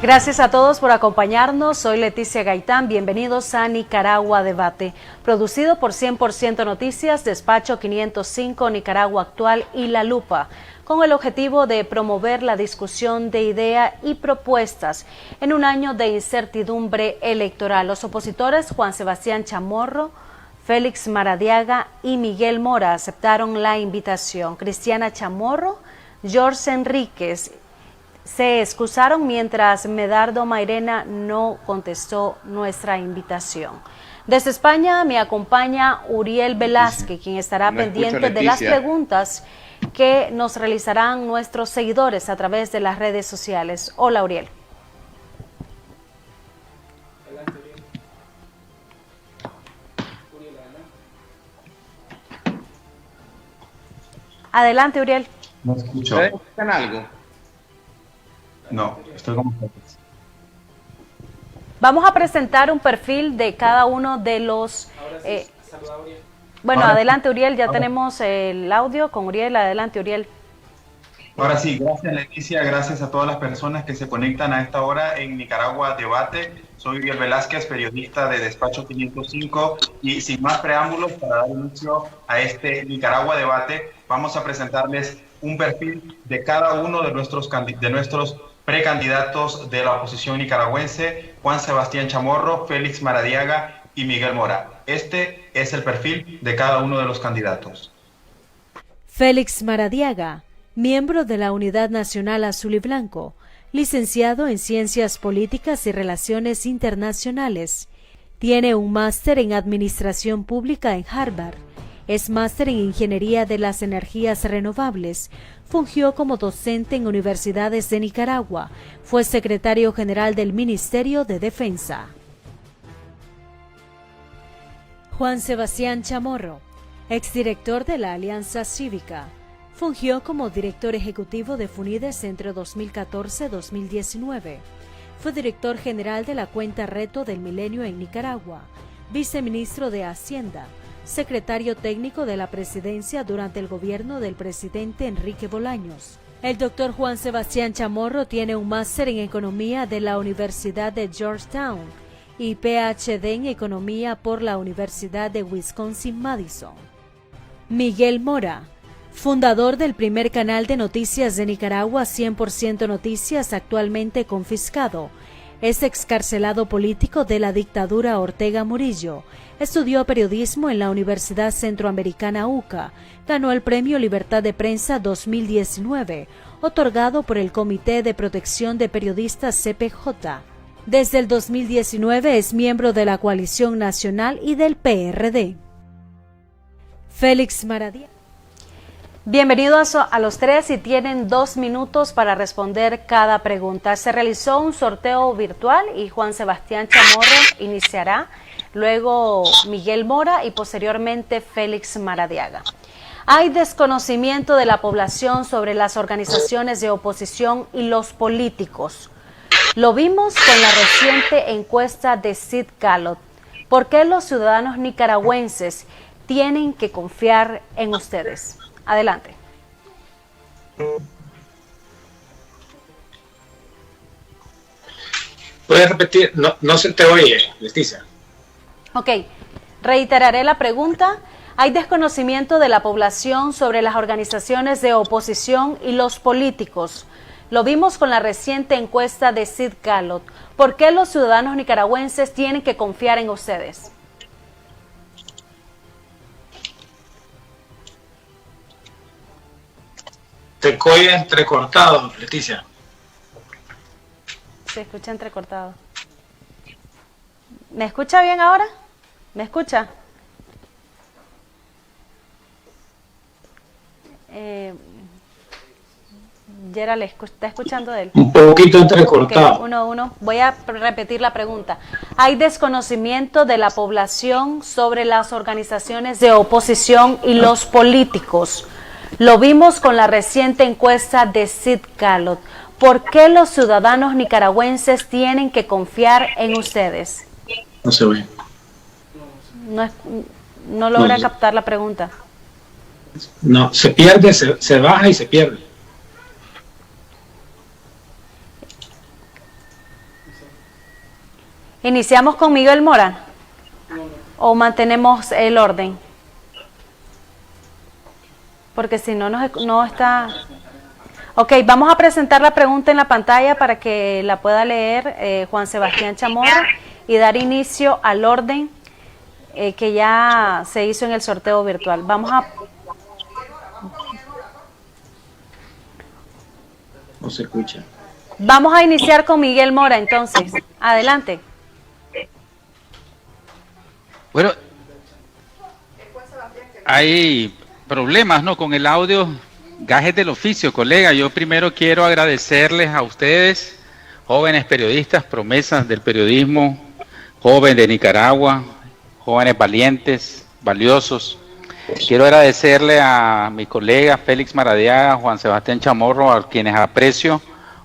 Gracias a todos por acompañarnos. Soy Leticia Gaitán. Bienvenidos a Nicaragua Debate, producido por 100% Noticias, Despacho 505, Nicaragua Actual y La Lupa, con el objetivo de promover la discusión de ideas y propuestas en un año de incertidumbre electoral. Los opositores Juan Sebastián Chamorro, Félix Maradiaga y Miguel Mora aceptaron la invitación. Cristiana Chamorro, George Enríquez se excusaron, mientras Medardo Mairena no contestó nuestra invitación. Desde España me acompaña Uriel Velázquez, quien estará pendiente de las preguntas que nos realizarán nuestros seguidores a través de las redes sociales. Hola, Uriel. Adelante, Uriel. No escucho. ¿Escuchan algo? No, estoy como... Vamos a presentar un perfil de cada uno de los... Bueno, Ahora, adelante, Uriel, ya tenemos el audio con Uriel. Adelante, Uriel. Ahora sí, gracias Leticia, gracias a todas las personas que se conectan a esta hora en Nicaragua Debate. Soy Uriel Velázquez, periodista de Despacho 505, y sin más preámbulos, para dar inicio a este Nicaragua Debate, vamos a presentarles un perfil de cada uno de nuestros precandidatos de la oposición nicaragüense: Juan Sebastián Chamorro, Félix Maradiaga y Miguel Mora. Este es el perfil de cada uno de los candidatos. Félix Maradiaga, miembro de la Unidad Nacional Azul y Blanco, licenciado en Ciencias Políticas y Relaciones Internacionales. Tiene un máster en Administración Pública en Harvard. Es máster en Ingeniería de las Energías Renovables. Fungió como docente en universidades de Nicaragua. Fue secretario general del Ministerio de Defensa. Juan Sebastián Chamorro, exdirector de la Alianza Cívica. Fungió como director ejecutivo de FUNIDES entre 2014-2019. Fue director general de la Cuenta Reto del Milenio en Nicaragua, viceministro de Hacienda, secretario técnico de la presidencia durante el gobierno del presidente Enrique Bolaños. El doctor Juan Sebastián Chamorro tiene un máster en Economía de la Universidad de Georgetown y PhD en Economía por la Universidad de Wisconsin-Madison. Miguel Mora, fundador del primer canal de noticias de Nicaragua, 100% Noticias, actualmente confiscado. Es excarcelado político de la dictadura Ortega Murillo. Estudió periodismo en la Universidad Centroamericana UCA. Ganó el Premio Libertad de Prensa 2019, otorgado por el Comité de Protección de Periodistas CPJ. Desde el 2019 es miembro de la Coalición Nacional y del PRD. Félix Maradiaga. Bienvenidos a los tres y tienen 2 minutos para responder cada pregunta. Se realizó un sorteo virtual y Juan Sebastián Chamorro iniciará, luego Miguel Mora y posteriormente Félix Maradiaga. Hay desconocimiento de la población sobre las organizaciones de oposición y los políticos. Lo vimos con la reciente encuesta de Sid Gallup. ¿Por qué los ciudadanos nicaragüenses tienen que confiar en ustedes? Adelante. ¿Puedes repetir? No se te oye, Leticia. Ok, reiteraré la pregunta. ¿Hay desconocimiento de la población sobre las organizaciones de oposición y los políticos? Lo vimos con la reciente encuesta de Sid Gallup. ¿Por qué los ciudadanos nicaragüenses tienen que confiar en ustedes? Te oye entrecortado, Leticia. Se escucha entrecortado. ¿Me escucha bien ahora? ¿Me escucha? Gerald, ¿está escuchando de él? Un poquito entrecortado. Okay, uno. Voy a repetir la pregunta. ¿Hay desconocimiento de la población sobre las organizaciones de oposición y los políticos? Lo vimos con la reciente encuesta de Sid Gallup. ¿Por qué los ciudadanos nicaragüenses tienen que confiar en ustedes? No se oye. No logra captar la pregunta. No, se pierde, se baja y se pierde. ¿Iniciamos con Miguel Mora o mantenemos el orden? Porque si no, no está... Ok, vamos a presentar la pregunta en la pantalla para que la pueda leer Juan Sebastián Chamorro y dar inicio al orden que ya se hizo en el sorteo virtual. No se escucha. Vamos a iniciar con Miguel Mora, entonces. Adelante. Bueno, hay problemas, ¿no?, con el audio. Gajes del oficio, colega. Yo primero quiero agradecerles a ustedes, jóvenes periodistas, promesas del periodismo, joven de Nicaragua, jóvenes valientes, valiosos. Quiero agradecerle a mi colega Félix Maradiaga, Juan Sebastián Chamorro, a quienes aprecio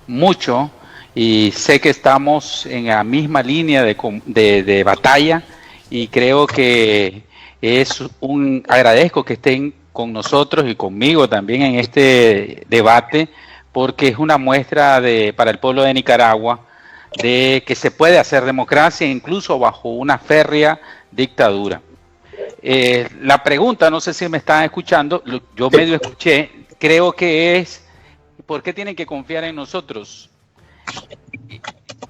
mucho y sé que estamos en la misma línea de batalla, y creo que agradezco que estén con nosotros y conmigo también en este debate, porque es una muestra para el pueblo de Nicaragua de que se puede hacer democracia incluso bajo una férrea dictadura. La pregunta, no sé si me están escuchando, yo medio escuché, creo que es ¿por qué tienen que confiar en nosotros?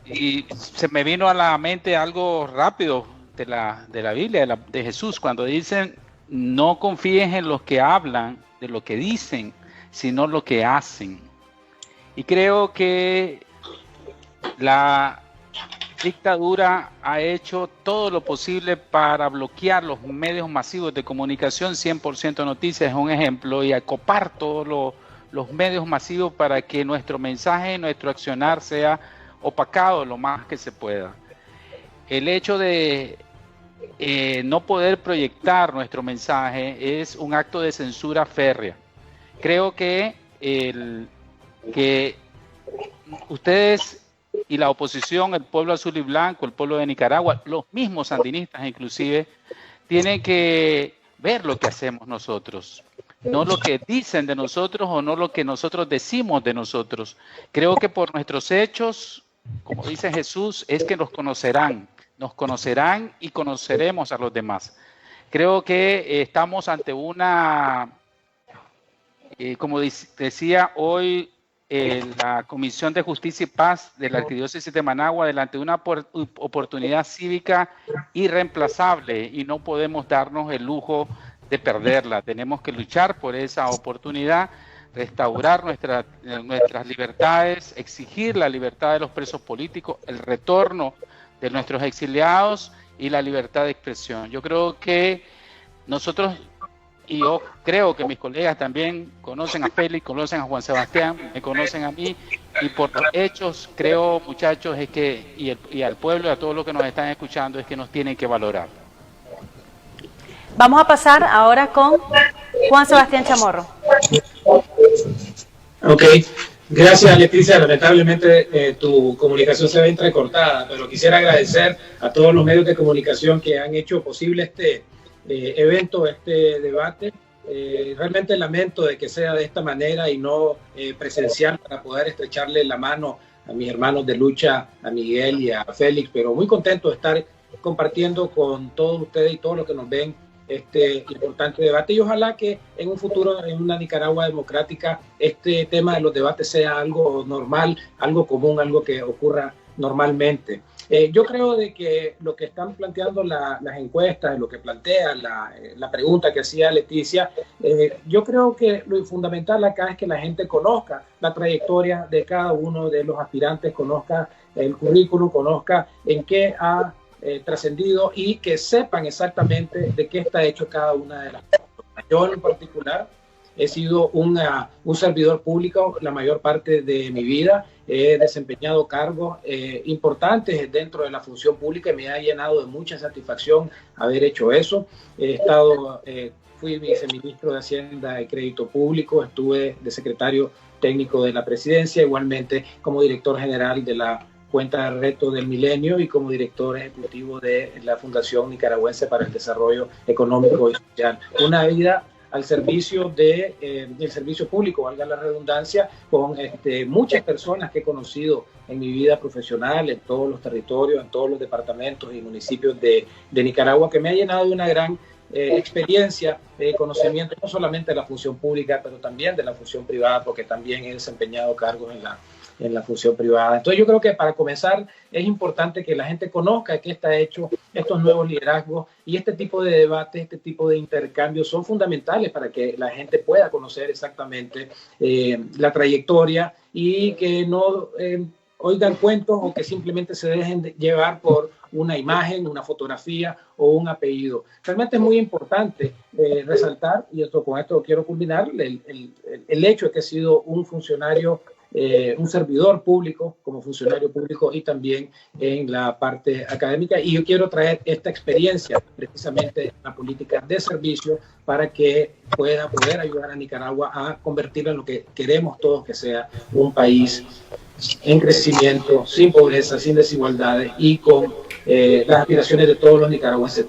Y se me vino a la mente algo rápido de la Biblia, de Jesús, cuando dicen: no confíes en los que hablan, de lo que dicen, sino lo que hacen. Y creo que la dictadura ha hecho todo lo posible para bloquear los medios masivos de comunicación. 100% Noticias es un ejemplo, y acopar todos los medios masivos para que nuestro mensaje, nuestro accionar sea opacado lo más que se pueda. El hecho de no poder proyectar nuestro mensaje es un acto de censura férrea. Creo que ustedes y la oposición, el pueblo azul y blanco, el pueblo de Nicaragua, los mismos sandinistas inclusive, tienen que ver lo que hacemos nosotros, no lo que dicen de nosotros o no lo que nosotros decimos de nosotros. Creo que por nuestros hechos, como dice Jesús, es que nos conocerán y conoceremos a los demás. Creo que estamos ante una, como decía hoy la Comisión de Justicia y Paz de la Arquidiócesis de Managua, delante de una oportunidad cívica irreemplazable, y no podemos darnos el lujo de perderla. Tenemos que luchar por esa oportunidad, restaurar nuestras libertades, exigir la libertad de los presos políticos, el retorno de nuestros exiliados y la libertad de expresión. Yo creo que nosotros, y yo creo que mis colegas también conocen a Félix, conocen a Juan Sebastián, me conocen a mí, y por los hechos creo, muchachos, es que, y al pueblo y a todos los que nos están escuchando, es que nos tienen que valorar. Vamos a pasar ahora con Juan Sebastián Chamorro. Ok, gracias, Leticia. Lamentablemente tu comunicación se ve entrecortada, pero quisiera agradecer a todos los medios de comunicación que han hecho posible este evento, este debate. Realmente lamento de que sea de esta manera y no presencial, para poder estrecharle la mano a mis hermanos de lucha, a Miguel y a Félix, pero muy contento de estar compartiendo con todos ustedes y todos los que nos ven este importante debate, y ojalá que en un futuro, en una Nicaragua democrática, este tema de los debates sea algo normal, algo común, algo que ocurra normalmente. Yo creo de que lo que están planteando las encuestas, lo que plantea la pregunta que hacía Leticia, yo creo que lo fundamental acá es que la gente conozca la trayectoria de cada uno de los aspirantes, conozca el currículum, conozca en qué ha trascendido, y que sepan exactamente de qué está hecho cada una de las cosas. Yo en particular he sido un servidor público la mayor parte de mi vida, he desempeñado cargos importantes dentro de la función pública, y me ha llenado de mucha satisfacción haber hecho eso. Fui viceministro de Hacienda y Crédito Público, estuve de secretario técnico de la presidencia, igualmente como director general de la Cuenta de Reto del Milenio y como director ejecutivo de la Fundación Nicaragüense para el Desarrollo Económico y Social. Una vida al servicio del servicio público, valga la redundancia, con muchas personas que he conocido en mi vida profesional, en todos los territorios, en todos los departamentos y municipios de Nicaragua, que me ha llenado de una gran experiencia, conocimiento no solamente de la función pública, pero también de la función privada, porque también he desempeñado cargos en la función privada. Entonces yo creo que para comenzar es importante que la gente conozca qué está hecho, estos nuevos liderazgos, y este tipo de debates, este tipo de intercambios son fundamentales para que la gente pueda conocer exactamente la trayectoria y que no oigan cuentos o que simplemente se dejen llevar por una imagen, una fotografía o un apellido. Realmente es muy importante resaltar, y con esto quiero culminar, el hecho de que he sido un funcionario, un servidor público como funcionario público y también en la parte académica, y yo quiero traer esta experiencia precisamente en la política de servicio para que pueda poder ayudar a Nicaragua a convertirla en lo que queremos todos, que sea un país en crecimiento, sin pobreza, sin desigualdades y con las aspiraciones de todos los nicaragüenses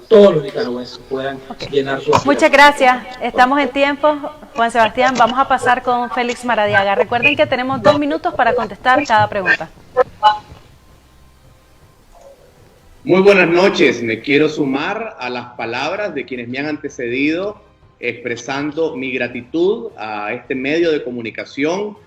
puedan llenar su... Muchas gracias. Estamos en tiempo, Juan Sebastián. Vamos a pasar con Félix Maradiaga. Recuerden que tenemos 2 minutos para contestar cada pregunta. Muy buenas noches. Me quiero sumar a las palabras de quienes me han antecedido, expresando mi gratitud a este medio de comunicación,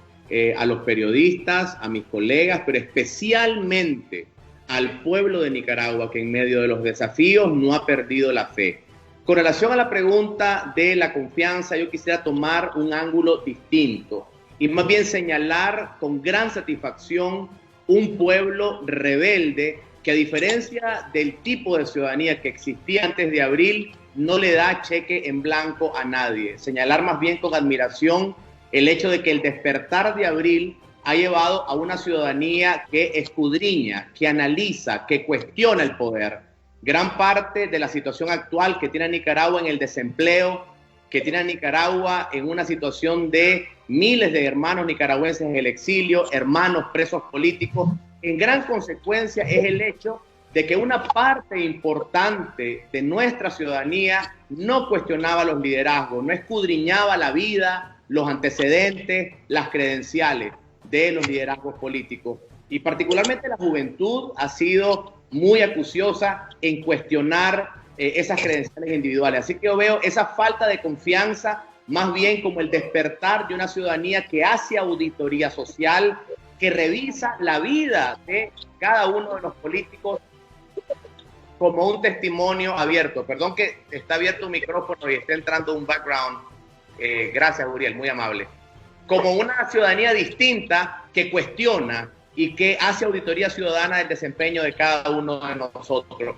a los periodistas, a mis colegas, pero especialmente al pueblo de Nicaragua, que en medio de los desafíos no ha perdido la fe. Con relación a la pregunta de la confianza, yo quisiera tomar un ángulo distinto y más bien señalar con gran satisfacción un pueblo rebelde que, a diferencia del tipo de ciudadanía que existía antes de abril, no le da cheque en blanco a nadie. Señalar más bien con admiración el hecho de que el despertar de abril ha llevado a una ciudadanía que escudriña, que analiza, que cuestiona el poder. Gran parte de la situación actual que tiene a Nicaragua en el desempleo, que tiene a Nicaragua en una situación de miles de hermanos nicaragüenses en el exilio, hermanos presos políticos, en gran consecuencia es el hecho de que una parte importante de nuestra ciudadanía no cuestionaba los liderazgos, no escudriñaba la vida, los antecedentes, las credenciales de los liderazgos políticos. Y particularmente la juventud ha sido muy acuciosa en cuestionar esas credenciales individuales. Así que yo veo esa falta de confianza más bien como el despertar de una ciudadanía que hace auditoría social, que revisa la vida de cada uno de los políticos como un testimonio abierto. Perdón que está abierto un micrófono y está entrando un background. Gracias, Uriel, muy amable. Como una ciudadanía distinta que cuestiona y que hace auditoría ciudadana del desempeño de cada uno de nosotros.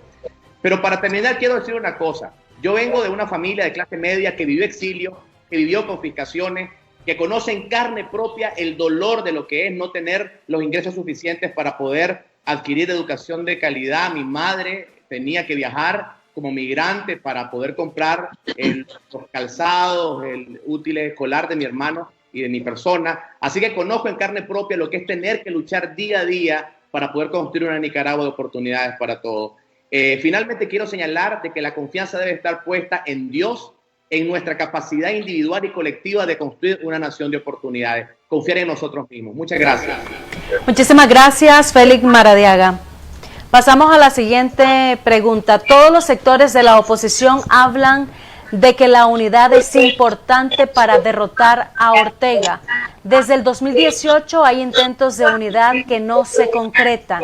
Pero para terminar, quiero decir una cosa. Yo vengo de una familia de clase media que vivió exilio, que vivió confiscaciones, que conoce en carne propia el dolor de lo que es no tener los ingresos suficientes para poder adquirir educación de calidad. Mi madre tenía que viajar como migrante para poder comprar los calzados, el útil escolar de mi hermano y de mi persona. Así que conozco en carne propia lo que es tener que luchar día a día para poder construir una Nicaragua de oportunidades para todos. Finalmente quiero señalar de que la confianza debe estar puesta en Dios, en nuestra capacidad individual y colectiva de construir una nación de oportunidades. Confiar en nosotros mismos. Muchas gracias. Muchísimas gracias, Félix Maradiaga. Pasamos a la siguiente pregunta. Todos los sectores de la oposición hablan de que la unidad es importante para derrotar a Ortega. Desde el 2018 hay intentos de unidad que no se concretan.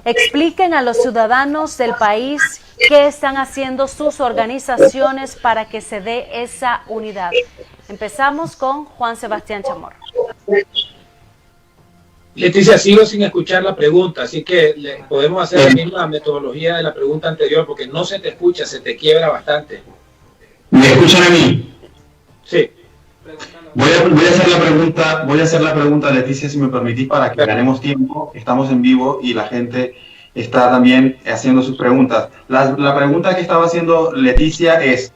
Expliquen a los ciudadanos del país qué están haciendo sus organizaciones para que se dé esa unidad. Empezamos con Juan Sebastián Chamorro. Leticia, sigo sin escuchar la pregunta, así que podemos hacer la misma metodología de la pregunta anterior, porque no se te escucha, se te quiebra bastante. ¿Me escuchan a mí? Sí. Voy a hacer la pregunta, Leticia, si me permitís, para que ganemos tiempo. Estamos en vivo y la gente está también haciendo sus preguntas. La pregunta que estaba haciendo Leticia es: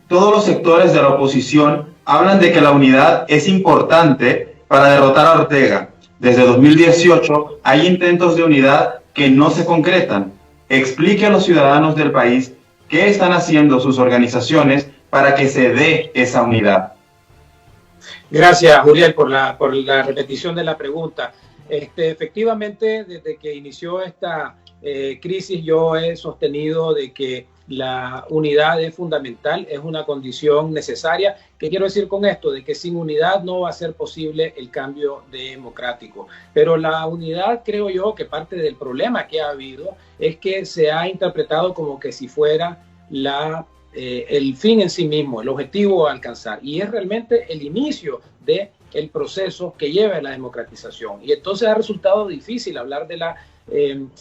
todos los sectores de la oposición hablan de que la unidad es importante para derrotar a Ortega. Desde 2018 hay intentos de unidad que no se concretan. Explique a los ciudadanos del país qué están haciendo sus organizaciones para que se dé esa unidad? Gracias, Uriel, por la repetición de la pregunta. Efectivamente, desde que inició esta crisis, yo he sostenido de que la unidad es fundamental, es una condición necesaria. ¿Qué quiero decir con esto? De que sin unidad no va a ser posible el cambio democrático. Pero la unidad, creo yo, que parte del problema que ha habido es que se ha interpretado como que si fuera el fin en sí mismo, el objetivo a alcanzar. Y es realmente el inicio del proceso que lleva a la democratización. Y entonces ha resultado difícil hablar de la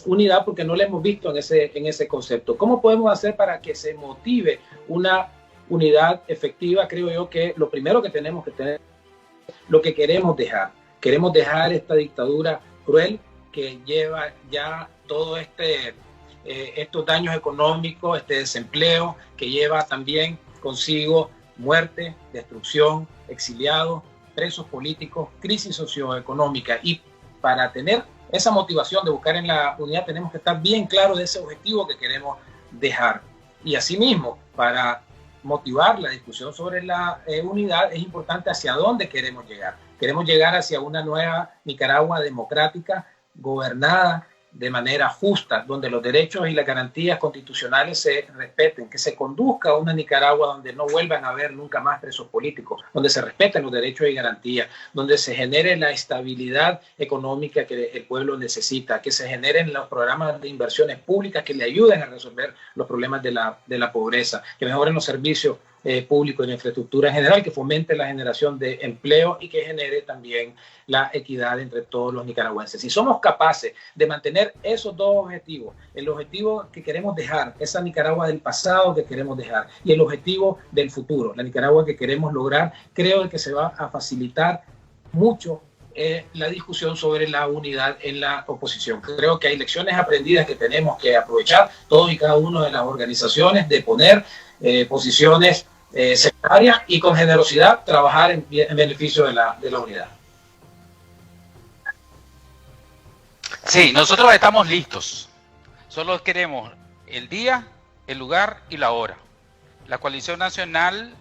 unidad porque no la hemos visto en ese concepto. ¿Cómo podemos hacer para que se motive una unidad efectiva? Creo yo que lo primero que tenemos que tener es lo que queremos dejar. Queremos dejar esta dictadura cruel que lleva ya todo estos daños económicos, este desempleo, que lleva también consigo muerte, destrucción, exiliados, presos políticos, crisis socioeconómica. Y para tener esa motivación de buscar en la unidad tenemos que estar bien claros de ese objetivo que queremos dejar. Y asimismo, para motivar la discusión sobre la unidad es importante hacia dónde queremos llegar. Queremos llegar hacia una nueva Nicaragua democrática, gobernada de manera justa, donde los derechos y las garantías constitucionales se respeten, que se conduzca a una Nicaragua donde no vuelvan a haber nunca más presos políticos, donde se respeten los derechos y garantías, donde se genere la estabilidad económica que el pueblo necesita, que se generen los programas de inversiones públicas que le ayuden a resolver los problemas de la pobreza, que mejoren los servicios públicos y la infraestructura en general, que fomente la generación de empleo y que genere también la equidad entre todos los nicaragüenses. Si somos capaces de mantener esos dos objetivos, el objetivo que queremos dejar, esa Nicaragua del pasado que queremos dejar, y el objetivo del futuro, la Nicaragua que queremos lograr, creo que se va a facilitar mucho la discusión sobre la unidad en la oposición. Creo que hay lecciones aprendidas que tenemos que aprovechar, todos y cada uno de las organizaciones, de poner posiciones secundarias y con generosidad trabajar en beneficio de la unidad. Sí, nosotros estamos listos. Solo queremos el día, el lugar y la hora. La Coalición Nacional,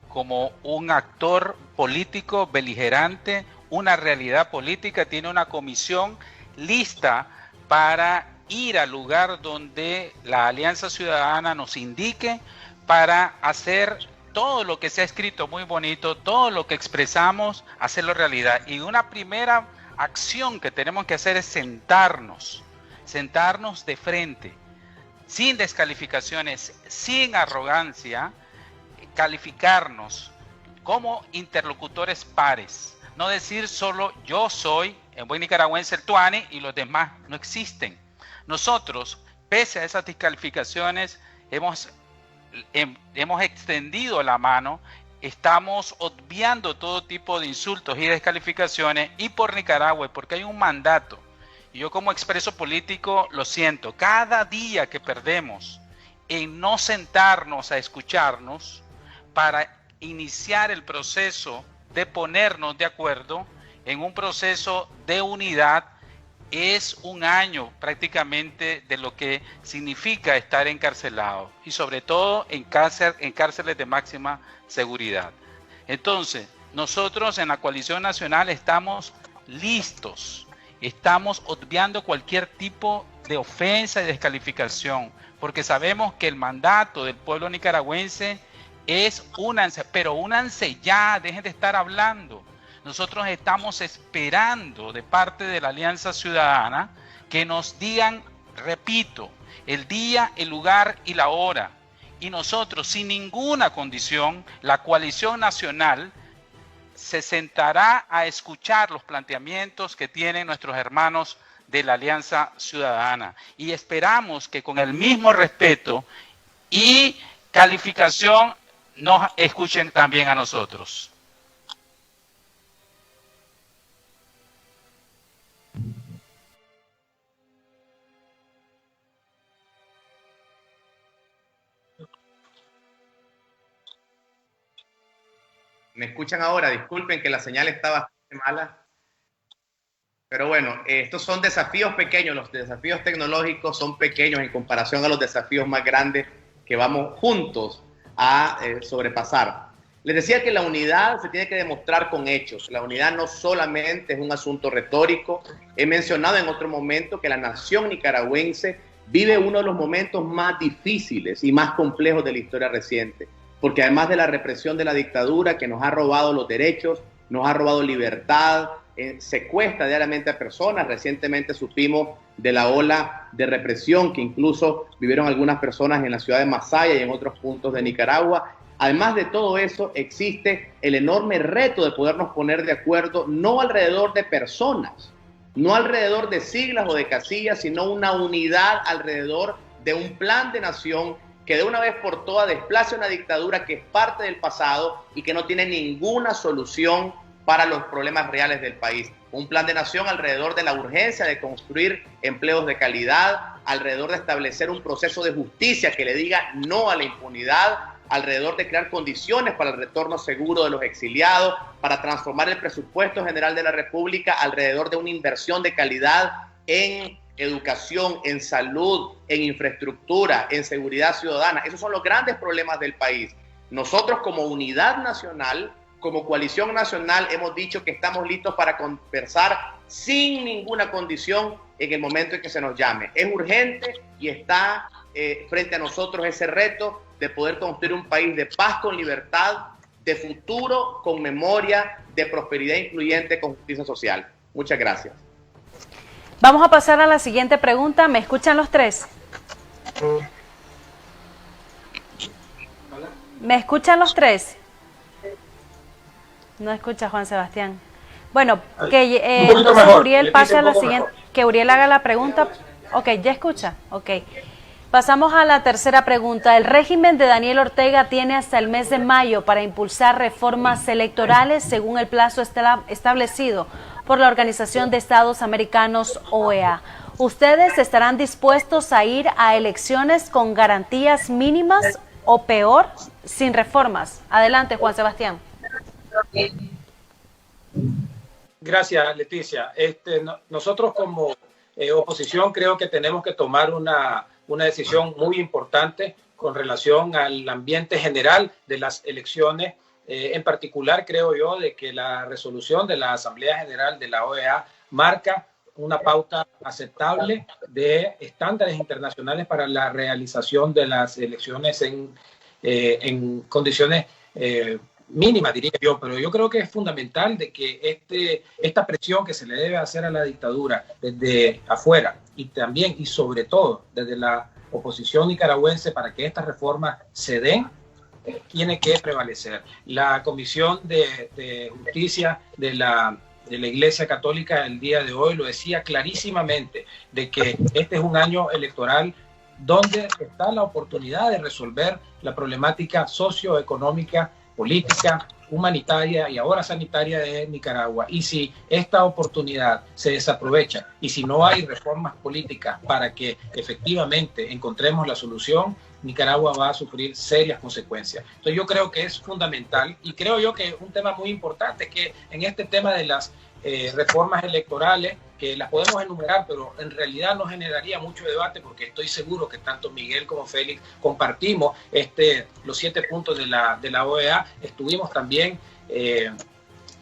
como un actor político beligerante, una realidad política, tiene una comisión lista para ir al lugar donde la Alianza Ciudadana nos indique, para hacer todo lo que se ha escrito muy bonito, todo lo que expresamos, hacerlo realidad. Y una primera acción que tenemos que hacer es sentarnos de frente, sin descalificaciones, sin arrogancia, calificarnos como interlocutores pares. No decir solo yo soy, en buen nicaragüense, el tuani y los demás no existen. Nosotros, pese a esas descalificaciones, hemos extendido la mano, estamos obviando todo tipo de insultos y descalificaciones, y por Nicaragua, porque hay un mandato. Y yo como expreso político lo siento, cada día que perdemos en no sentarnos a escucharnos para iniciar el proceso de ponernos de acuerdo en un proceso de unidad, es un año prácticamente de lo que significa estar encarcelado, y sobre todo en cárceles de máxima seguridad. Entonces, nosotros en la Coalición Nacional estamos listos, estamos obviando cualquier tipo de ofensa y descalificación, porque sabemos que el mandato del pueblo nicaragüense es únanse, pero únanse ya, dejen de estar hablando. Nosotros estamos esperando de parte de la Alianza Ciudadana que nos digan, repito, el día, el lugar y la hora. Y nosotros, sin ninguna condición, la Coalición Nacional se sentará a escuchar los planteamientos que tienen nuestros hermanos de la Alianza Ciudadana. Y esperamos que con el mismo respeto y calificación nos escuchen también a nosotros. ¿Me escuchan ahora? Disculpen que la señal está bastante mala. Pero bueno, estos son desafíos pequeños. Los desafíos tecnológicos son pequeños en comparación a los desafíos más grandes que vamos juntos a sobrepasar. Les decía que la unidad se tiene que demostrar con hechos. La unidad no solamente es un asunto retórico. He mencionado en otro momento que la nación nicaragüense vive uno de los momentos más difíciles y más complejos de la historia reciente, porque además de la represión de la dictadura que nos ha robado los derechos, nos ha robado libertad, secuestra diariamente a personas. Recientemente supimos de la ola de represión que incluso vivieron algunas personas en la ciudad de Masaya y en otros puntos de Nicaragua. Además de todo eso, existe el enorme reto de podernos poner de acuerdo, no alrededor de personas, no alrededor de siglas o de casillas, sino una unidad alrededor de un plan de nación que de una vez por todas desplace una dictadura que es parte del pasado y que no tiene ninguna solución para los problemas reales del país. Un plan de nación alrededor de la urgencia de construir empleos de calidad, alrededor de establecer un proceso de justicia que le diga no a la impunidad, alrededor de crear condiciones para el retorno seguro de los exiliados, para transformar el presupuesto general de la República alrededor de una inversión de calidad en educación, en salud, en infraestructura, en seguridad ciudadana. Esos son los grandes problemas del país. Nosotros como unidad nacional, como coalición nacional, hemos dicho que estamos listos para conversar sin ninguna condición en el momento en que se nos llame. Es urgente y está frente a nosotros ese reto de poder construir un país de paz con libertad, de futuro con memoria, de prosperidad incluyente con justicia social. Muchas gracias. Vamos a pasar a la siguiente pregunta. ¿Me escuchan los tres? ¿Me escuchan los tres? No escucha Juan Sebastián. Bueno, que entonces Uriel pase a la siguiente, que Uriel haga la pregunta. Ok, ¿ya escucha? Ok. Pasamos a la tercera pregunta. El régimen de Daniel Ortega tiene hasta el mes de mayo para impulsar reformas electorales según el plazo establecido por la Organización de Estados Americanos, OEA. ¿Ustedes estarán dispuestos a ir a elecciones con garantías mínimas o peor, sin reformas? Adelante, Juan Sebastián. Gracias, Leticia. Nosotros como oposición creo que tenemos que tomar una decisión muy importante con relación al ambiente general de las elecciones. En particular, creo yo de que la resolución de la Asamblea General de la OEA marca una pauta aceptable de estándares internacionales para la realización de las elecciones en condiciones mínimas, diría yo, pero yo creo que es fundamental de que esta presión que se le debe hacer a la dictadura desde afuera y también y sobre todo desde la oposición nicaragüense para que estas reformas se den, tiene que prevalecer. La Comisión de Justicia de la Iglesia Católica el día de hoy lo decía clarísimamente, de que este es un año electoral donde está la oportunidad de resolver la problemática socioeconómica, política, humanitaria y ahora sanitaria de Nicaragua. Y si esta oportunidad se desaprovecha y si no hay reformas políticas para que efectivamente encontremos la solución, Nicaragua va a sufrir serias consecuencias. Entonces yo creo que es fundamental y creo yo que es un tema muy importante que en este tema de las reformas electorales, que las podemos enumerar, pero en realidad no generaría mucho debate porque estoy seguro que tanto Miguel como Félix compartimos los 7 puntos de la OEA. Estuvimos también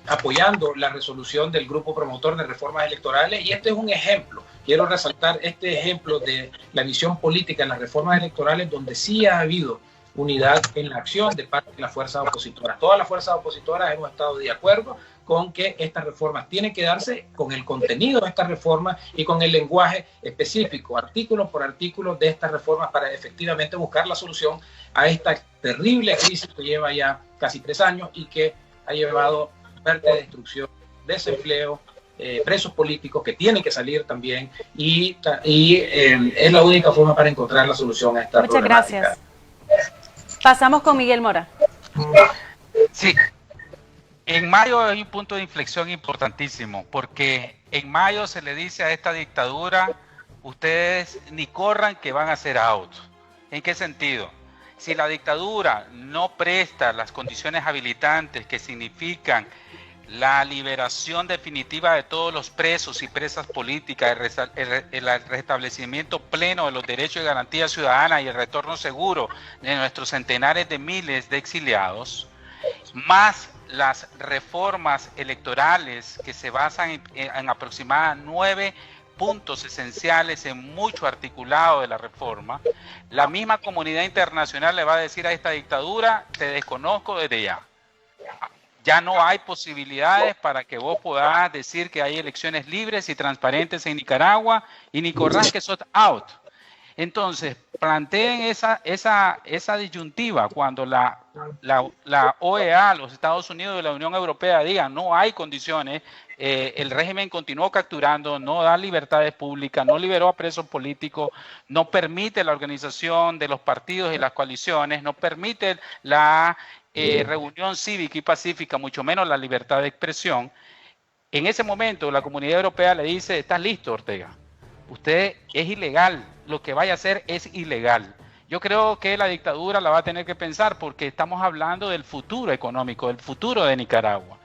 apoyando la resolución del grupo promotor de reformas electorales y este es un ejemplo. Quiero resaltar este ejemplo de la visión política en las reformas electorales donde sí ha habido unidad en la acción de parte de las fuerzas opositoras. Todas las fuerzas opositoras hemos estado de acuerdo con que estas reformas tienen que darse con el contenido de estas reformas y con el lenguaje específico, artículo por artículo de estas reformas para efectivamente buscar la solución a esta terrible crisis que lleva ya casi 3 años y que ha llevado muerte, destrucción, desempleo, presos políticos que tienen que salir también y es la única forma para encontrar la solución a esta problemática. Muchas gracias. Pasamos con Miguel Mora. Sí. En mayo hay un punto de inflexión importantísimo, porque en mayo se le dice a esta dictadura, ustedes ni corran que van a ser out. ¿En qué sentido? Si la dictadura no presta las condiciones habilitantes que significan la liberación definitiva de todos los presos y presas políticas, el restablecimiento pleno de los derechos y garantías ciudadanas y el retorno seguro de nuestros centenares de miles de exiliados, más las reformas electorales que se basan en aproximadamente 9 puntos esenciales en mucho articulado de la reforma, la misma comunidad internacional le va a decir a esta dictadura: te desconozco desde ya. Ya no hay posibilidades para que vos puedas decir que hay elecciones libres y transparentes en Nicaragua y Nicolás que sos out. Entonces, planteen esa disyuntiva cuando la OEA, los Estados Unidos y la Unión Europea digan no hay condiciones, el régimen continuó capturando, no da libertades públicas, no liberó a presos políticos, no permite la organización de los partidos y las coaliciones, no permite la reunión cívica y pacífica, mucho menos la libertad de expresión. En ese momento la comunidad europea le dice: estás listo, Ortega, usted es ilegal, lo que vaya a hacer es ilegal. Yo creo que la dictadura la va a tener que pensar, porque estamos hablando del futuro económico, del futuro de Nicaragua.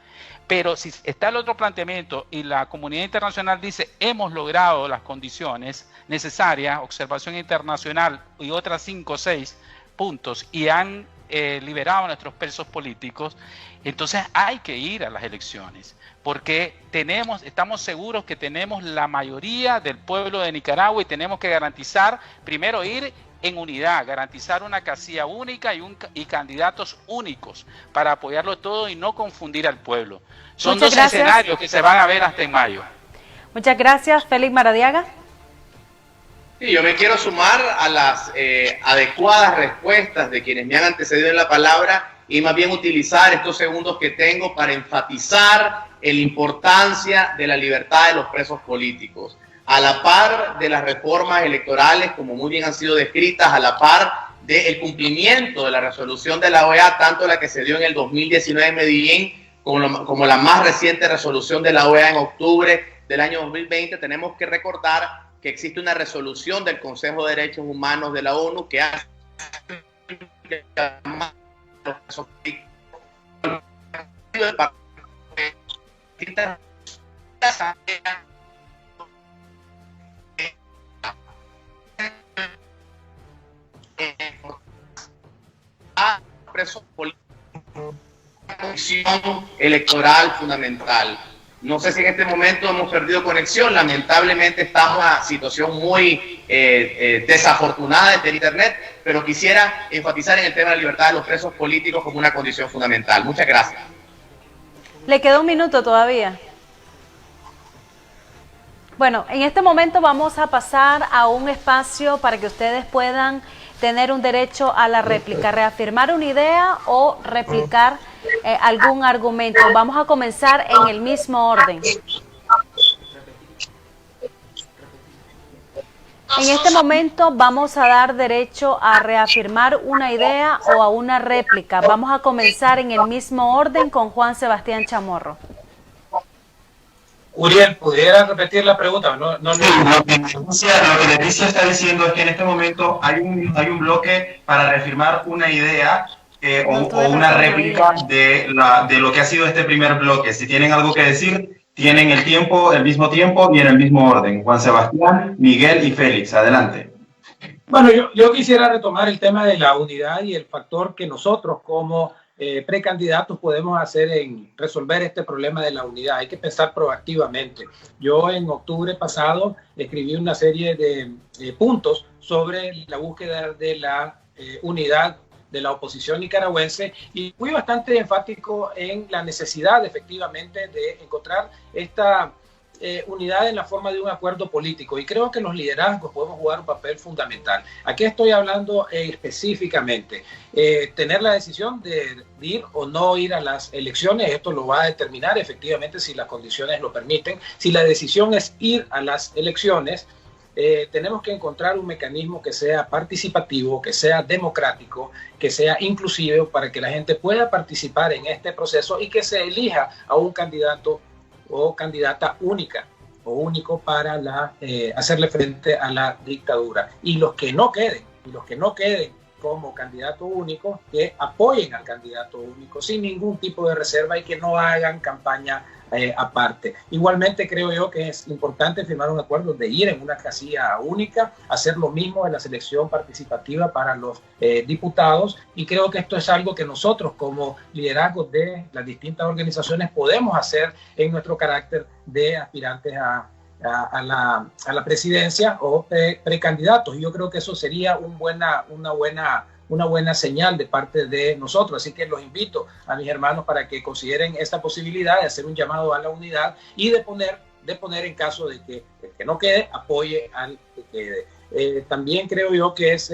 Pero si está el otro planteamiento y la comunidad internacional dice hemos logrado las condiciones necesarias, observación internacional y otras 5 o 6 puntos, y han liberado a nuestros presos políticos, entonces hay que ir a las elecciones, porque estamos seguros que tenemos la mayoría del pueblo de Nicaragua y tenemos que garantizar, primero ir en unidad, garantizar una casilla única y candidatos únicos para apoyarlo todo y no confundir al pueblo. Son dos escenarios que se van a ver hasta en mayo. Muchas gracias, Félix Maradiaga. Sí, yo me quiero sumar a las adecuadas respuestas de quienes me han antecedido en la palabra y más bien utilizar estos segundos que tengo para enfatizar la importancia de la libertad de los presos políticos. A la par de las reformas electorales, como muy bien han sido descritas, a la par del cumplimiento de la resolución de la OEA, tanto la que se dio en el 2019 en Medellín como la más reciente resolución de la OEA en octubre del año 2020, tenemos que recordar que existe una resolución del Consejo de Derechos Humanos de la ONU que hace a presos políticos una condición electoral fundamental. No sé si en este momento hemos perdido conexión, lamentablemente estamos en una situación muy desafortunada desde el internet, pero quisiera enfatizar en el tema de la libertad de los presos políticos como una condición fundamental. Muchas gracias. Le queda un minuto todavía. Bueno, en este momento vamos a pasar a un espacio para que ustedes puedan tener un derecho a la réplica, reafirmar una idea o replicar algún argumento. Vamos a comenzar en el mismo orden. En este momento vamos a dar derecho a reafirmar una idea o a una réplica. Vamos a comenzar en el mismo orden con Juan Sebastián Chamorro. Uriel, ¿pudiera repetir la pregunta? Lo que Leticia está diciendo es que en este momento hay un bloque para reafirmar una idea o una réplica de lo que ha sido este primer bloque. Si tienen algo que decir, tienen el mismo tiempo y en el mismo orden. Juan Sebastián, Miguel y Félix, adelante. Bueno, yo quisiera retomar el tema de la unidad y el factor que nosotros como precandidatos podemos hacer en resolver este problema de la unidad. Hay que pensar proactivamente. Yo en octubre pasado escribí una serie de puntos sobre la búsqueda de la unidad de la oposición nicaragüense y fui bastante enfático en la necesidad efectivamente de encontrar esta unidad en la forma de un acuerdo político, y creo que los liderazgos podemos jugar un papel fundamental. Aquí estoy hablando específicamente tener la decisión de ir o no ir a las elecciones. Esto lo va a determinar efectivamente si las condiciones lo permiten. Si la decisión es ir a las elecciones, tenemos que encontrar un mecanismo que sea participativo, que sea democrático, que sea inclusivo para que la gente pueda participar en este proceso y que se elija a un candidato o candidata única o único para hacerle frente a la dictadura. Y los que no queden como candidato único, que apoyen al candidato único sin ningún tipo de reserva y que no hagan campaña aparte. Igualmente creo yo que es importante firmar un acuerdo de ir en una casilla única, hacer lo mismo en la selección participativa para los diputados, y creo que esto es algo que nosotros como liderazgos de las distintas organizaciones podemos hacer en nuestro carácter de aspirantes a la presidencia o precandidatos. Y yo creo que eso sería una buena señal de parte de nosotros. Así que los invito a mis hermanos para que consideren esta posibilidad de hacer un llamado a la unidad y de poner en caso de que el que no quede, apoye al que quede. También creo yo que es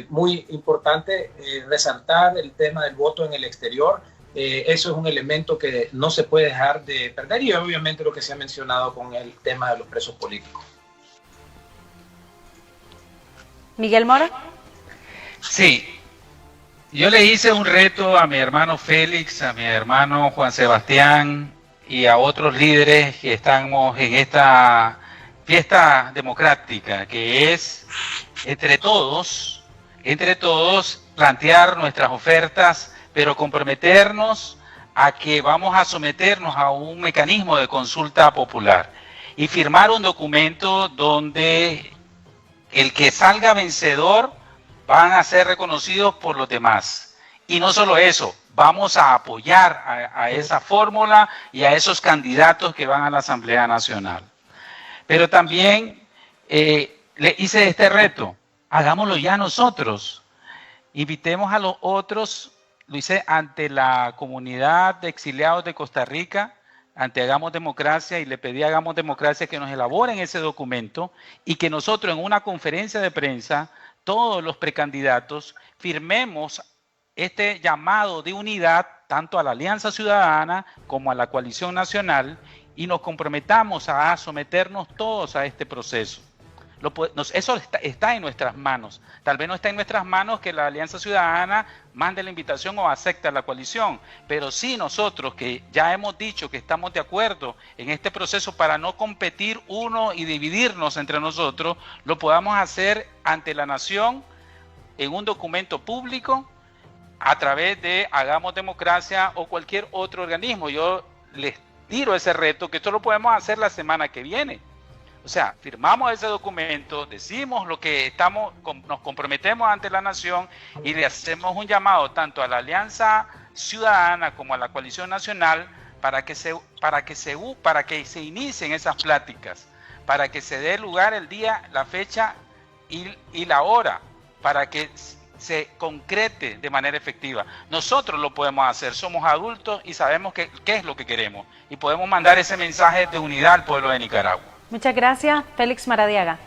muy importante resaltar el tema del voto en el exterior. Eso es un elemento que no se puede dejar de perder, y obviamente lo que se ha mencionado con el tema de los presos políticos. Miguel Mora. Sí, yo le hice un reto a mi hermano Félix, a mi hermano Juan Sebastián y a otros líderes que estamos en esta fiesta democrática, que es entre todos plantear nuestras ofertas, pero comprometernos a que vamos a someternos a un mecanismo de consulta popular y firmar un documento donde el que salga vencedor van a ser reconocidos por los demás. Y no solo eso, vamos a apoyar a esa fórmula y a esos candidatos que van a la Asamblea Nacional. Pero también le hice este reto, hagámoslo ya nosotros, invitemos a los otros. Lo hice ante la comunidad de exiliados de Costa Rica, ante Hagamos Democracia, y le pedí a Hagamos Democracia que nos elaboren ese documento y que nosotros en una conferencia de prensa, todos los precandidatos, firmemos este llamado de unidad tanto a la Alianza Ciudadana como a la Coalición Nacional y nos comprometamos a someternos todos a este proceso. Eso está en nuestras manos. Tal vez no está en nuestras manos que la Alianza Ciudadana mande la invitación o acepte la coalición, pero sí nosotros, que ya hemos dicho que estamos de acuerdo en este proceso para no competir uno y dividirnos entre nosotros, lo podamos hacer ante la nación en un documento público a través de Hagamos Democracia o cualquier otro organismo. Yo les tiro ese reto, que esto lo podemos hacer la semana que viene. O sea, firmamos ese documento, decimos lo que nos comprometemos ante la nación y le hacemos un llamado tanto a la Alianza Ciudadana como a la Coalición Nacional para que se inicien esas pláticas, para que se dé lugar el día, la fecha y la hora, para que se concrete de manera efectiva. Nosotros lo podemos hacer, somos adultos y sabemos qué es lo que queremos y podemos mandar ese mensaje de unidad al pueblo de Nicaragua. Muchas gracias, Félix Maradiaga.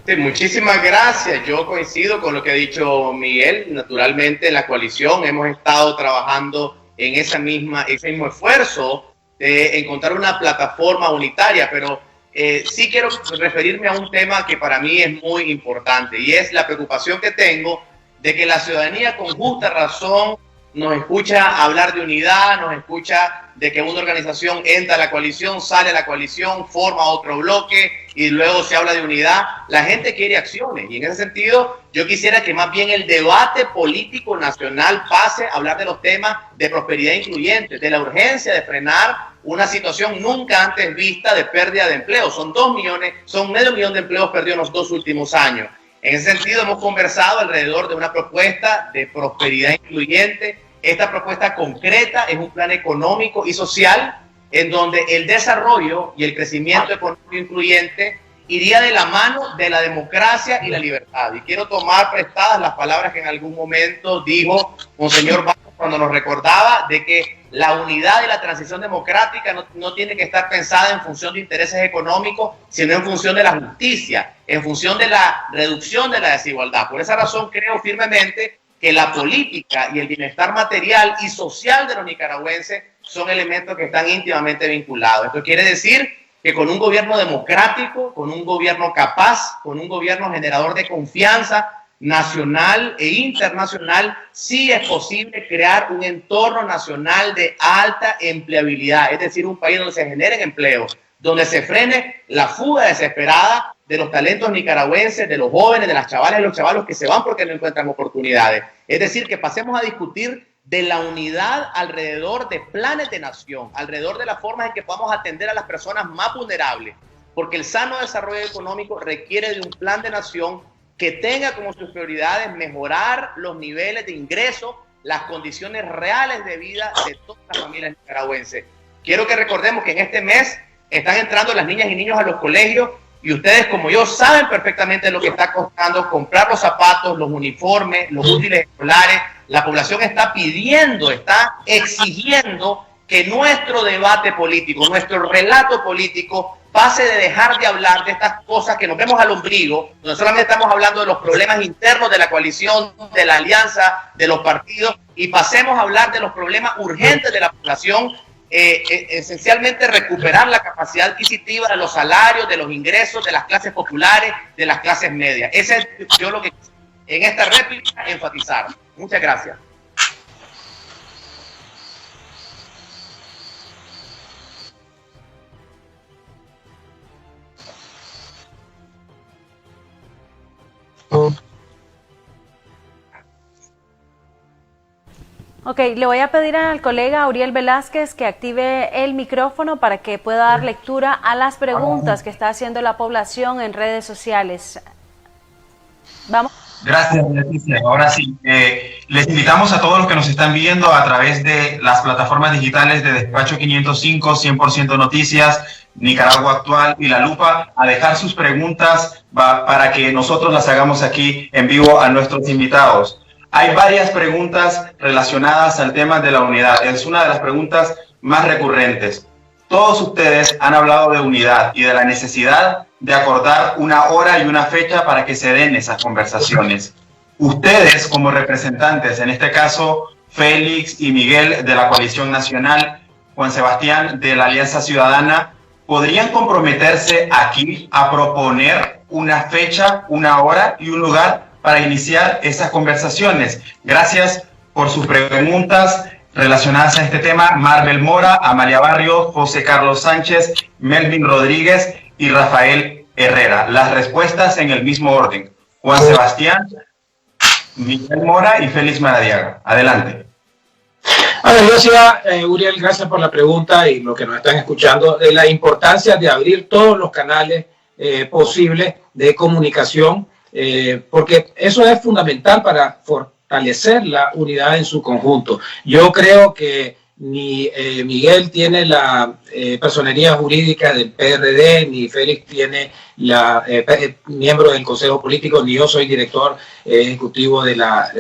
Sí, muchísimas gracias. Yo coincido con lo que ha dicho Miguel. Naturalmente, en la coalición hemos estado trabajando en ese mismo esfuerzo de encontrar una plataforma unitaria, pero sí quiero referirme a un tema que para mí es muy importante, y es la preocupación que tengo de que la ciudadanía con justa razón nos escucha hablar de unidad, nos escucha de que una organización entra a la coalición, sale a la coalición, forma otro bloque y luego se habla de unidad. La gente quiere acciones, y en ese sentido yo quisiera que más bien el debate político nacional pase a hablar de los temas de prosperidad incluyente, de la urgencia de frenar una situación nunca antes vista de pérdida de empleo. Son medio millón de empleos perdidos en los 2 últimos años. En ese sentido hemos conversado alrededor de una propuesta de prosperidad incluyente. Esta propuesta concreta es un plan económico y social en donde el desarrollo y el crecimiento económico incluyente iría de la mano de la democracia y la libertad. Y quiero tomar prestadas las palabras que en algún momento dijo Monseñor Barros cuando nos recordaba de que la unidad y la transición democrática no tiene que estar pensada en función de intereses económicos, sino en función de la justicia, en función de la reducción de la desigualdad. Por esa razón creo firmemente que la política y el bienestar material y social de los nicaragüenses son elementos que están íntimamente vinculados. Esto quiere decir que con un gobierno democrático, con un gobierno capaz, con un gobierno generador de confianza nacional e internacional, sí es posible crear un entorno nacional de alta empleabilidad, es decir, un país donde se generen empleos, donde se frene la fuga desesperada de los talentos nicaragüenses, de los jóvenes, de las chavalas y los chavalos que se van porque no encuentran oportunidades. Es decir, que pasemos a discutir de la unidad alrededor de planes de nación, alrededor de las formas en que podamos atender a las personas más vulnerables, porque el sano desarrollo económico requiere de un plan de nación que tenga como sus prioridades mejorar los niveles de ingreso, las condiciones reales de vida de todas las familias nicaragüenses. Quiero que recordemos que en este mes están entrando las niñas y niños a los colegios y ustedes, como yo, saben perfectamente lo que está costando comprar los zapatos, los uniformes, los útiles escolares. La población está pidiendo, está exigiendo que nuestro debate político, nuestro relato político pase de dejar de hablar de estas cosas que nos vemos al ombligo, donde solamente estamos hablando de los problemas internos de la coalición, de la alianza, de los partidos, y pasemos a hablar de los problemas urgentes de la población, esencialmente recuperar la capacidad adquisitiva de los salarios, de los ingresos, de las clases populares, de las clases medias. Ese es yo lo que en esta réplica enfatizar. Muchas gracias. Ok, le voy a pedir al colega Uriel Velázquez que active el micrófono para que pueda dar lectura a las preguntas que está haciendo la población en redes sociales. Vamos. Gracias, Leticia. Ahora sí, les invitamos a todos los que nos están viendo a través de las plataformas digitales de Despacho 505, 100% Noticias, Nicaragua Actual y La Lupa, a dejar sus preguntas para que nosotros las hagamos aquí en vivo a nuestros invitados. Hay varias preguntas relacionadas al tema de la unidad. Es una de las preguntas más recurrentes. Todos ustedes han hablado de unidad y de la necesidad de acordar una hora y una fecha para que se den esas conversaciones. Ustedes, como representantes, en este caso Félix y Miguel de la Coalición Nacional, Juan Sebastián de la Alianza Ciudadana, ¿podrían comprometerse aquí a proponer una fecha, una hora y un lugar para iniciar esas conversaciones? Gracias por sus preguntas relacionadas a este tema. Marvel Mora, Amalia Barrios, José Carlos Sánchez, Melvin Rodríguez y Rafael Herrera. Las respuestas en el mismo orden. Juan Sebastián, Miguel Mora y Félix Maradiaga. Adelante. A ver, yo decía, Uriel, gracias por la pregunta y lo que nos están escuchando, de la importancia de abrir todos los canales posibles de comunicación, porque eso es fundamental para fortalecer la unidad en su conjunto. Yo creo que ni Miguel tiene la personería jurídica del PRD, ni Félix tiene la miembro del Consejo Político, ni yo soy director ejecutivo de la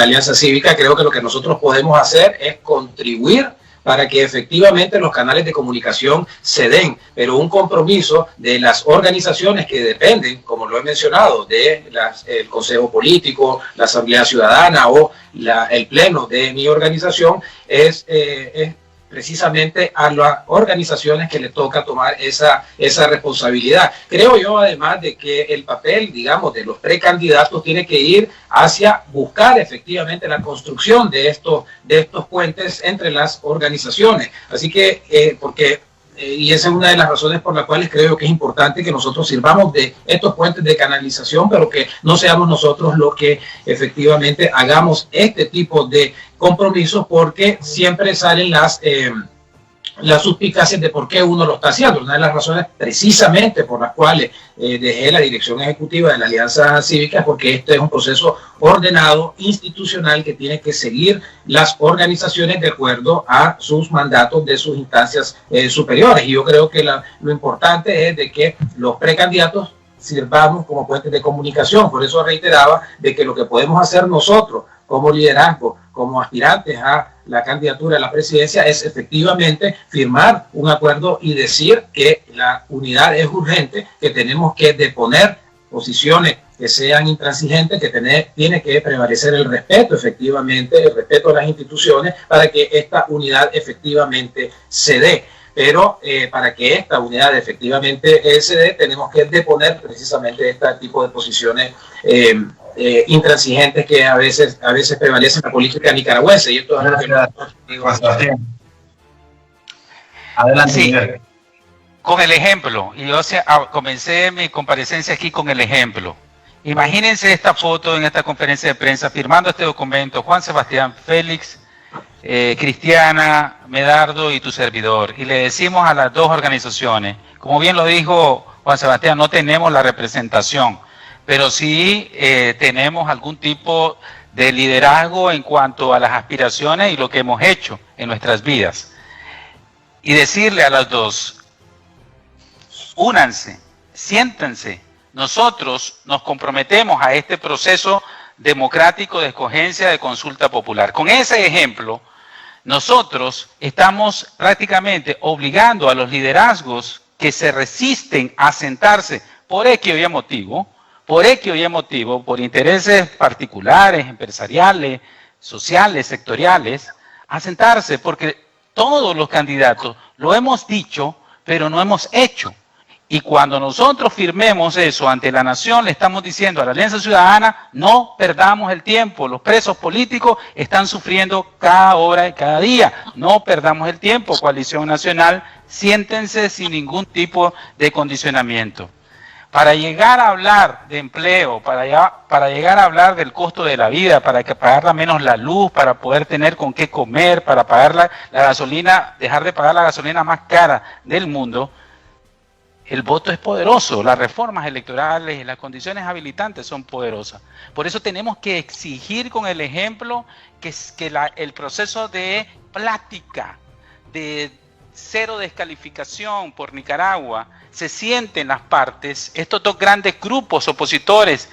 Alianza Cívica. Creo que lo que nosotros podemos hacer es contribuir para que efectivamente los canales de comunicación se den, pero un compromiso de las organizaciones que dependen, como lo he mencionado, de el Consejo Político, la Asamblea Ciudadana o el Pleno de mi organización, es precisamente a las organizaciones que le toca tomar esa responsabilidad. Creo yo, además, de que el papel, digamos, de los precandidatos tiene que ir hacia buscar efectivamente la construcción de estos puentes entre las organizaciones. Así que, y esa es una de las razones por las cuales creo que es importante que nosotros sirvamos de estos puentes de canalización, pero que no seamos nosotros los que efectivamente hagamos este tipo de compromisos, porque siempre salen las suspicacias de por qué uno lo está haciendo. Una de las razones precisamente por las cuales dejé la dirección ejecutiva de la Alianza Cívica es porque este es un proceso ordenado, institucional, que tiene que seguir las organizaciones de acuerdo a sus mandatos de sus instancias superiores. Y yo creo que lo importante es de que los precandidatos sirvamos como puentes de comunicación. Por eso reiteraba de que lo que podemos hacer nosotros como liderazgo, como aspirantes a la candidatura a la presidencia, es efectivamente firmar un acuerdo y decir que la unidad es urgente, que tenemos que deponer posiciones que sean intransigentes, que tiene que prevalecer el respeto, efectivamente, el respeto a las instituciones, para que esta unidad efectivamente se dé. Pero para que esta unidad efectivamente se dé, tenemos que deponer precisamente este tipo de posiciones intransigentes que a veces prevalecen en la política nicaragüense. Y esto es algo que Adelante, sí. Miguel. con el ejemplo. Y yo comencé mi comparecencia aquí con el ejemplo. Imagínense esta foto en esta conferencia de prensa, firmando este documento, Juan Sebastián, Félix, Cristiana, Medardo y tu servidor. Y le decimos a las dos organizaciones, como bien lo dijo Juan Sebastián, no tenemos la representación, pero sí tenemos algún tipo de liderazgo en cuanto a las aspiraciones y lo que hemos hecho en nuestras vidas. Y decirle a las dos, únanse, siéntanse. Nosotros nos comprometemos a este proceso democrático de escogencia de consulta popular. Con ese ejemplo, nosotros estamos prácticamente obligando a los liderazgos que se resisten a sentarse por X o Y motivo, por intereses particulares, empresariales, sociales, sectoriales, a sentarse, porque todos los candidatos lo hemos dicho, pero no hemos hecho. Y cuando nosotros firmemos eso ante la nación, le estamos diciendo a la Alianza Ciudadana, no perdamos el tiempo, los presos políticos están sufriendo cada hora y cada día, no perdamos el tiempo, Coalición Nacional, siéntense sin ningún tipo de condicionamiento. Para llegar a hablar de empleo, para llegar a hablar del costo de la vida, para que pagar menos la luz, para poder tener con qué comer, para pagar la gasolina, dejar de pagar la gasolina más cara del mundo, el voto es poderoso, las reformas electorales y las condiciones habilitantes son poderosas. Por eso tenemos que exigir con el ejemplo que el proceso de plática, de cero descalificación por Nicaragua, se sienten las partes, estos dos grandes grupos opositores,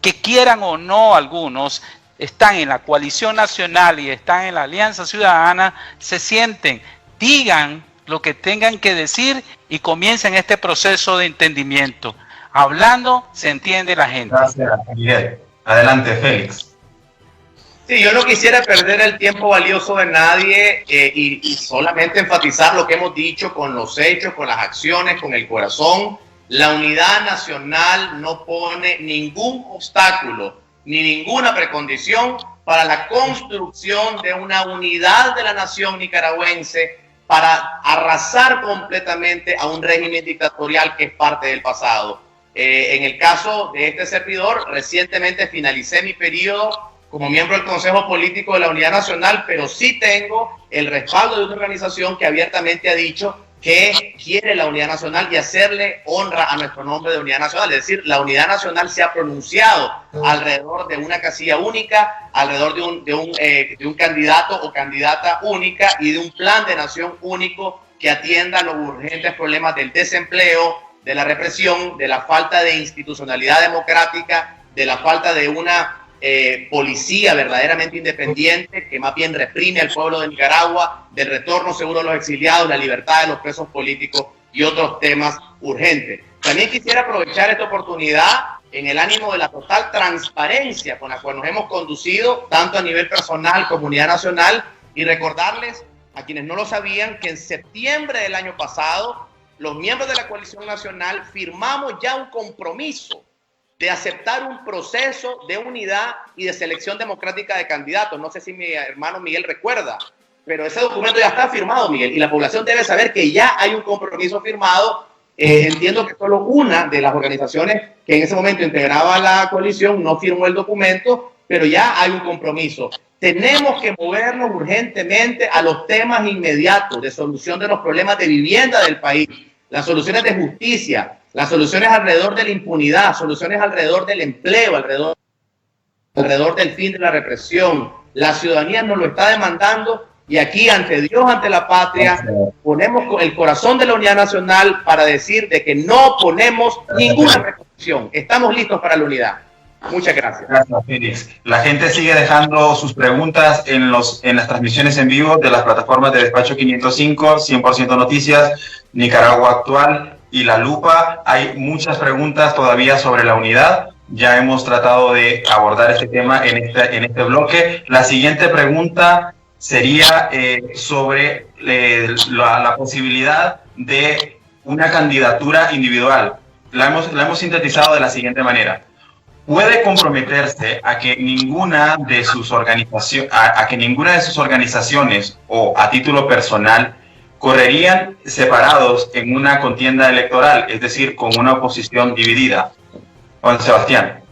que quieran o no algunos, están en la Coalición Nacional y están en la Alianza Ciudadana, se sienten, digan lo que tengan que decir y comiencen este proceso de entendimiento. Hablando se entiende la gente. Gracias, Miguel. Adelante, Félix. Sí, yo no quisiera perder el tiempo valioso de nadie y solamente enfatizar lo que hemos dicho con los hechos, con las acciones, con el corazón. La unidad nacional no pone ningún obstáculo ni ninguna precondición para la construcción de una unidad de la nación nicaragüense, para arrasar completamente a un régimen dictatorial que es parte del pasado. En el caso de este servidor, recientemente finalicé mi periodo como miembro del Consejo Político de la Unidad Nacional, pero sí tengo el respaldo de una organización que abiertamente ha dicho que quiere la Unidad Nacional y hacerle honra a nuestro nombre de Unidad Nacional. Es decir, la Unidad Nacional se ha pronunciado alrededor de una casilla única, alrededor de un candidato o candidata única y de un plan de nación único que atienda los urgentes problemas del desempleo, de la represión, de la falta de institucionalidad democrática, de la falta de una policía verdaderamente independiente que más bien reprime al pueblo de Nicaragua, del retorno seguro de los exiliados, la libertad de los presos políticos y otros temas urgentes. También quisiera aprovechar esta oportunidad en el ánimo de la total transparencia con la cual nos hemos conducido, tanto a nivel personal como unidad nacional, y recordarles a quienes no lo sabían que en septiembre del año pasado los miembros de la Coalición Nacional firmamos ya un compromiso de aceptar un proceso de unidad y de selección democrática de candidatos. No sé si mi hermano Miguel recuerda, pero ese documento ya está firmado, Miguel, y la población debe saber que ya hay un compromiso firmado. Entiendo que solo una de las organizaciones que en ese momento integraba la coalición no firmó el documento, pero ya hay un compromiso. Tenemos que movernos urgentemente a los temas inmediatos de solución de los problemas de vivienda del país, las soluciones de justicia, las soluciones alrededor de la impunidad, soluciones alrededor del empleo, alrededor del fin de la represión. La ciudadanía nos lo está demandando y aquí ante Dios, ante la patria, ponemos el corazón de la unidad nacional para decir de que no ponemos ninguna restricción. Estamos listos para la unidad. Muchas gracias. Gracias, Félix. La gente sigue dejando sus preguntas en las transmisiones en vivo de las plataformas de Despacho 505, 100% Noticias, Nicaragua Actual y La Lupa. Hay muchas preguntas todavía sobre la unidad. Ya hemos tratado de abordar este tema en este bloque. La siguiente pregunta sería sobre la posibilidad de una candidatura individual. La hemos sintetizado de la siguiente manera. ¿Puede comprometerse a que ninguna de sus organizaciones o a título personal correrían separados en una contienda electoral, es decir, con una oposición dividida. Juan Sebastián.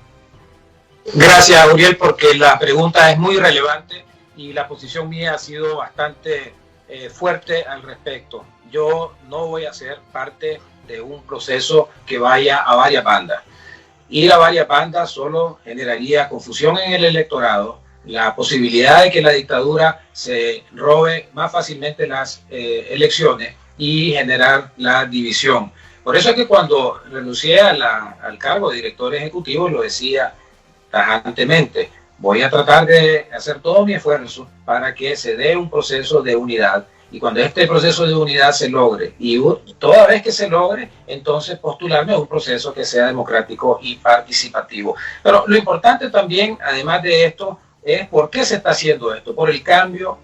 Gracias, Uriel, porque la pregunta es muy relevante y la posición mía ha sido bastante fuerte al respecto. Yo no voy a ser parte de un proceso que vaya a varias bandas. Ir a varias bandas solo generaría confusión en el electorado, la posibilidad de que la dictadura se robe más fácilmente las elecciones y generar la división. Por eso es que cuando renuncié al cargo de director ejecutivo lo decía tajantemente: voy a tratar de hacer todo mi esfuerzo para que se dé un proceso de unidad, y cuando este proceso de unidad se logre, y toda vez que se logre, entonces postularme a un proceso que sea democrático y participativo. Pero lo importante también, además de esto, es por qué se está haciendo esto: por el cambio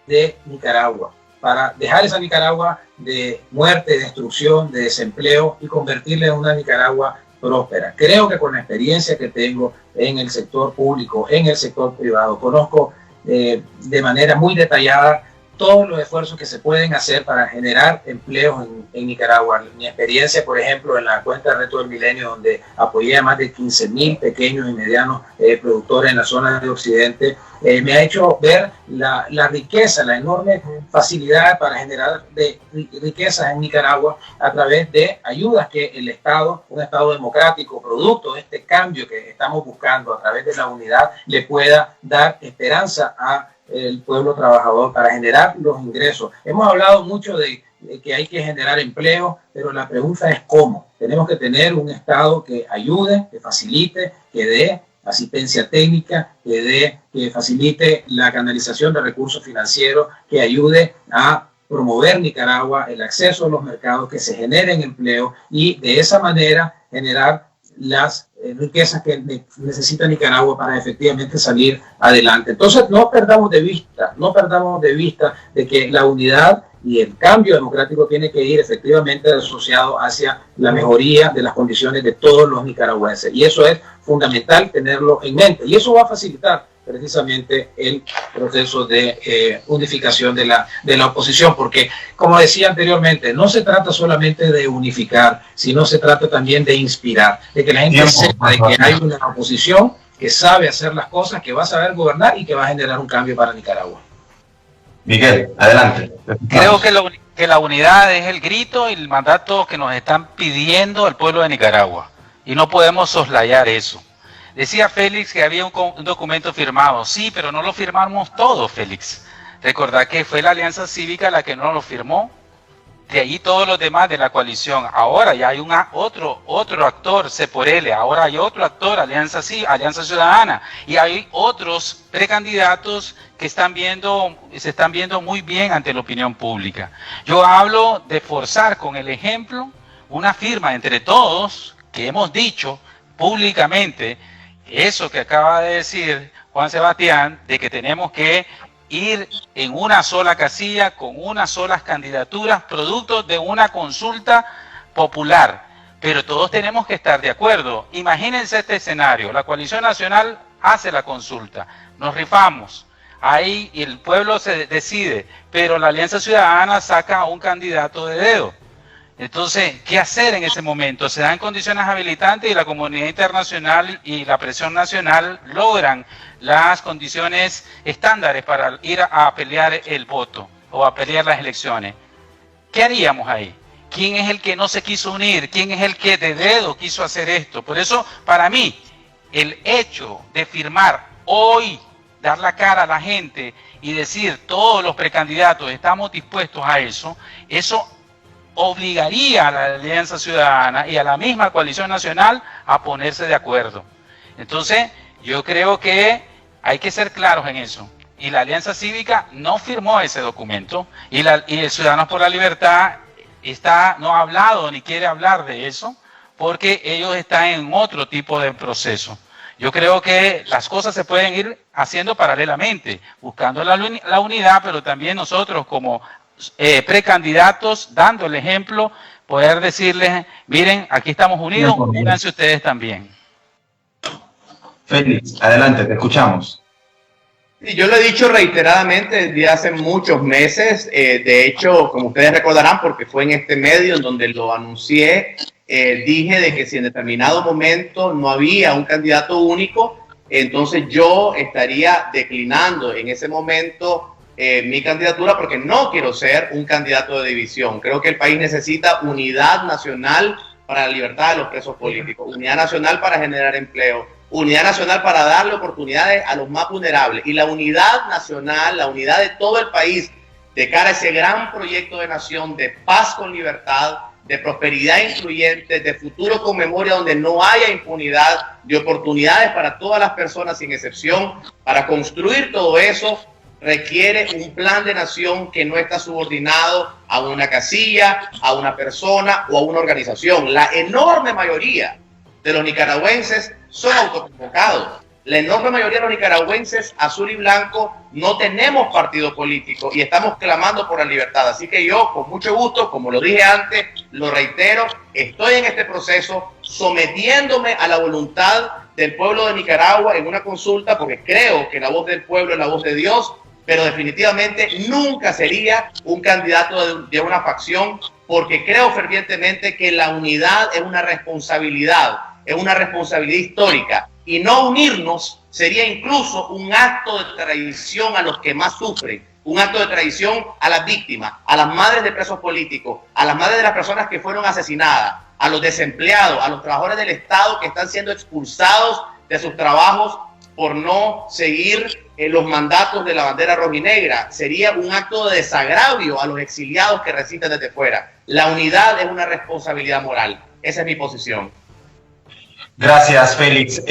de Nicaragua, para dejar esa Nicaragua de muerte, destrucción, de desempleo y convertirla en una Nicaragua próspera. Creo que con la experiencia que tengo en el sector público, en el sector privado, conozco de manera muy detallada todos los esfuerzos que se pueden hacer para generar empleos en Nicaragua. Mi experiencia, por ejemplo, en la cuenta de Reto del Milenio, donde apoyé a más de 15.000 pequeños y medianos productores en la zona de Occidente, me ha hecho ver la riqueza, la enorme facilidad para generar riquezas en Nicaragua a través de ayudas que el Estado, un Estado democrático, producto de este cambio que estamos buscando a través de la unidad, le pueda dar esperanza a el pueblo trabajador para generar los ingresos. Hemos hablado mucho de que hay que generar empleo, pero la pregunta es cómo. Tenemos que tener un Estado que ayude, que facilite, que dé asistencia técnica, que facilite la canalización de recursos financieros, que ayude a promover Nicaragua, el acceso a los mercados, que se generen empleo y de esa manera generar las riquezas que necesita Nicaragua para efectivamente salir adelante. Entonces no perdamos de vista de que la unidad y el cambio democrático tiene que ir efectivamente asociado hacia la mejoría de las condiciones de todos los nicaragüenses, y eso es fundamental tenerlo en mente, y eso va a facilitar precisamente el proceso de unificación de la oposición, porque, como decía anteriormente, no se trata solamente de unificar, sino se trata también de inspirar, de que la gente sepa de que hay una oposición que sabe hacer las cosas, que va a saber gobernar y que va a generar un cambio para Nicaragua. Miguel, adelante. Creo que la unidad es el grito y el mandato que nos están pidiendo el pueblo de Nicaragua, y no podemos soslayar eso. Decía Félix que había un documento firmado. Sí, pero no lo firmamos todos, Félix. Recordad que fue la Alianza Cívica la que no lo firmó. De ahí todos los demás de la coalición. Ahora ya hay otro actor, C por L. Ahora hay otro actor, Alianza Ciudadana. Y hay otros precandidatos que se están viendo muy bien ante la opinión pública. Yo hablo de forzar con el ejemplo una firma entre todos, que hemos dicho públicamente eso que acaba de decir Juan Sebastián, de que tenemos que ir en una sola casilla, con unas solas candidaturas, producto de una consulta popular. Pero todos tenemos que estar de acuerdo. Imagínense este escenario: la Coalición Nacional hace la consulta, nos rifamos, ahí el pueblo se decide, pero la Alianza Ciudadana saca un candidato de dedo. Entonces, ¿qué hacer en ese momento? Se dan condiciones habilitantes y la comunidad internacional y la presión nacional logran las condiciones estándares para ir a pelear el voto o a pelear las elecciones. ¿Qué haríamos ahí? ¿Quién es el que no se quiso unir? ¿Quién es el que de dedo quiso hacer esto? Por eso, para mí, el hecho de firmar hoy, dar la cara a la gente y decir todos los precandidatos estamos dispuestos a eso, eso obligaría a la Alianza Ciudadana y a la misma Coalición Nacional a ponerse de acuerdo. Entonces, yo creo que hay que ser claros en eso. Y la Alianza Cívica no firmó ese documento, y el Ciudadanos por la Libertad no ha hablado ni quiere hablar de eso, porque ellos están en otro tipo de proceso. Yo creo que las cosas se pueden ir haciendo paralelamente, buscando la unidad, pero también nosotros como precandidatos, dando el ejemplo, poder decirles: miren, aquí estamos unidos, únanse ustedes también. Félix, adelante, te escuchamos. Yo lo he dicho reiteradamente desde hace muchos meses. De hecho, como ustedes recordarán, porque fue en este medio en donde lo anuncié, dije de que si en determinado momento no había un candidato único, entonces yo estaría declinando en ese momento mi candidatura, porque no quiero ser un candidato de división. Creo que el país necesita unidad nacional para la libertad de los presos políticos, unidad nacional para generar empleo, unidad nacional para darle oportunidades a los más vulnerables, y la unidad nacional, la unidad de todo el país de cara a ese gran proyecto de nación, de paz con libertad, de prosperidad incluyente, de futuro con memoria donde no haya impunidad, de oportunidades para todas las personas sin excepción. Para construir todo eso requiere un plan de nación que no está subordinado a una casilla, a una persona o a una organización. La enorme mayoría de los nicaragüenses son autoconvocados. La enorme mayoría de los nicaragüenses, azul y blanco, no tenemos partido político y estamos clamando por la libertad. Así que yo, con mucho gusto, como lo dije antes, lo reitero, estoy en este proceso sometiéndome a la voluntad del pueblo de Nicaragua en una consulta, porque creo que la voz del pueblo es la voz de Dios, pero definitivamente nunca sería un candidato de una facción, porque creo fervientemente que la unidad es una responsabilidad histórica, y no unirnos sería incluso un acto de traición a los que más sufren, un acto de traición a las víctimas, a las madres de presos políticos, a las madres de las personas que fueron asesinadas, a los desempleados, a los trabajadores del Estado que están siendo expulsados de sus trabajos por no seguir los mandatos de la bandera rojinegra. Sería un acto de desagravio a los exiliados que resisten desde fuera. La unidad es una responsabilidad moral. Esa es mi posición. Gracias, Félix.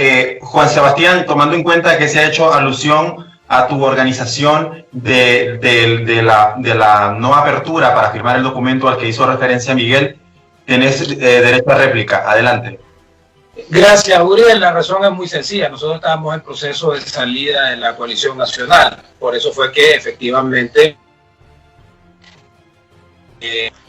Juan Sebastián, tomando en cuenta que se ha hecho alusión a tu organización de la no apertura para firmar el documento al que hizo referencia Miguel, tenés derecho a réplica. Adelante. Gracias, Uriel. La razón es muy sencilla. Nosotros estábamos en proceso de salida de la coalición nacional. Por eso fue que efectivamente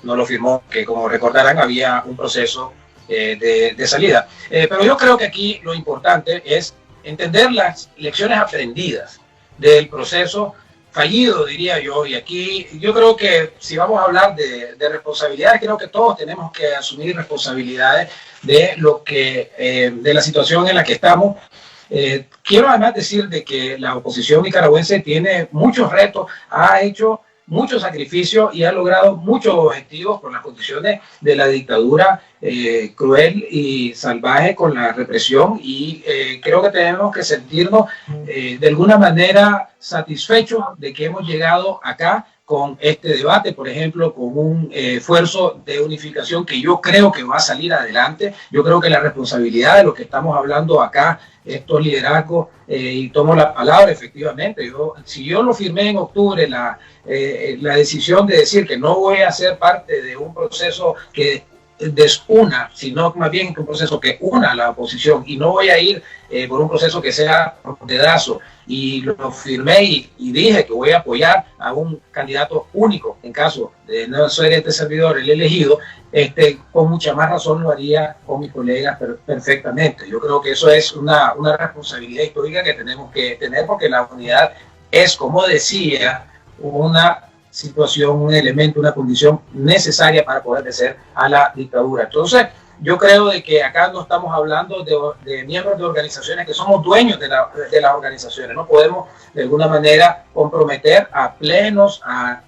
no lo firmó, que como recordarán había un proceso de salida. Pero yo creo que aquí lo importante es entender las lecciones aprendidas del proceso fallido, diría yo, y aquí yo creo que si vamos a hablar de responsabilidades, creo que todos tenemos que asumir responsabilidades de lo que de la situación en la que estamos. Quiero además decir de que la oposición nicaragüense tiene muchos retos, ha hecho muchos sacrificios y ha logrado muchos objetivos con las condiciones de la dictadura cruel y salvaje, con la represión, y creo que tenemos que sentirnos de alguna manera satisfechos de que hemos llegado acá con este debate, por ejemplo, con un esfuerzo de unificación que yo creo que va a salir adelante. Yo creo que la responsabilidad de lo que estamos hablando acá, estos liderazgos, y tomo la palabra, efectivamente, si yo lo firmé en octubre, la decisión de decir que no voy a ser parte de un proceso que desuna, sino más bien un proceso que una a la oposición, y no voy a ir por un proceso que sea por dedazo, y lo firmé y dije que voy a apoyar a un candidato único en caso de no ser este servidor el elegido, con mucha más razón lo haría con mis colegas perfectamente. Yo creo que eso es una responsabilidad histórica que tenemos que tener, porque la unidad es, como decía, una situación, un elemento, una condición necesaria para poder vencer a la dictadura. Entonces, yo creo de que acá no estamos hablando de miembros de organizaciones que somos dueños de las organizaciones. No podemos de alguna manera comprometer a plenos, a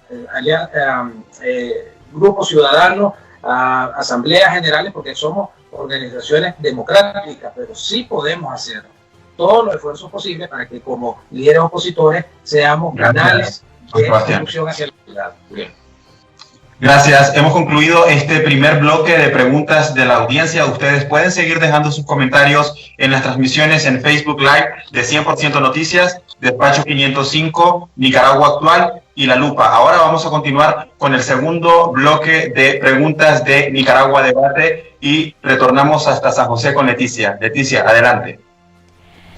grupos ciudadanos, a asambleas generales, porque somos organizaciones democráticas, pero sí podemos hacer todos los esfuerzos posibles para que como líderes opositores seamos canales de conducción hacia la ciudad. Bien. Gracias. Hemos concluido este primer bloque de preguntas de la audiencia. Ustedes pueden seguir dejando sus comentarios en las transmisiones en Facebook Live de 100% Noticias, Despacho 505, Nicaragua Actual y La Lupa. Ahora vamos a continuar con el segundo bloque de preguntas de Nicaragua Debate y retornamos hasta San José con Leticia. Leticia, adelante.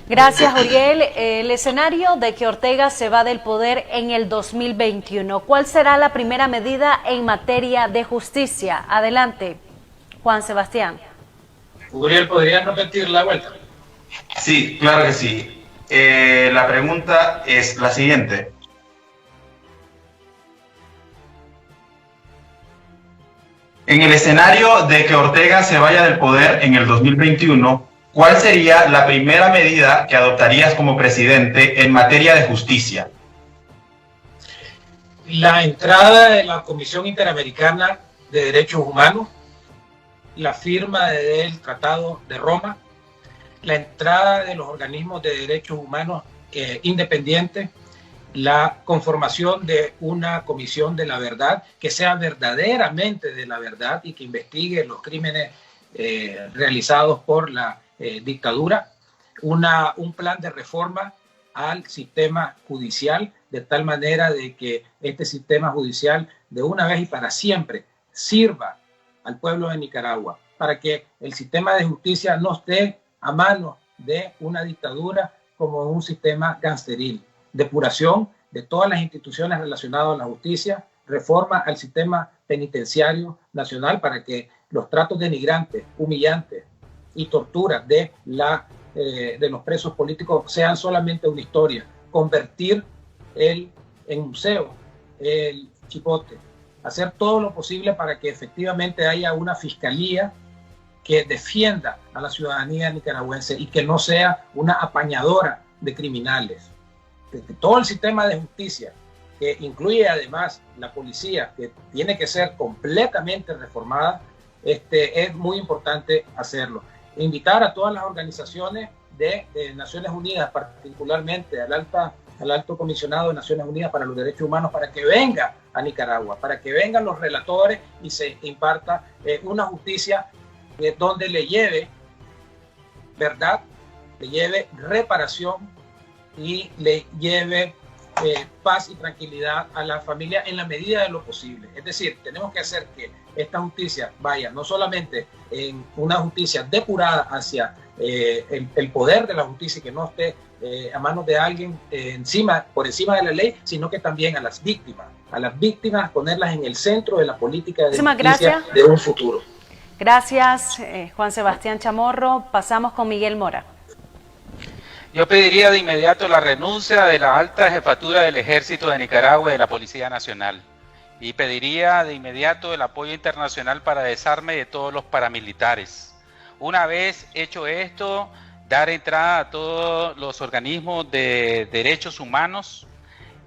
Gracias, Uriel. El escenario de que Ortega se va del poder en el 2021. ¿Cuál será la primera medida en materia de justicia? Adelante, Juan Sebastián. Uriel, ¿podrían repetir la vuelta? Sí, claro que sí. La pregunta es la siguiente. En el escenario de que Ortega se vaya del poder en el 2021, ¿cuál sería la primera medida que adoptarías como presidente en materia de justicia? La entrada de la Comisión Interamericana de Derechos Humanos, la firma del Tratado de Roma, la entrada de los organismos de derechos humanos independientes, la conformación de una comisión de la verdad que sea verdaderamente de la verdad y que investigue los crímenes realizados por la dictadura, un plan de reforma al sistema judicial, de tal manera de que este sistema judicial de una vez y para siempre sirva al pueblo de Nicaragua, para que el sistema de justicia no esté a manos de una dictadura como un sistema gangsteril. Depuración de todas las instituciones relacionadas a la justicia, reforma al sistema penitenciario nacional para que los tratos denigrantes, humillantes y torturas de los presos políticos sean solamente una historia. Convertir en museo el Chipote. Hacer todo lo posible para que efectivamente haya una fiscalía que defienda a la ciudadanía nicaragüense y que no sea una apañadora de criminales. Que todo el sistema de justicia, que incluye además la policía, que tiene que ser completamente reformada, es muy importante hacerlo. Invitar a todas las organizaciones de Naciones Unidas, particularmente al Alto Comisionado de Naciones Unidas para los Derechos Humanos, para que venga a Nicaragua, para que vengan los relatores y se imparta una justicia donde le lleve verdad, le lleve reparación y le lleve paz y tranquilidad a la familia en la medida de lo posible. Es decir, tenemos que hacer que esta justicia vaya no solamente en una justicia depurada hacia el poder de la justicia, que no esté a manos de alguien por encima de la ley, sino que también a las víctimas ponerlas en el centro de la política de justicia de un futuro. Gracias, Juan Sebastián Chamorro. Pasamos con Miguel Mora. Yo pediría de inmediato la renuncia de la alta jefatura del Ejército de Nicaragua y de la Policía Nacional. Y pediría de inmediato el apoyo internacional para desarme de todos los paramilitares. Una vez hecho esto, dar entrada a todos los organismos de derechos humanos.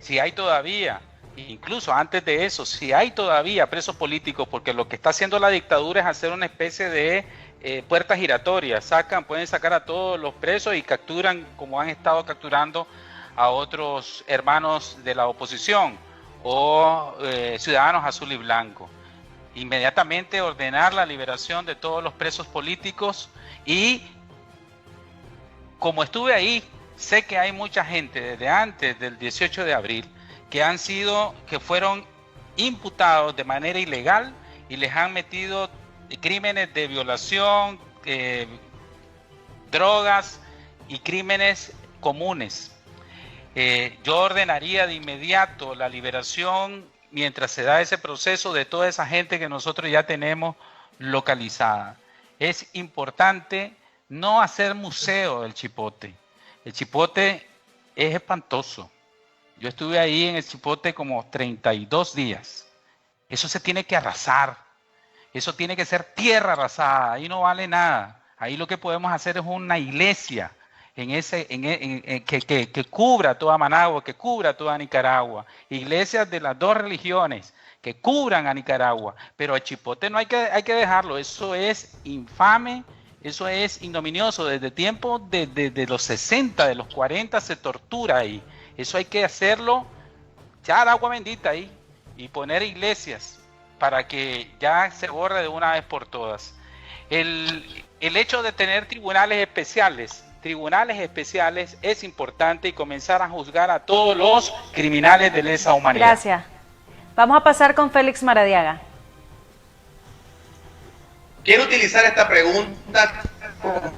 Si hay todavía, incluso antes de eso, si hay todavía presos políticos, porque lo que está haciendo la dictadura es hacer una especie de puertas giratorias, pueden sacar a todos los presos y capturan, como han estado capturando a otros hermanos de la oposición o ciudadanos azul y blanco. Inmediatamente ordenar la liberación de todos los presos políticos y, como estuve ahí, sé que hay mucha gente desde antes del 18 de abril que fueron imputados de manera ilegal y les han metido crímenes de violación, drogas y crímenes comunes. Yo ordenaría de inmediato la liberación, mientras se da ese proceso, de toda esa gente que nosotros ya tenemos localizada. Es importante no hacer museo del Chipote. El Chipote es espantoso. Yo estuve ahí en el Chipote como 32 días. Eso se tiene que arrasar. Eso tiene que ser tierra arrasada. Ahí no vale nada. Ahí lo que podemos hacer es una iglesia que cubra toda Managua, que cubra toda Nicaragua. Iglesias de las dos religiones que cubran a Nicaragua. Pero el Chipote no hay que dejarlo. Eso es infame. Eso es ignominioso. Desde tiempos de los 60, de los 40 se tortura ahí. Eso hay que hacerlo, echar agua bendita ahí y poner iglesias para que ya se borre de una vez por todas. El hecho de tener tribunales especiales es importante, y comenzar a juzgar a todos los criminales de lesa humanidad. Gracias. Vamos a pasar con Félix Maradiaga. Quiero utilizar esta pregunta como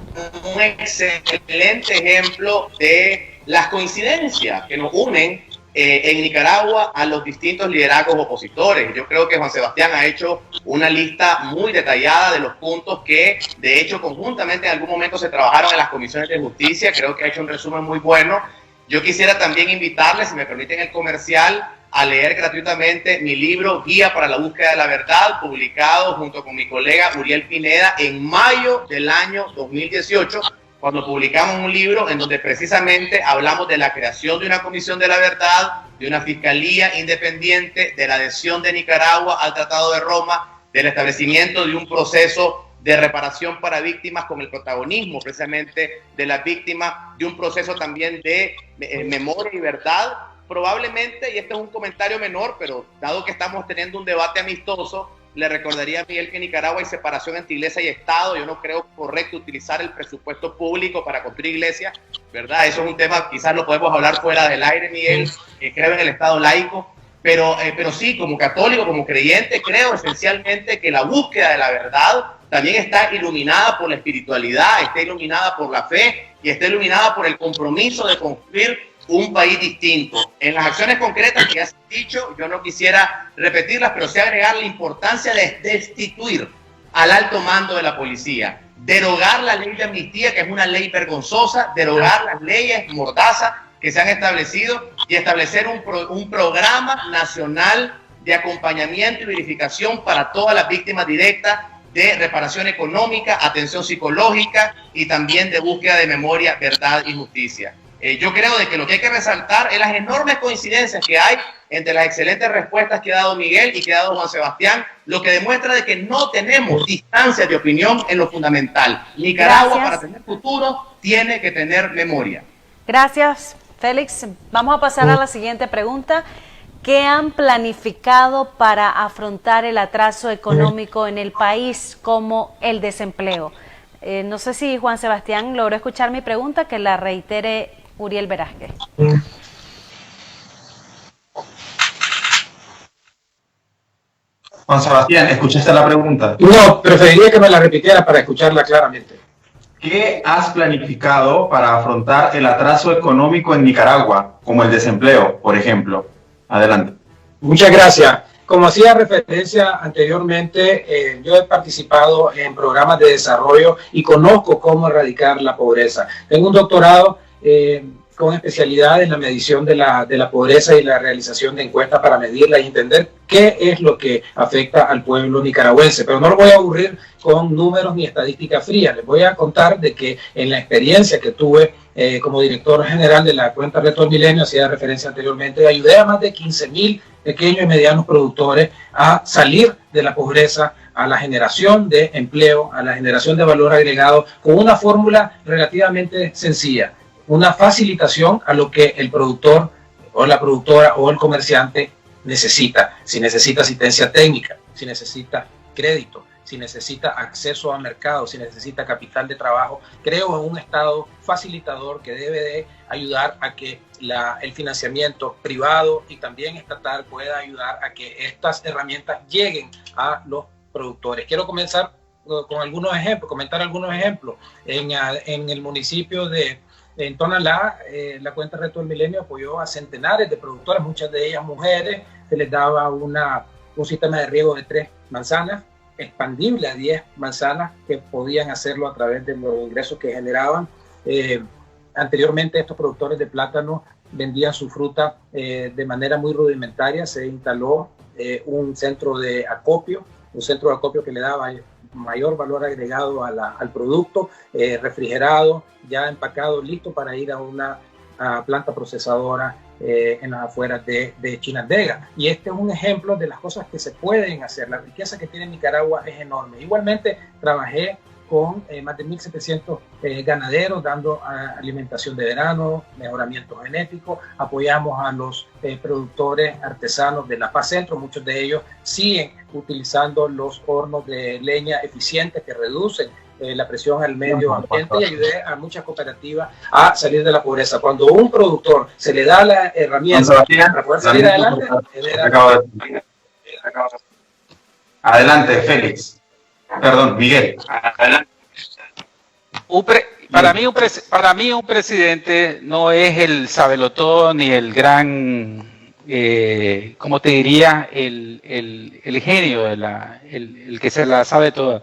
un excelente ejemplo de las coincidencias que nos unen en Nicaragua a los distintos liderazgos opositores. Yo creo que Juan Sebastián ha hecho una lista muy detallada de los puntos que, de hecho, conjuntamente en algún momento se trabajaron en las comisiones de justicia. Creo que ha hecho un resumen muy bueno. Yo quisiera también invitarles, si me permiten el comercial, a leer gratuitamente mi libro Guía para la Búsqueda de la Verdad, publicado junto con mi colega Uriel Pineda en mayo del año 2018, cuando publicamos un libro en donde precisamente hablamos de la creación de una comisión de la verdad, de una fiscalía independiente, de la adhesión de Nicaragua al Tratado de Roma, del establecimiento de un proceso de reparación para víctimas con el protagonismo precisamente de las víctimas, de un proceso también de memoria y verdad. Probablemente, y este es un comentario menor, pero dado que estamos teniendo un debate amistoso, le recordaría a Miguel que en Nicaragua hay separación entre iglesia y Estado. Yo no creo correcto utilizar el presupuesto público para construir iglesias, ¿verdad? Eso es un tema, quizás lo podemos hablar fuera del aire, Miguel, que creo en el Estado laico, pero sí, como católico, como creyente, creo esencialmente que la búsqueda de la verdad también está iluminada por la espiritualidad, está iluminada por la fe y está iluminada por el compromiso de construir un país distinto. En las acciones concretas que has dicho, yo no quisiera repetirlas, pero sí agregar la importancia de destituir al alto mando de la policía, derogar la ley de amnistía, que es una ley vergonzosa, derogar las leyes mordazas que se han establecido y establecer un programa nacional de acompañamiento y verificación para todas las víctimas directas, de reparación económica, atención psicológica y también de búsqueda de memoria, verdad y justicia. Yo creo de que lo que hay que resaltar es las enormes coincidencias que hay entre las excelentes respuestas que ha dado Miguel y que ha dado Juan Sebastián, lo que demuestra de que no tenemos distancias de opinión en lo fundamental. Nicaragua, para tener futuro, tiene que tener memoria. Gracias, Félix. Vamos a pasar a la siguiente pregunta. ¿Qué han planificado para afrontar el atraso económico en el país, como el desempleo? No sé si Juan Sebastián logró escuchar mi pregunta, que la reitere Uriel Velázquez. Juan Sebastián, ¿escuchaste la pregunta? No, preferiría que me la repitiera para escucharla claramente. ¿Qué has planificado para afrontar el atraso económico en Nicaragua, como el desempleo, por ejemplo? Adelante. Muchas gracias. Como hacía referencia anteriormente, yo he participado en programas de desarrollo y conozco cómo erradicar la pobreza. Tengo un doctorado con especialidad en la medición de la pobreza y la realización de encuestas para medirla y entender qué es lo que afecta al pueblo nicaragüense. Pero no lo voy a aburrir con números ni estadísticas frías. Les voy a contar de que en la experiencia que tuve como director general de la cuenta Reto del Milenio, hacía referencia anteriormente, ayudé a más de 15,000 pequeños y medianos productores a salir de la pobreza, a la generación de empleo, a la generación de valor agregado, con una fórmula relativamente sencilla, una facilitación a lo que el productor o la productora o el comerciante necesita. Si necesita asistencia técnica, si necesita crédito, si necesita acceso a mercado, si necesita capital de trabajo, creo en un Estado facilitador que debe de ayudar a que el financiamiento privado y también estatal pueda ayudar a que estas herramientas lleguen a los productores. Quiero comenzar con algunos ejemplos, comentar algunos ejemplos. En el municipio de Tonalá, la cuenta Reto del Milenio apoyó a centenares de productoras, muchas de ellas mujeres. Se les daba un sistema de riego de 3 manzanas, expandible a 10 manzanas, que podían hacerlo a través de los ingresos que generaban. Anteriormente, estos productores de plátano vendían su fruta de manera muy rudimentaria. Se instaló un centro de acopio que le daba mayor valor agregado al producto, refrigerado, ya empacado, listo para ir a una planta procesadora en las afueras de Chinandega. Y este es un ejemplo de las cosas que se pueden hacer. La riqueza que tiene Nicaragua es enorme. Igualmente trabajé con más de 1.700 ganaderos dando alimentación de verano, mejoramiento genético. Apoyamos a los productores artesanos de La Paz Centro. Muchos de ellos siguen utilizando los hornos de leña eficientes que reducen la presión al medio ambiente, y ayudé a muchas cooperativas a salir de la pobreza. Cuando un productor se le da la herramienta para poder salir adelante, adelante, Félix. Perdón, Miguel. Adelante. Para mí un presidente no es el sabelotó ni el gran, como te diría, el genio, el que se la sabe toda.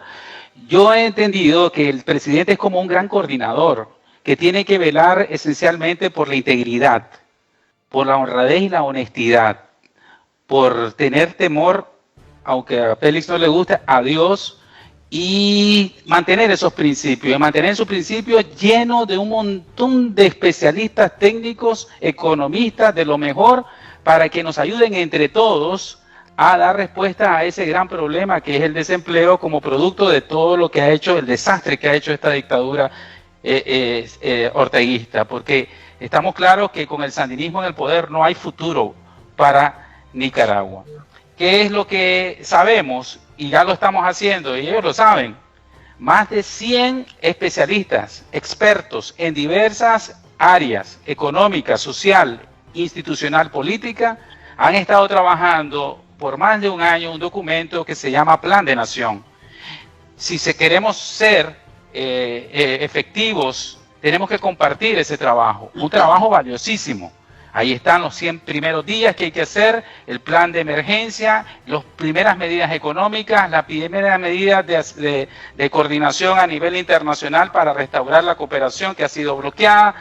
Yo he entendido que el presidente es como un gran coordinador que tiene que velar esencialmente por la integridad, por la honradez y la honestidad, por tener temor, aunque a Félix no le guste, a Dios, y mantener esos principios, y mantener esos principios llenos de un montón de especialistas técnicos, economistas, de lo mejor, para que nos ayuden entre todos a dar respuesta a ese gran problema que es el desempleo como producto de todo lo que ha hecho, el desastre que ha hecho esta dictadura orteguista, porque estamos claros que con el sandinismo en el poder no hay futuro para Nicaragua. ¿Qué es lo que sabemos? Y ya lo estamos haciendo, y ellos lo saben. Más de 100 especialistas, expertos en diversas áreas, económica, social, institucional, política, han estado trabajando por más de un año un documento que se llama Plan de Nación. Si queremos ser efectivos, tenemos que compartir ese trabajo, un trabajo valiosísimo. Ahí están los 100 primeros días que hay que hacer, el plan de emergencia, las primeras medidas económicas, las primeras medidas de coordinación a nivel internacional para restaurar la cooperación que ha sido bloqueada.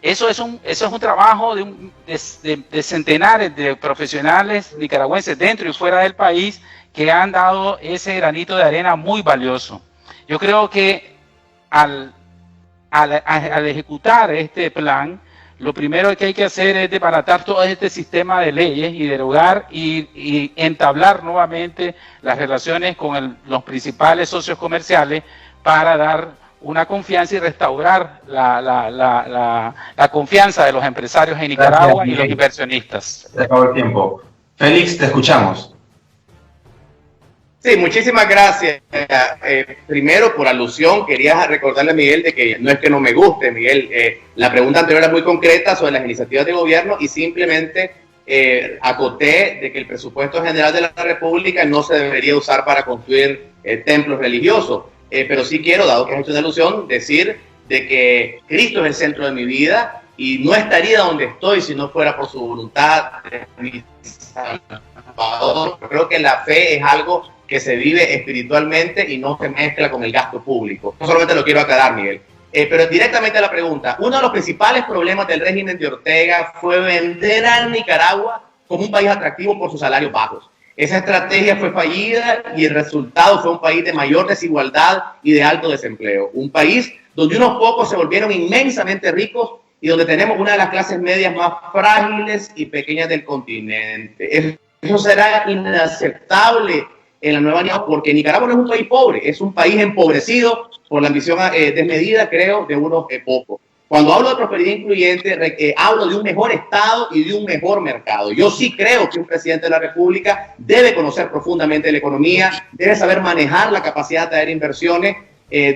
Eso es un trabajo de centenares de profesionales nicaragüenses dentro y fuera del país que han dado ese granito de arena muy valioso. Yo creo que al ejecutar este plan, lo primero que hay que hacer es desbaratar todo este sistema de leyes y derogar y entablar nuevamente las relaciones con los principales socios comerciales para dar una confianza y restaurar la confianza de los empresarios en Nicaragua y los inversionistas. Se acabó el tiempo. Félix, te escuchamos. Sí, muchísimas gracias. Primero, por alusión, quería recordarle a Miguel de que no es que no me guste, Miguel. La pregunta anterior era muy concreta sobre las iniciativas de gobierno y simplemente acoté de que el presupuesto general de la República no se debería usar para construir templos religiosos. Pero sí quiero, dado que es una alusión, decir de que Cristo es el centro de mi vida y no estaría donde estoy si no fuera por su voluntad de mi Salvador. Creo que la fe es algo que se vive espiritualmente y no se mezcla con el gasto público. No solamente lo quiero aclarar, Miguel. Pero directamente a la pregunta, uno de los principales problemas del régimen de Ortega fue vender a Nicaragua como un país atractivo por sus salarios bajos. Esa estrategia fue fallida y el resultado fue un país de mayor desigualdad y de alto desempleo. Un país donde unos pocos se volvieron inmensamente ricos y donde tenemos una de las clases medias más frágiles y pequeñas del continente. Eso será inaceptable en la nueva Nicaragua, porque Nicaragua no es un país pobre, es un país empobrecido por la ambición desmedida, creo, de unos pocos. Cuando hablo de prosperidad incluyente, hablo de un mejor Estado y de un mejor mercado. Yo sí creo que un presidente de la República debe conocer profundamente la economía, debe saber manejar la capacidad de atraer inversiones,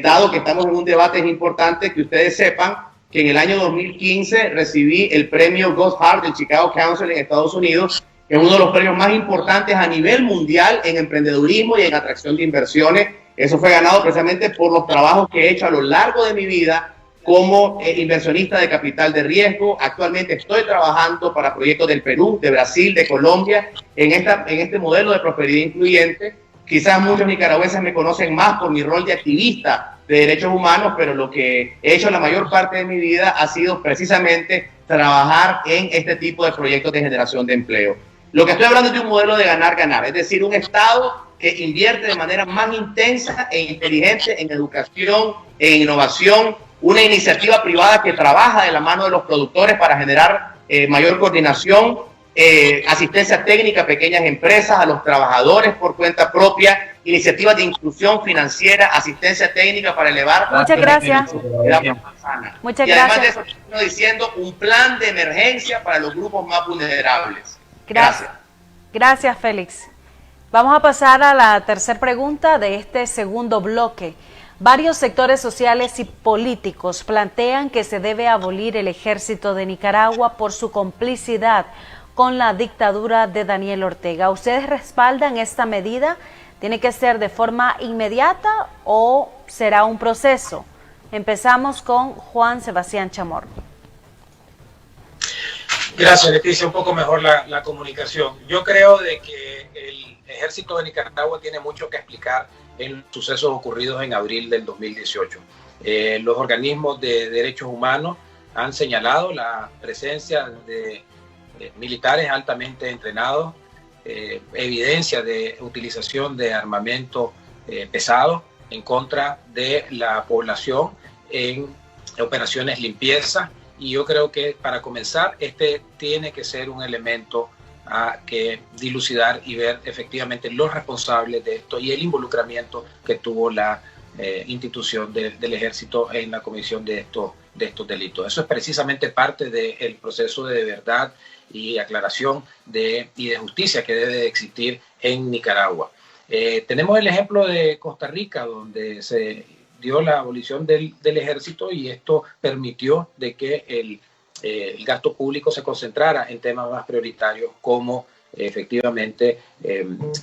dado que estamos en un debate. Es importante que ustedes sepan que en el año 2015 recibí el premio Goddard del Chicago Council en Estados Unidos, que es uno de los premios más importantes a nivel mundial en emprendedurismo y en atracción de inversiones. Eso fue ganado precisamente por los trabajos que he hecho a lo largo de mi vida como inversionista de capital de riesgo. Actualmente estoy trabajando para proyectos del Perú, de Brasil, de Colombia, en este modelo de prosperidad incluyente. Quizás muchos nicaragüenses me conocen más por mi rol de activista de derechos humanos, pero lo que he hecho la mayor parte de mi vida ha sido precisamente trabajar en este tipo de proyectos de generación de empleo. Lo que estoy hablando es de un modelo de ganar-ganar, es decir, un Estado que invierte de manera más intensa e inteligente en educación, en innovación, una iniciativa privada que trabaja de la mano de los productores para generar mayor coordinación, asistencia técnica a pequeñas empresas, a los trabajadores por cuenta propia, iniciativas de inclusión financiera, asistencia técnica para elevar... Muchas gracias. Muchas gracias. Además de eso, estoy diciendo un plan de emergencia para los grupos más vulnerables. Gracias. Gracias, Félix. Vamos a pasar a la tercera pregunta de este segundo bloque. Varios sectores sociales y políticos plantean que se debe abolir el ejército de Nicaragua por su complicidad con la dictadura de Daniel Ortega. ¿Ustedes respaldan esta medida? ¿Tiene que ser de forma inmediata o será un proceso? Empezamos con Juan Sebastián Chamorro. Gracias, Leticia. Un poco mejor la comunicación. Yo creo de que el ejército de Nicaragua tiene mucho que explicar en los sucesos ocurridos en abril del 2018. Los organismos de derechos humanos han señalado la presencia de militares altamente entrenados, evidencia de utilización de armamento pesado en contra de la población en operaciones limpieza. Y yo creo que para comenzar, este tiene que ser un elemento a que dilucidar y ver efectivamente los responsables de esto y el involucramiento que tuvo la institución del ejército en la comisión de estos delitos. Eso es precisamente parte del proceso de verdad y aclaración y de justicia que debe de existir en Nicaragua. Tenemos el ejemplo de Costa Rica, donde se dio la abolición del ejército y esto permitió de que el gasto público se concentrara en temas más prioritarios como efectivamente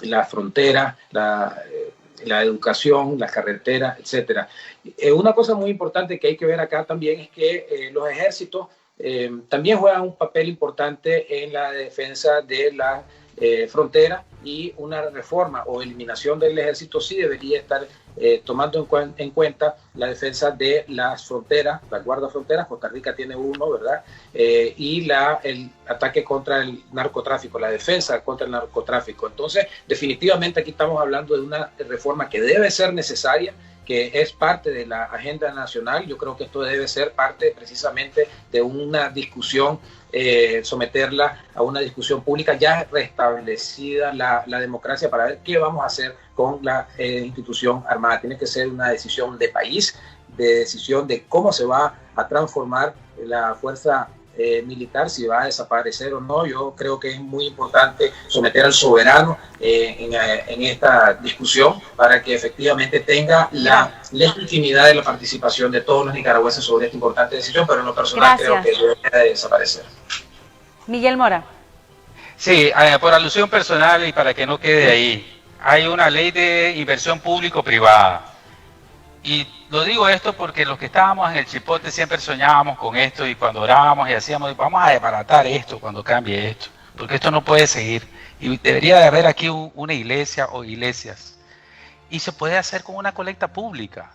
la frontera, la educación, las carreteras, etc. Una cosa muy importante que hay que ver acá también es que los ejércitos también juegan un papel importante en la defensa de la frontera, y una reforma o eliminación del ejército sí debería estar tomando en cuenta la defensa de las fronteras, las guardafronteras. Costa Rica tiene uno, ¿verdad? Y el ataque contra el narcotráfico, la defensa contra el narcotráfico. Entonces, definitivamente aquí estamos hablando de una reforma que debe ser necesaria, que es parte de la agenda nacional. Yo creo que esto debe ser parte precisamente de una discusión, someterla a una discusión pública ya restablecida la democracia, para ver qué vamos a hacer con la institución armada. Tiene que ser una decisión de país, de decisión de cómo se va a transformar la fuerza militar, si va a desaparecer o no. Yo creo que es muy importante someter al soberano en esta discusión para que efectivamente tenga la legitimidad de la participación de todos los nicaragüenses sobre esta importante decisión, pero en lo personal creo que debe desaparecer. Miguel Mora. Sí, por alusión personal y para que no quede ahí, hay una ley de inversión público-privada. Y lo digo esto porque los que estábamos en el Chipote siempre soñábamos con esto, y cuando orábamos y hacíamos, vamos a desbaratar esto cuando cambie esto, porque esto no puede seguir. Y debería de haber aquí una iglesia o iglesias. Y se puede hacer con una colecta pública.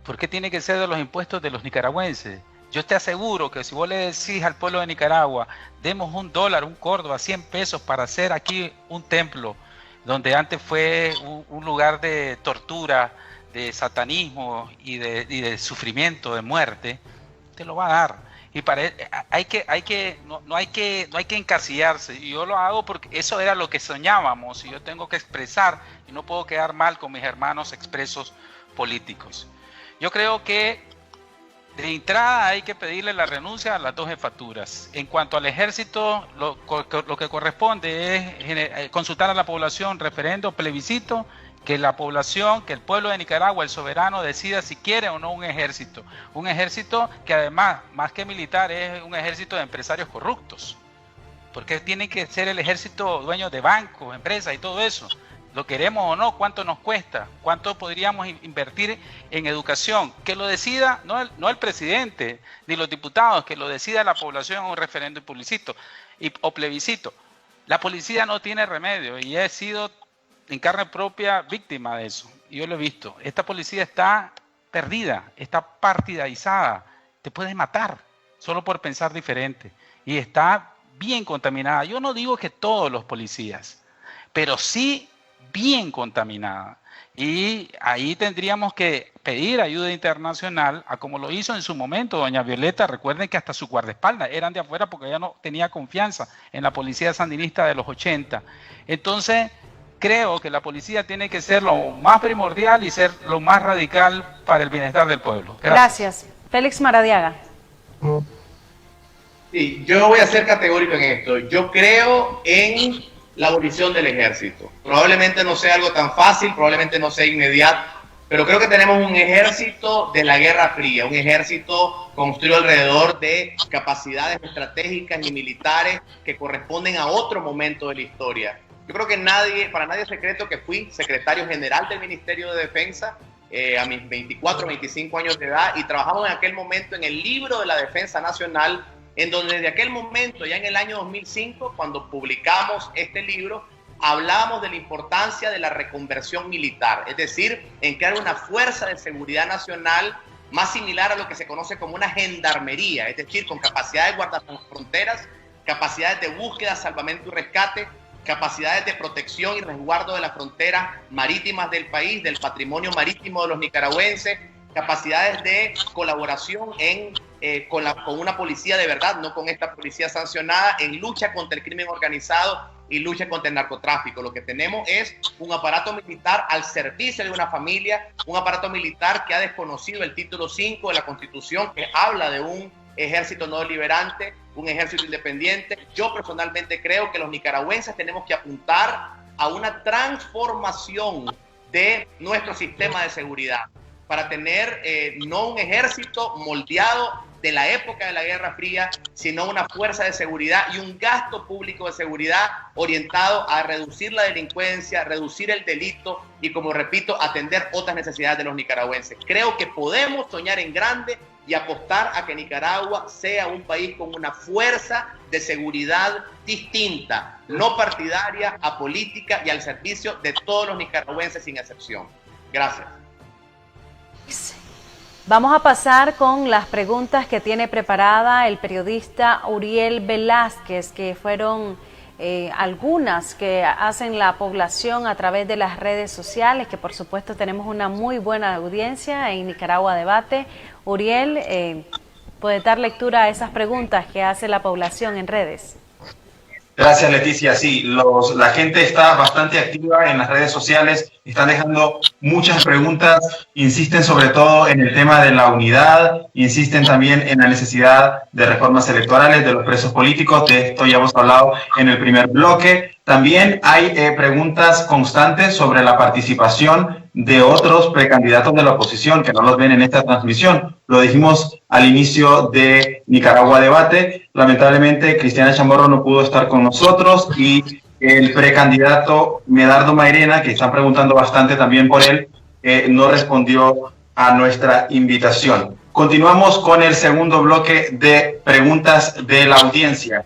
¿Por qué tiene que ser de los impuestos de los nicaragüenses? Yo te aseguro que si vos le decís al pueblo de Nicaragua, demos $1, un Córdoba, 100 pesos para hacer aquí un templo, donde antes fue un lugar de tortura, de satanismo y de sufrimiento, de muerte, te lo va a dar. Y no hay que encasillarse. Y yo lo hago porque eso era lo que soñábamos, y yo tengo que expresar, y no puedo quedar mal con mis hermanos expresos políticos. Yo creo que de entrada hay que pedirle la renuncia a las dos jefaturas. En cuanto al ejército, lo que corresponde es consultar a la población, referendo, plebiscito, que la población, que el pueblo de Nicaragua, el soberano, decida si quiere o no un ejército. Un ejército que además, más que militar, es un ejército de empresarios corruptos. Porque tiene que ser el ejército dueño de bancos, empresas y todo eso. ¿Lo queremos o no? ¿Cuánto nos cuesta? ¿Cuánto podríamos invertir en educación? Que lo decida no el presidente ni los diputados, que lo decida la población en un referendo o plebiscito. La policía no tiene remedio, y he sido en carne propia víctima de eso. Y yo lo he visto. Esta policía está perdida, está partidizada. Te puedes matar solo por pensar diferente. Y está bien contaminada. Yo no digo que todos los policías, pero sí bien contaminada. Y ahí tendríamos que pedir ayuda internacional, a como lo hizo en su momento doña Violeta. Recuerden que hasta su guardaespaldas eran de afuera, porque ella no tenía confianza en la policía sandinista de los 80. Entonces, creo que la policía tiene que ser lo más primordial y ser lo más radical para el bienestar del pueblo. Gracias. Félix Maradiaga. Sí, yo voy a ser categórico en esto. Yo creo en la abolición del ejército. Probablemente no sea algo tan fácil, probablemente no sea inmediato, pero creo que tenemos un ejército de la Guerra Fría, un ejército construido alrededor de capacidades estratégicas y militares que corresponden a otro momento de la historia. Yo creo que para nadie es secreto que fui secretario general del Ministerio de Defensa a mis 24, 25 años de edad, y trabajamos en aquel momento en el libro de la Defensa Nacional, en donde desde aquel momento, ya en el año 2005, cuando publicamos este libro, hablábamos de la importancia de la reconversión militar, es decir, en crear una fuerza de seguridad nacional más similar a lo que se conoce como una gendarmería, es decir, con capacidades de guardafronteras, capacidades de búsqueda, salvamento y rescate, capacidades de protección y resguardo de las fronteras marítimas del país, del patrimonio marítimo de los nicaragüenses, capacidades de colaboración con una policía de verdad, no con esta policía sancionada, en lucha contra el crimen organizado y lucha contra el narcotráfico. Lo que tenemos es un aparato militar al servicio de una familia, un aparato militar que ha desconocido el título 5 de la Constitución, que habla de un ejército no deliberante, un ejército independiente. Yo personalmente creo que los nicaragüenses tenemos que apuntar a una transformación de nuestro sistema de seguridad para tener no un ejército moldeado de la época de la Guerra Fría, sino una fuerza de seguridad y un gasto público de seguridad orientado a reducir la delincuencia, reducir el delito y, como repito, atender otras necesidades de los nicaragüenses. Creo que podemos soñar en grande y apostar a que Nicaragua sea un país con una fuerza de seguridad distinta, no partidaria, apolítica y al servicio de todos los nicaragüenses sin excepción. Gracias. Vamos a pasar con las preguntas que tiene preparada el periodista Uriel Velázquez, que fueron algunas que hacen la población a través de las redes sociales, que por supuesto tenemos una muy buena audiencia en Nicaragua Debate. Uriel, ¿puede dar lectura a esas preguntas que hace la población en redes? Gracias, Leticia. Sí, la gente está bastante activa en las redes sociales, están dejando muchas preguntas, insisten sobre todo en el tema de la unidad, insisten también en la necesidad de reformas electorales, de los presos políticos, de esto ya hemos hablado en el primer bloque. También hay preguntas constantes sobre la participación de otros precandidatos de la oposición que no los ven en esta transmisión. Lo dijimos al inicio de Nicaragua Debate. Lamentablemente, Cristiana Chamorro no pudo estar con nosotros y el precandidato Medardo Mairena, que están preguntando bastante también por él, no respondió a nuestra invitación. Continuamos con el segundo bloque de preguntas de la audiencia.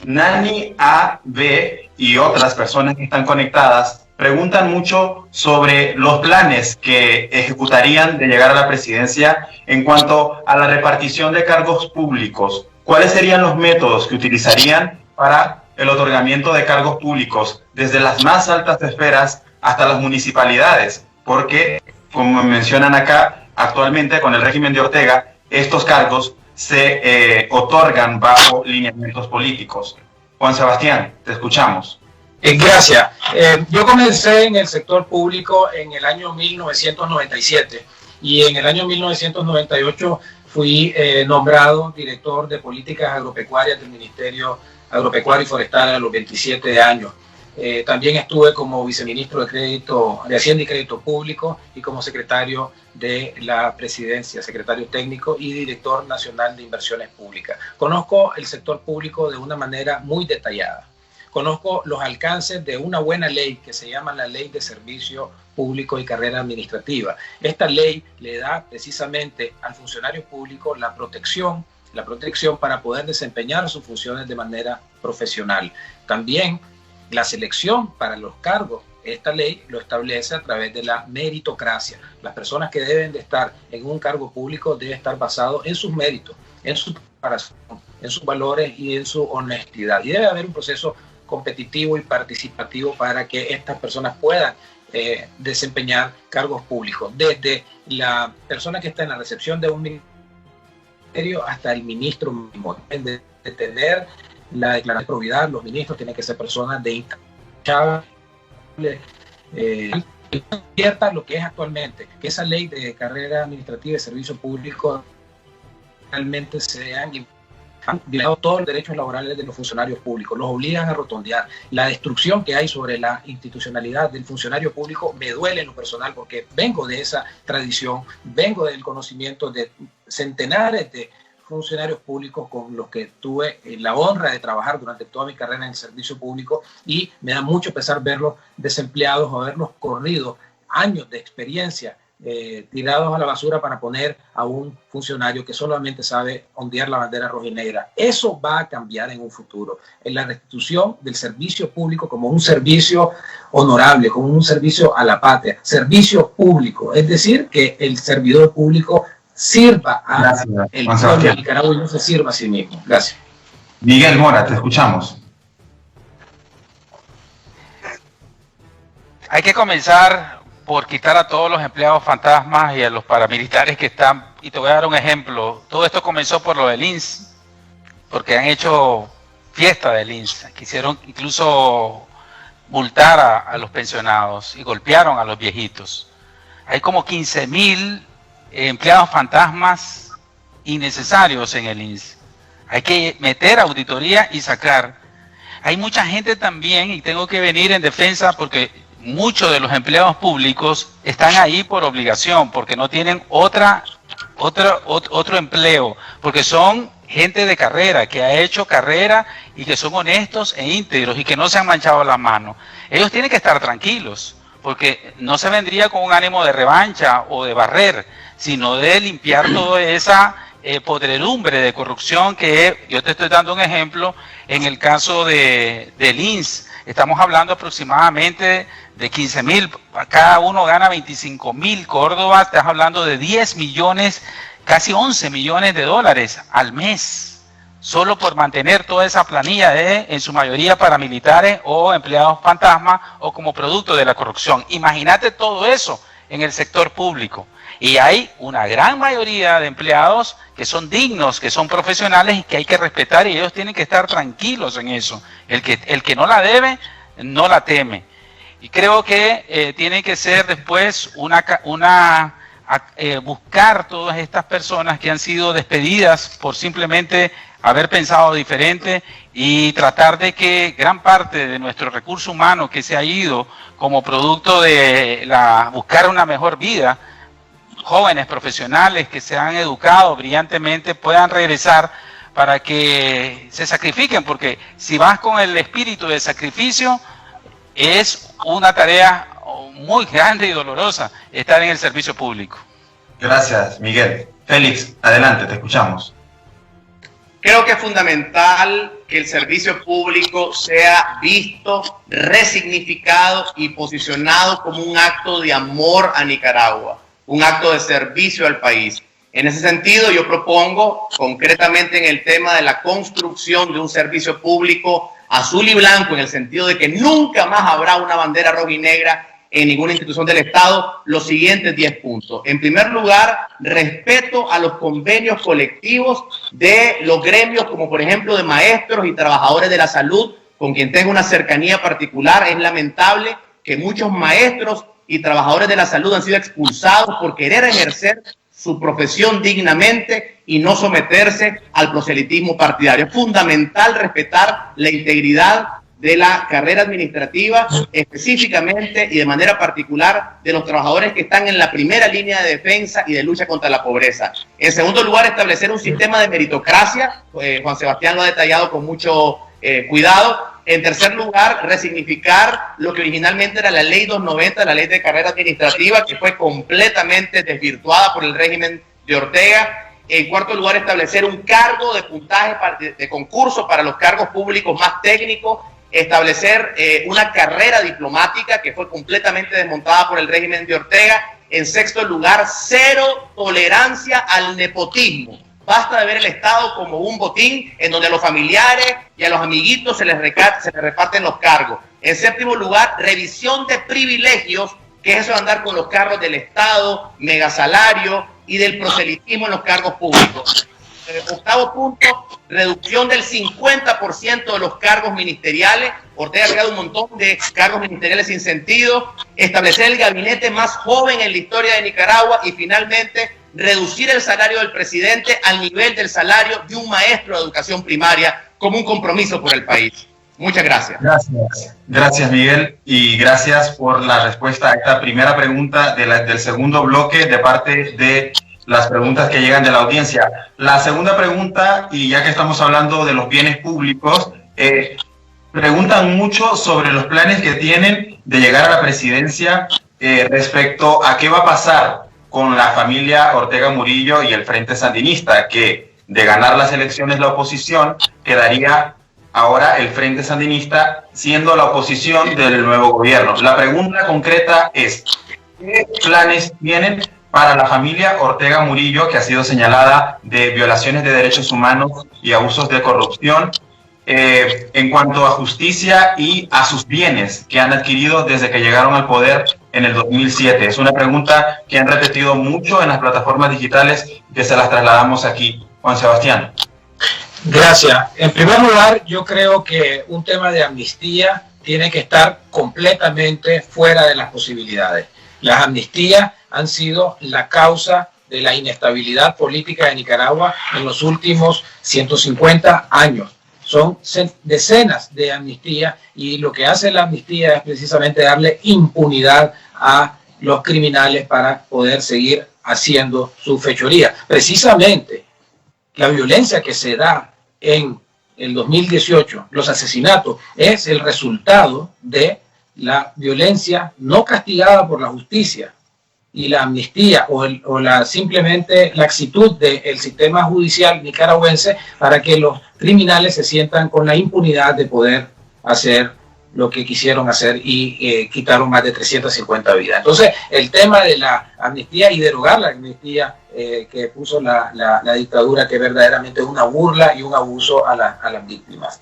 Nani A, B y otras personas que están conectadas preguntan mucho sobre los planes que ejecutarían de llegar a la presidencia en cuanto a la repartición de cargos públicos. ¿Cuáles serían los métodos que utilizarían para el otorgamiento de cargos públicos desde las más altas esferas hasta las municipalidades? Porque, como mencionan acá, actualmente con el régimen de Ortega, estos cargos se otorgan bajo lineamientos políticos. Juan Sebastián, te escuchamos. Gracias. Yo comencé en el sector público en el año 1997 y en el año 1998 fui nombrado director de políticas agropecuarias del Ministerio Agropecuario y Forestal a los 27 años. También estuve como viceministro de Hacienda y Crédito Público y como secretario de la presidencia, secretario técnico y director nacional de inversiones públicas. Conozco el sector público de una manera muy detallada. Conozco los alcances de una buena ley que se llama la Ley de Servicio Público y Carrera Administrativa. Esta ley le da precisamente al funcionario público la protección para poder desempeñar sus funciones de manera profesional. También la selección para los cargos, esta ley lo establece a través de la meritocracia. Las personas que deben de estar en un cargo público deben estar basados en sus méritos, en su preparación, en sus valores y en su honestidad. Y debe haber un proceso competitivo y participativo para que estas personas puedan desempeñar cargos públicos, desde la persona que está en la recepción de un ministerio hasta el ministro mismo. Deben de tener la declaración de probidad. Los ministros tienen que ser personas de intachable, cierta lo que es actualmente, que esa ley de carrera administrativa y servicio público realmente sean violado todos los derechos laborales de los funcionarios públicos, los obligan a rotondear. La destrucción que hay sobre la institucionalidad del funcionario público me duele en lo personal porque vengo de esa tradición, vengo del conocimiento de centenares de funcionarios públicos con los que tuve la honra de trabajar durante toda mi carrera en el servicio público y me da mucho pesar verlos desempleados o haberlos corrido años de experiencia tirados a la basura para poner a un funcionario que solamente sabe ondear la bandera rojinegra. Eso va a cambiar en un futuro, en la restitución del servicio público como un servicio honorable, como un servicio a la patria, servicio público, es decir, que el servidor público sirva al pueblo de Nicaragua y no se sirva a sí mismo. Gracias. Miguel Mora, te escuchamos. Hay que comenzar por quitar a todos los empleados fantasmas y a los paramilitares que están, y te voy a dar un ejemplo. Todo esto comenzó por lo del INS, porque han hecho fiesta del INS, quisieron incluso multar a los pensionados y golpearon a los viejitos. Hay como 15.000 empleados fantasmas innecesarios en el INS. Hay que meter auditoría y sacar. Hay mucha gente también, y tengo que venir en defensa porque muchos de los empleados públicos están ahí por obligación, porque no tienen otro empleo, porque son gente de carrera, que ha hecho carrera y que son honestos e íntegros y que no se han manchado las manos. Ellos tienen que estar tranquilos, porque no se vendría con un ánimo de revancha o de barrer, sino de limpiar toda esa podredumbre de corrupción que yo te estoy dando un ejemplo en el caso del INS. Estamos hablando aproximadamente de 15.000, cada uno gana 25.000 Córdoba, estás hablando de 10 millones, casi 11 millones de dólares al mes, solo por mantener toda esa planilla de, en su mayoría, paramilitares o empleados fantasma o como producto de la corrupción. Imagínate todo eso en el sector público. Y hay una gran mayoría de empleados que son dignos, que son profesionales y que hay que respetar, y ellos tienen que estar tranquilos en eso. El que no la debe, no la teme. Y creo que tiene que ser después buscar todas estas personas que han sido despedidas por simplemente haber pensado diferente y tratar de que gran parte de nuestro recurso humano que se ha ido como producto de buscar una mejor vida, jóvenes profesionales que se han educado brillantemente puedan regresar para que se sacrifiquen, porque si vas con el espíritu de sacrificio es una tarea muy grande y dolorosa estar en el servicio público. Gracias, Miguel. Félix, adelante, te escuchamos. Creo que es fundamental que el servicio público sea visto, resignificado y posicionado como un acto de amor a Nicaragua, un acto de servicio al país. En ese sentido, yo propongo concretamente en el tema de la construcción de un servicio público azul y blanco, en el sentido de que nunca más habrá una bandera roja y negra en ninguna institución del Estado, los siguientes 10 puntos. En primer lugar, respeto a los convenios colectivos de los gremios, como por ejemplo de maestros y trabajadores de la salud, con quien tengo una cercanía particular. Es lamentable que muchos maestros y trabajadores de la salud han sido expulsados por querer ejercer su profesión dignamente y no someterse al proselitismo partidario. Es fundamental respetar la integridad de la carrera administrativa, específicamente y de manera particular de los trabajadores que están en la primera línea de defensa y de lucha contra la pobreza. En segundo lugar, establecer un sistema de meritocracia. Juan Sebastián lo ha detallado con mucho cuidado. En tercer lugar, resignificar lo que originalmente era la ley 290, la ley de carrera administrativa, que fue completamente desvirtuada por el régimen de Ortega. En cuarto lugar, establecer un cargo de puntaje de concurso para los cargos públicos más técnicos. Establecer una carrera diplomática que fue completamente desmontada por el régimen de Ortega. En sexto lugar, cero tolerancia al nepotismo. Basta de ver el Estado como un botín en donde a los familiares y a los amiguitos se les reparten los cargos. En séptimo lugar, revisión de privilegios, que es eso de andar con los cargos del Estado, megasalario y del proselitismo en los cargos públicos. Octavo punto, reducción del 50% de los cargos ministeriales. Ortega ha creado un montón de cargos ministeriales sin sentido. Establecer el gabinete más joven en la historia de Nicaragua y finalmente reducir el salario del presidente al nivel del salario de un maestro de educación primaria como un compromiso por el país. Muchas gracias. Gracias, Miguel, y gracias por la respuesta a esta primera pregunta del segundo bloque de parte de las preguntas que llegan de la audiencia. La segunda pregunta, y ya que estamos hablando de los bienes públicos, preguntan mucho sobre los planes que tienen de llegar a la presidencia respecto a qué va a pasar con la familia Ortega Murillo y el Frente Sandinista, que de ganar las elecciones la oposición, quedaría ahora el Frente Sandinista siendo la oposición del nuevo gobierno. La pregunta concreta es, ¿qué planes tienen para la familia Ortega Murillo, que ha sido señalada de violaciones de derechos humanos y abusos de corrupción, en cuanto a justicia y a sus bienes que han adquirido desde que llegaron al poder en el 2007? Es una pregunta que han repetido mucho en las plataformas digitales que se las trasladamos aquí. Juan Sebastián. Gracias. En primer lugar, yo creo que un tema de amnistía tiene que estar completamente fuera de las posibilidades. Las amnistías han sido la causa de la inestabilidad política de Nicaragua en los últimos 150 años. Son decenas de amnistías y lo que hace la amnistía es precisamente darle impunidad a los criminales para poder seguir haciendo su fechoría. Precisamente la violencia que se da en el 2018, los asesinatos, es el resultado de la violencia no castigada por la justicia, y la amnistía simplemente la laxitud del sistema judicial nicaragüense para que los criminales se sientan con la impunidad de poder hacer lo que quisieron hacer y quitaron más de 350 vidas. Entonces, el tema de la amnistía y derogar la amnistía que puso la dictadura, que verdaderamente es una burla y un abuso a las víctimas.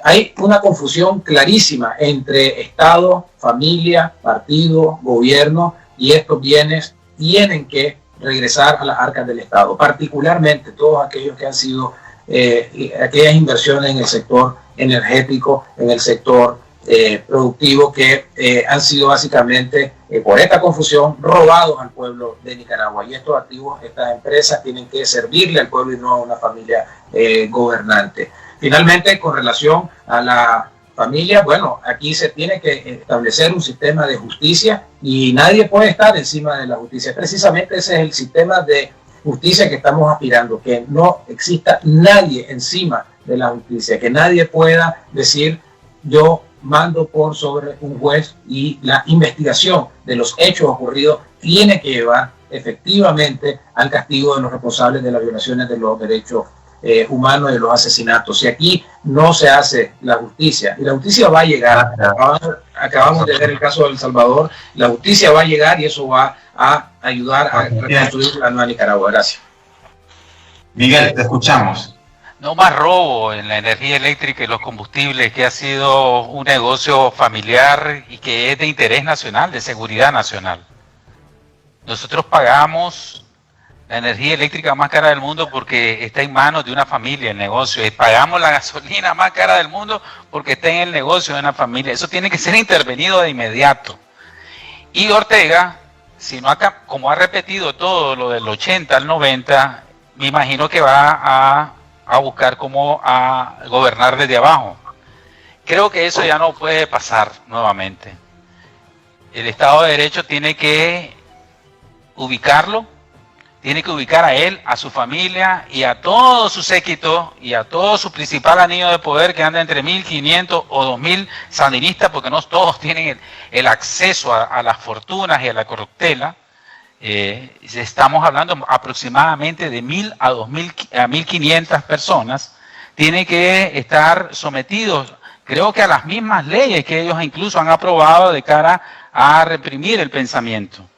Hay una confusión clarísima entre Estado, familia, partido, gobierno, y estos bienes tienen que regresar a las arcas del Estado, particularmente todos aquellos que han sido aquellas inversiones en el sector energético, en el sector productivo, que han sido básicamente, por esta confusión, robados al pueblo de Nicaragua. Y estos activos, estas empresas, tienen que servirle al pueblo y no a una familia gobernante. Finalmente, con relación a la familia, bueno, aquí se tiene que establecer un sistema de justicia y nadie puede estar encima de la justicia. Precisamente ese es el sistema de justicia que estamos aspirando, que no exista nadie encima de la justicia, que nadie pueda decir yo mando por sobre un juez, y la investigación de los hechos ocurridos tiene que llevar efectivamente al castigo de los responsables de las violaciones de los derechos humanos, de los asesinatos. Si aquí no se hace la justicia, y la justicia va a llegar, acabamos de ver el caso de El Salvador, la justicia va a llegar y eso va a ayudar a reconstruir la nueva Nicaragua. Gracias. Miguel, te escuchamos. No más robo en la energía eléctrica y los combustibles, que ha sido un negocio familiar y que es de interés nacional, de seguridad nacional. Nosotros pagamos la energía eléctrica más cara del mundo porque está en manos de una familia el negocio, y pagamos la gasolina más cara del mundo porque está en el negocio de una familia. Eso tiene que ser intervenido de inmediato. Y Ortega, si no como ha repetido todo lo del 80 al 90, me imagino que va a buscar cómo a gobernar desde abajo. Creo que eso ya no puede pasar nuevamente. El Estado de Derecho tiene que ubicarlo, tiene que ubicar a él, a su familia y a todo su séquito y a todo su principal anillo de poder, que anda entre 1.500 o 2.000 sandinistas, porque no todos tienen el acceso a las fortunas y a la corruptela. Estamos hablando aproximadamente de 1.000 a 1.500 personas. Tienen que estar sometidos, creo que a las mismas leyes que ellos incluso han aprobado de cara a reprimir el pensamiento.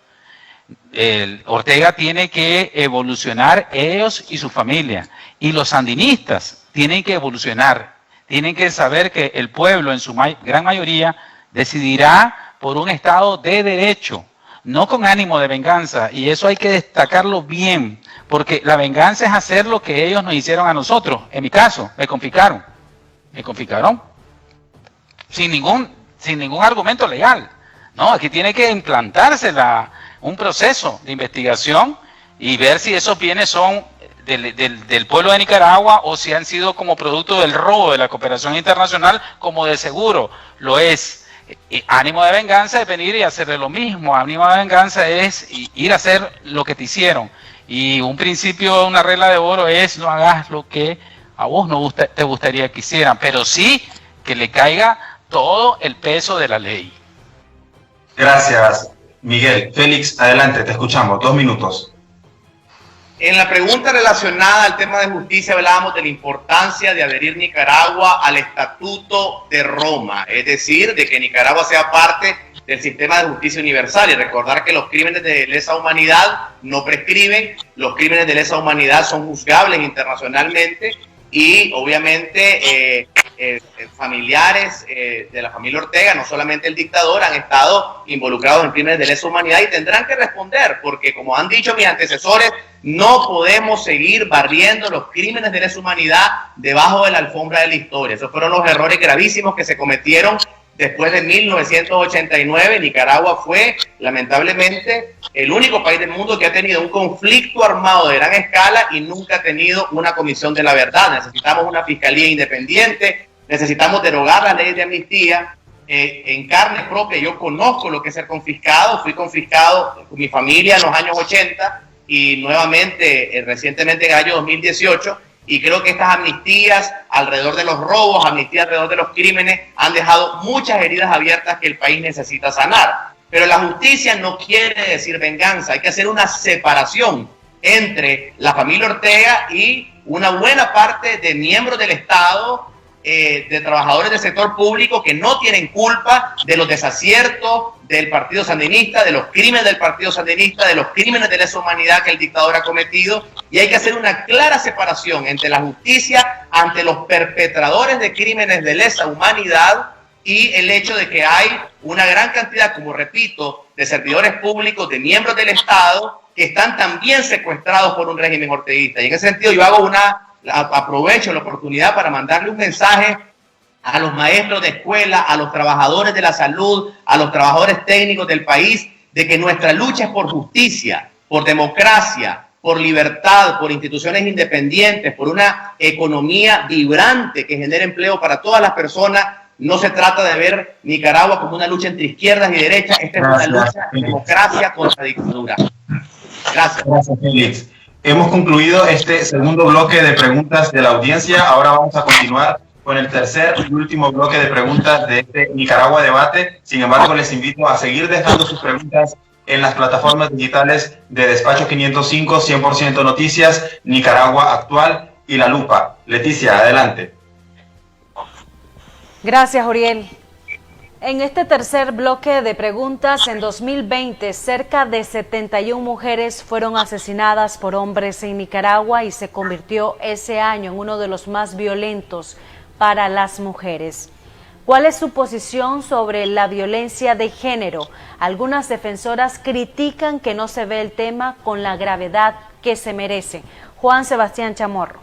Ortega tiene que evolucionar, ellos y su familia, y los sandinistas tienen que evolucionar, tienen que saber que el pueblo en su gran mayoría decidirá por un Estado de derecho, no con ánimo de venganza, y eso hay que destacarlo bien, porque la venganza es hacer lo que ellos nos hicieron a nosotros. En mi caso, me confiscaron sin ningún argumento legal. No, aquí tiene que implantarse un proceso de investigación y ver si esos bienes son del pueblo de Nicaragua o si han sido como producto del robo de la cooperación internacional, como de seguro lo es. Ánimo de venganza es venir y hacerle lo mismo. Ánimo de venganza es ir a hacer lo que te hicieron. Y un principio, una regla de oro es: no hagas lo que a vos no te gustaría que hicieran, pero sí que le caiga todo el peso de la ley. Gracias. Miguel, Félix, adelante, te escuchamos, 2 minutos. En la pregunta relacionada al tema de justicia hablábamos de la importancia de adherir Nicaragua al Estatuto de Roma, es decir, de que Nicaragua sea parte del sistema de justicia universal, y recordar que los crímenes de lesa humanidad no prescriben, los crímenes de lesa humanidad son juzgables internacionalmente, y obviamente familiares de la familia Ortega, no solamente el dictador, han estado involucrados en crímenes de lesa humanidad y tendrán que responder, porque como han dicho mis antecesores, no podemos seguir barriendo los crímenes de lesa humanidad debajo de la alfombra de la historia. Esos fueron los errores gravísimos que se cometieron después de 1989. Nicaragua fue, lamentablemente, el único país del mundo que ha tenido un conflicto armado de gran escala y nunca ha tenido una comisión de la verdad. Necesitamos una fiscalía independiente, necesitamos derogar las leyes de amnistía. En carne propia, yo conozco lo que es ser confiscado. Fui confiscado con mi familia en los años 80 y nuevamente recientemente en el año 2018. Y creo que estas amnistías alrededor de los robos, amnistías alrededor de los crímenes, han dejado muchas heridas abiertas que el país necesita sanar. Pero la justicia no quiere decir venganza. Hay que hacer una separación entre la familia Ortega y una buena parte de miembros del Estado, de trabajadores del sector público que no tienen culpa de los desaciertos del Partido Sandinista, de los crímenes del Partido Sandinista, de los crímenes de lesa humanidad que el dictador ha cometido, y hay que hacer una clara separación entre la justicia ante los perpetradores de crímenes de lesa humanidad y el hecho de que hay una gran cantidad, como repito, de servidores públicos, de miembros del Estado, que están también secuestrados por un régimen orteguista. Y en ese sentido yo aprovecho la oportunidad para mandarle un mensaje a los maestros de escuela, a los trabajadores de la salud, a los trabajadores técnicos del país, de que nuestra lucha es por justicia, por democracia, por libertad, por instituciones independientes, por una economía vibrante que genere empleo para todas las personas. No se trata de ver Nicaragua como una lucha entre izquierdas y derechas, esta es una lucha de democracia contra dictadura. Gracias. Gracias, Félix. Hemos concluido este segundo bloque de preguntas de la audiencia. Ahora vamos a continuar con el tercer y último bloque de preguntas de este Nicaragua Debate. Sin embargo, les invito a seguir dejando sus preguntas en las plataformas digitales de Despacho 505, 100% Noticias, Nicaragua Actual y La Lupa. Leticia, adelante. Gracias, Uriel. En este tercer bloque de preguntas, en 2020, cerca de 71 mujeres fueron asesinadas por hombres en Nicaragua y se convirtió ese año en uno de los más violentos para las mujeres. ¿Cuál es su posición sobre la violencia de género? Algunas defensoras critican que no se ve el tema con la gravedad que se merece. Juan Sebastián Chamorro.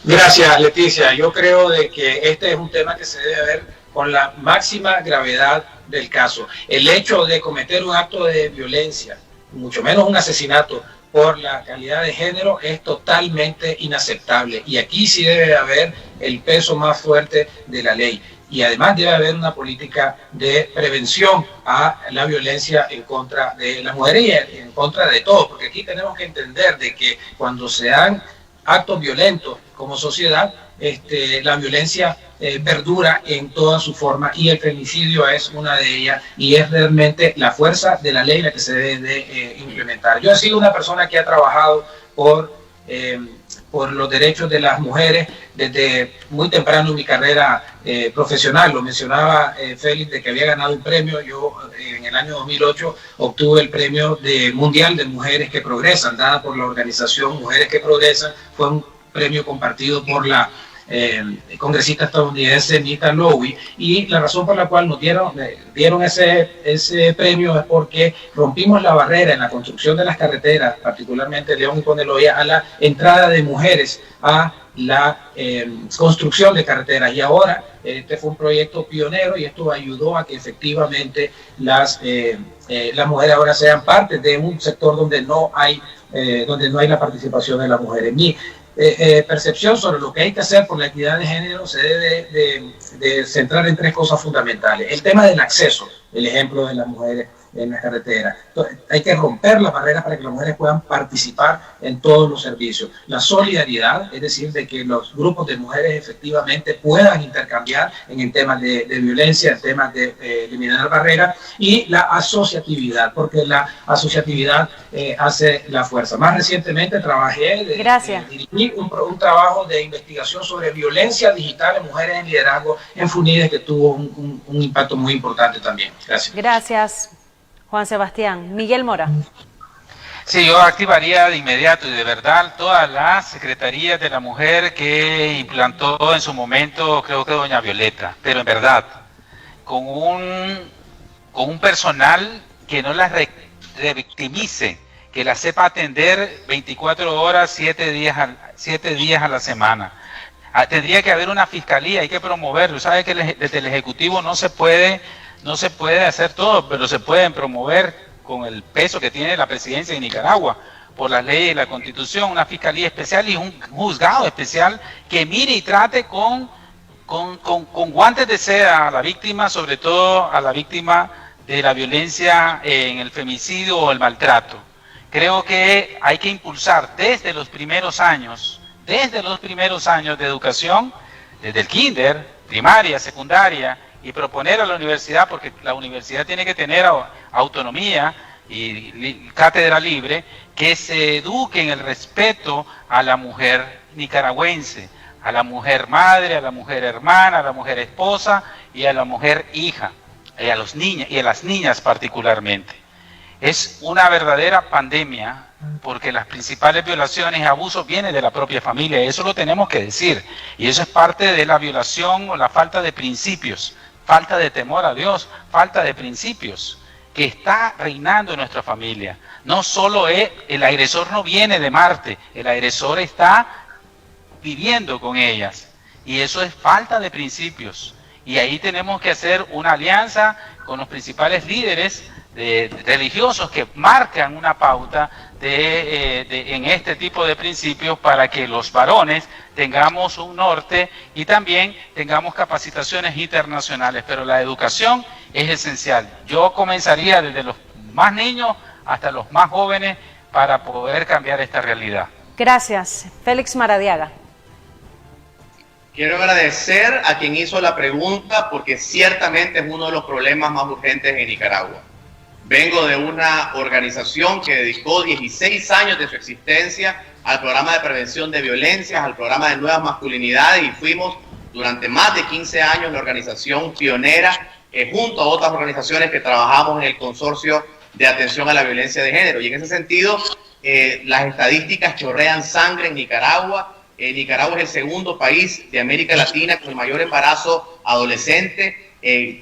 Gracias, Leticia. Yo creo de que este es un tema que se debe ver con la máxima gravedad del caso. El hecho de cometer un acto de violencia, mucho menos un asesinato, por la calidad de género es totalmente inaceptable. Y aquí sí debe haber el peso más fuerte de la ley. Y además debe haber una política de prevención a la violencia en contra de las mujeres y en contra de todos. Porque aquí tenemos que entender de que cuando se dan actos violentos como sociedad, la violencia perdura en toda su forma y el feminicidio es una de ellas y es realmente la fuerza de la ley la que se debe de implementar. Yo he sido una persona que ha trabajado por los derechos de las mujeres desde muy temprano en mi carrera profesional. Lo mencionaba Félix de que había ganado un premio. Yo en el año 2008 obtuve el premio mundial de mujeres que progresan, dada por la organización Mujeres que Progresan. Fue un premio compartido por la congresista estadounidense Nita Lowey, y la razón por la cual nos dieron ese premio es porque rompimos la barrera en la construcción de las carreteras, particularmente León y Coneloya, a la entrada de mujeres a la construcción de carreteras, y ahora este fue un proyecto pionero y esto ayudó a que efectivamente las mujeres ahora sean parte de un sector donde no hay la participación de las mujeres. Mi percepción sobre lo que hay que hacer por la equidad de género se debe de centrar en tres cosas fundamentales. El tema del acceso, el ejemplo de las mujeres en la carretera. Entonces, hay que romper las barreras para que las mujeres puedan participar en todos los servicios. La solidaridad, es decir, de que los grupos de mujeres efectivamente puedan intercambiar en temas de violencia, en temas de eliminar barreras, y la asociatividad, porque la asociatividad hace la fuerza. Más recientemente trabajé, dirigí un trabajo de investigación sobre violencia digital en mujeres en liderazgo en FUNIDES, que tuvo un impacto muy importante también. Gracias. Gracias, Juan Sebastián. Miguel Mora. Sí, yo activaría de inmediato y de verdad todas las secretarías de la mujer que implantó en su momento, creo que doña Violeta, pero en verdad, con un personal que no las revictimice, que las sepa atender 24 horas, 7 días a la semana. Tendría que haber una fiscalía, hay que promoverlo. Sabe que desde el Ejecutivo no se puede hacer todo, pero se pueden promover con el peso que tiene la presidencia de Nicaragua, por las leyes y la Constitución, una fiscalía especial y un juzgado especial que mire y trate con guantes de seda a la víctima, sobre todo a la víctima de la violencia en el femicidio o el maltrato. Creo que hay que impulsar desde los primeros años de educación, desde el kinder, primaria, secundaria, y proponer a la universidad, porque la universidad tiene que tener autonomía y cátedra libre, que se eduque en el respeto a la mujer nicaragüense, a la mujer madre, a la mujer hermana, a la mujer esposa y a la mujer hija, y a los niños y a las niñas particularmente. Es una verdadera pandemia, porque las principales violaciones y abusos vienen de la propia familia, eso lo tenemos que decir, y eso es parte de la violación o la falta de principios, falta de temor a Dios, falta de principios que está reinando en nuestra familia. No solo el agresor no viene de Marte, el agresor está viviendo con ellas, y eso es falta de principios, y ahí tenemos que hacer una alianza con los principales líderes religiosos que marcan una pauta en este tipo de principios, para que los varones tengamos un norte y también tengamos capacitaciones internacionales. Pero la educación es esencial. Yo comenzaría desde los más niños hasta los más jóvenes para poder cambiar esta realidad. Gracias. Félix Maradiaga. Quiero agradecer a quien hizo la pregunta, porque ciertamente es uno de los problemas más urgentes en Nicaragua. Vengo de una organización que dedicó 16 años de su existencia al programa de prevención de violencias, al programa de nuevas masculinidades, y fuimos durante más de 15 años la organización pionera, junto a otras organizaciones que trabajamos en el consorcio de atención a la violencia de género. Y en ese sentido, las estadísticas chorrean sangre en Nicaragua. Nicaragua es el segundo país de América Latina con el mayor embarazo adolescente.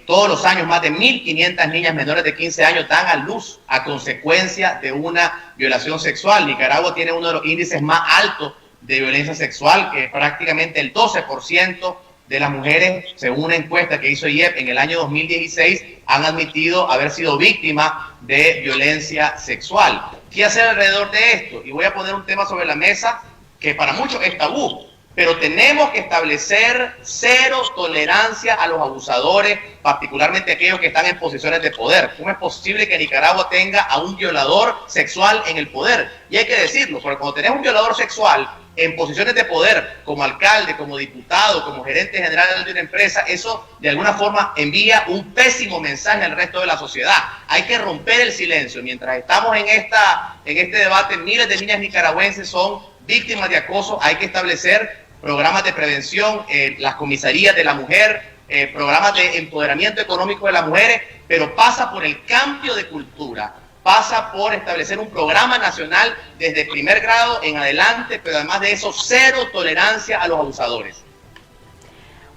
Todos los años más de 1.500 niñas menores de 15 años dan a luz a consecuencia de una violación sexual. Nicaragua tiene uno de los índices más altos de violencia sexual, que prácticamente el 12% de las mujeres, según una encuesta que hizo IEP en el año 2016, han admitido haber sido víctimas de violencia sexual. ¿Qué hacer alrededor de esto? Y voy a poner un tema sobre la mesa que para muchos es tabú, pero tenemos que establecer cero tolerancia a los abusadores, particularmente aquellos que están en posiciones de poder. ¿Cómo es posible que Nicaragua tenga a un violador sexual en el poder? Y hay que decirlo, porque cuando tenés un violador sexual en posiciones de poder, como alcalde, como diputado, como gerente general de una empresa, eso de alguna forma envía un pésimo mensaje al resto de la sociedad. Hay que romper el silencio. Mientras estamos en este debate, miles de niñas nicaragüenses son víctimas de acoso. Hay que establecer programas de prevención, las comisarías de la mujer, programas de empoderamiento económico de las mujeres, pero pasa por el cambio de cultura, pasa por establecer un programa nacional desde primer grado en adelante, pero además de eso, cero tolerancia a los abusadores.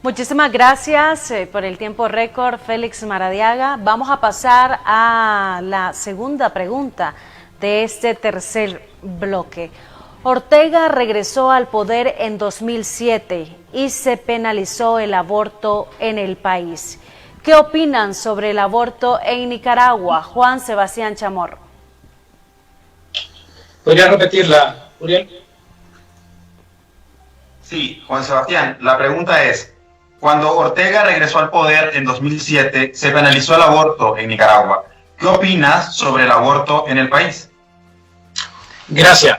Muchísimas gracias por el tiempo récord, Félix Maradiaga. Vamos a pasar a la segunda pregunta de este tercer bloque. Ortega regresó al poder en 2007 y se penalizó el aborto en el país. ¿Qué opinan sobre el aborto en Nicaragua? Juan Sebastián Chamorro. ¿Podría repetirla, Uriel? Sí, Juan Sebastián, la pregunta es, cuando Ortega regresó al poder en 2007, se penalizó el aborto en Nicaragua. ¿Qué opinas sobre el aborto en el país? Gracias.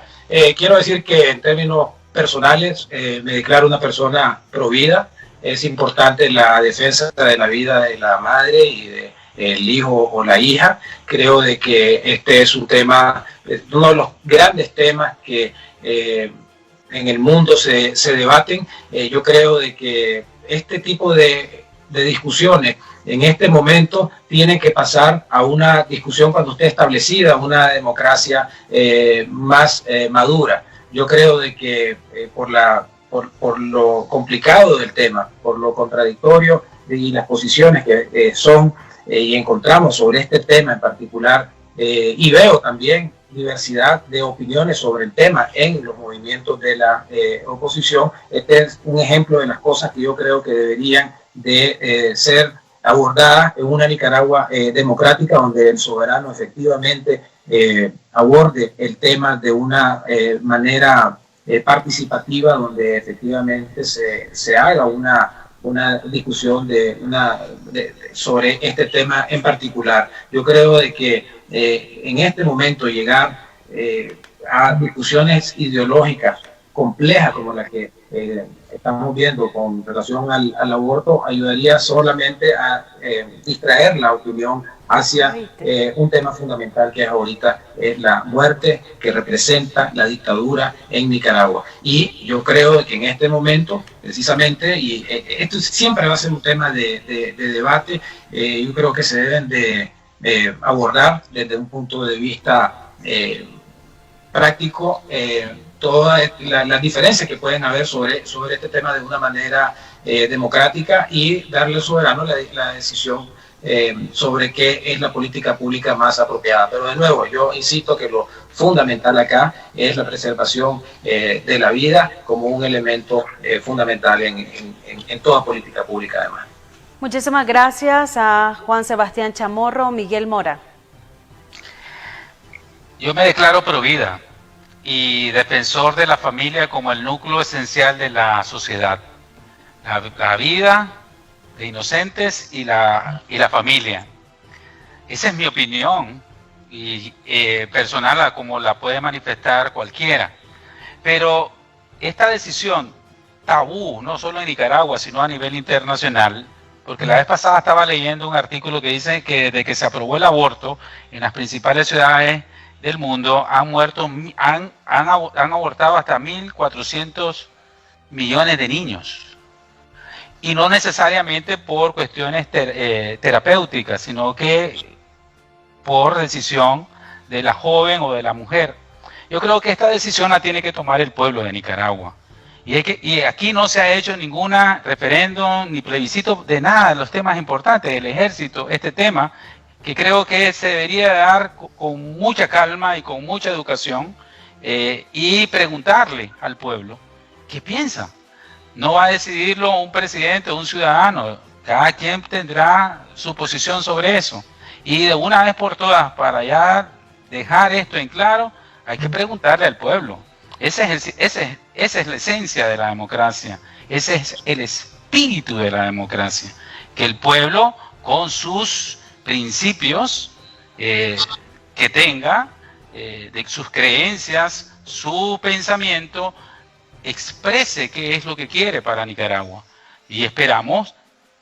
Quiero decir que en términos personales me declaro una persona provida. Es importante la defensa de la vida de la madre y del hijo o la hija. Creo de que este es un tema, uno de los grandes temas que en el mundo se debaten. Yo creo de que este tipo de discusiones en este momento tienen que pasar a una discusión cuando esté establecida una democracia más madura. Yo creo de que por lo complicado del tema, por lo contradictorio y las posiciones que son y encontramos sobre este tema en particular, y veo también diversidad de opiniones sobre el tema en los movimientos de la oposición. Este es un ejemplo de las cosas que yo creo que deberían de ser abordadas en una Nicaragua democrática, donde el soberano efectivamente aborde el tema de una manera participativa, donde efectivamente se haga una discusión sobre este tema en particular. Yo creo de que en este momento llegar a discusiones ideológicas complejas como las que estamos viendo con relación al aborto ayudaría solamente a distraer la opinión hacia un tema fundamental que es ahorita la muerte que representa la dictadura en Nicaragua. Y yo creo que en este momento, precisamente, y esto siempre va a ser un tema de debate, yo creo que se deben de abordar desde un punto de vista práctico todas las diferencias que pueden haber sobre este tema de una manera democrática y darle al soberano la decisión sobre qué es la política pública más apropiada. Pero de nuevo, yo insisto que lo fundamental acá es la preservación de la vida como un elemento fundamental en toda política pública además. Muchísimas gracias a Juan Sebastián Chamorro. Miguel Mora. Yo me declaro provida y defensor de la familia como el núcleo esencial de la sociedad. La vida de inocentes y la familia. Esa es mi opinión y personal, como la puede manifestar cualquiera. Pero esta decisión tabú, no solo en Nicaragua, sino a nivel internacional, porque la vez pasada estaba leyendo un artículo que dice que desde que se aprobó el aborto en las principales ciudades del mundo han abortado hasta 1.400 millones de niños. Y no necesariamente por cuestiones terapéuticas, sino que por decisión de la joven o de la mujer. Yo creo que esta decisión la tiene que tomar el pueblo de Nicaragua. Y aquí no se ha hecho ninguna referéndum ni plebiscito de nada de los temas importantes del ejército, este tema que creo que se debería dar con mucha calma y con mucha educación y preguntarle al pueblo qué piensa. No va a decidirlo un presidente o un ciudadano, cada quien tendrá su posición sobre eso. Y de una vez por todas, para ya dejar esto en claro, hay que preguntarle al pueblo. Esa es la esencia de la democracia, ese es el espíritu de la democracia, que el pueblo con sus principios que tenga, de sus creencias, su pensamiento, exprese qué es lo que quiere para Nicaragua. Y esperamos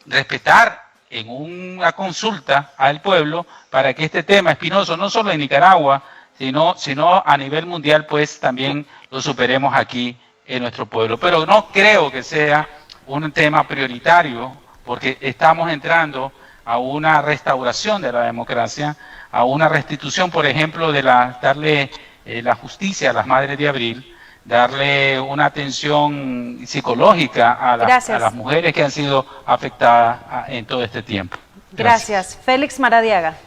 respetar en una consulta al pueblo para que este tema espinoso, no solo en Nicaragua, sino a nivel mundial, pues también lo superemos aquí en nuestro pueblo. Pero no creo que sea un tema prioritario, porque estamos entrando a una restauración de la democracia, a una restitución, por ejemplo, de darle la justicia a las madres de abril, darle una atención psicológica a las mujeres que han sido afectadas en todo este tiempo. Gracias. Félix Maradiaga.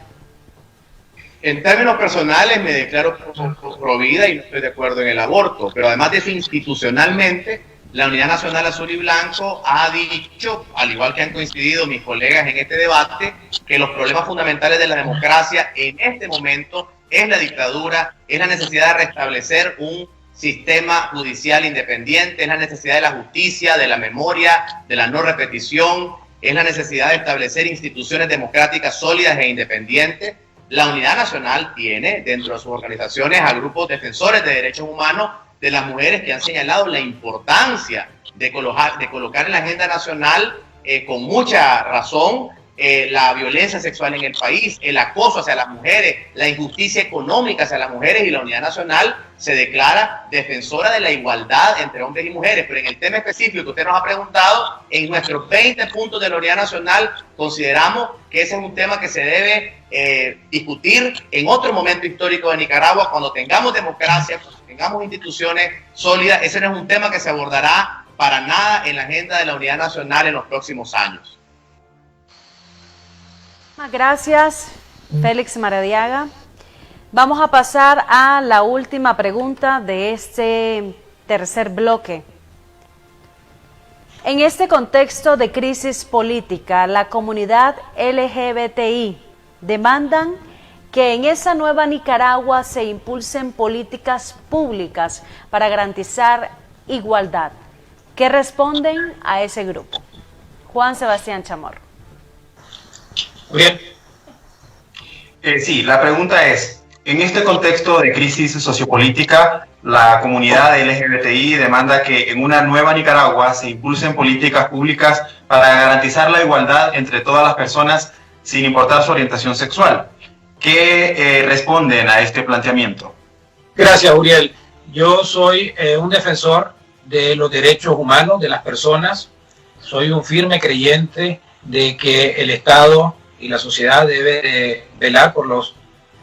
En términos personales me declaro pro vida y no estoy de acuerdo en el aborto, pero además de eso, institucionalmente, la Unidad Nacional Azul y Blanco ha dicho, al igual que han coincidido mis colegas en este debate, que los problemas fundamentales de la democracia en este momento es la dictadura, es la necesidad de restablecer un sistema judicial independiente, es la necesidad de la justicia, de la memoria, de la no repetición, es la necesidad de establecer instituciones democráticas sólidas e independientes. La Unidad Nacional tiene dentro de sus organizaciones a grupos defensores de derechos humanos de las mujeres que han señalado la importancia de colocar en la agenda nacional con mucha razón la violencia sexual en el país, el acoso hacia las mujeres, la injusticia económica hacia las mujeres, y la Unidad Nacional se declara defensora de la igualdad entre hombres y mujeres. Pero en el tema específico que usted nos ha preguntado, en nuestros 20 puntos de la Unidad Nacional consideramos que ese es un tema que se debe discutir en otro momento histórico de Nicaragua, cuando tengamos democracia, cuando tengamos instituciones sólidas. Ese no es un tema que se abordará para nada en la agenda de la Unidad Nacional en los próximos años. Gracias, Félix Maradiaga. Vamos a pasar a la última pregunta de este tercer bloque. En este contexto de crisis política, la comunidad LGBTI demandan que en esa nueva Nicaragua se impulsen políticas públicas para garantizar igualdad. ¿Qué responden a ese grupo? Juan Sebastián Chamorro. Bien. Sí, la pregunta es, en este contexto de crisis sociopolítica, la comunidad LGBTI demanda que en una nueva Nicaragua se impulsen políticas públicas para garantizar la igualdad entre todas las personas sin importar su orientación sexual. ¿Qué responden a este planteamiento? Gracias, Uriel. Yo soy un defensor de los derechos humanos de las personas. Soy un firme creyente de que el Estado y la sociedad debe velar por los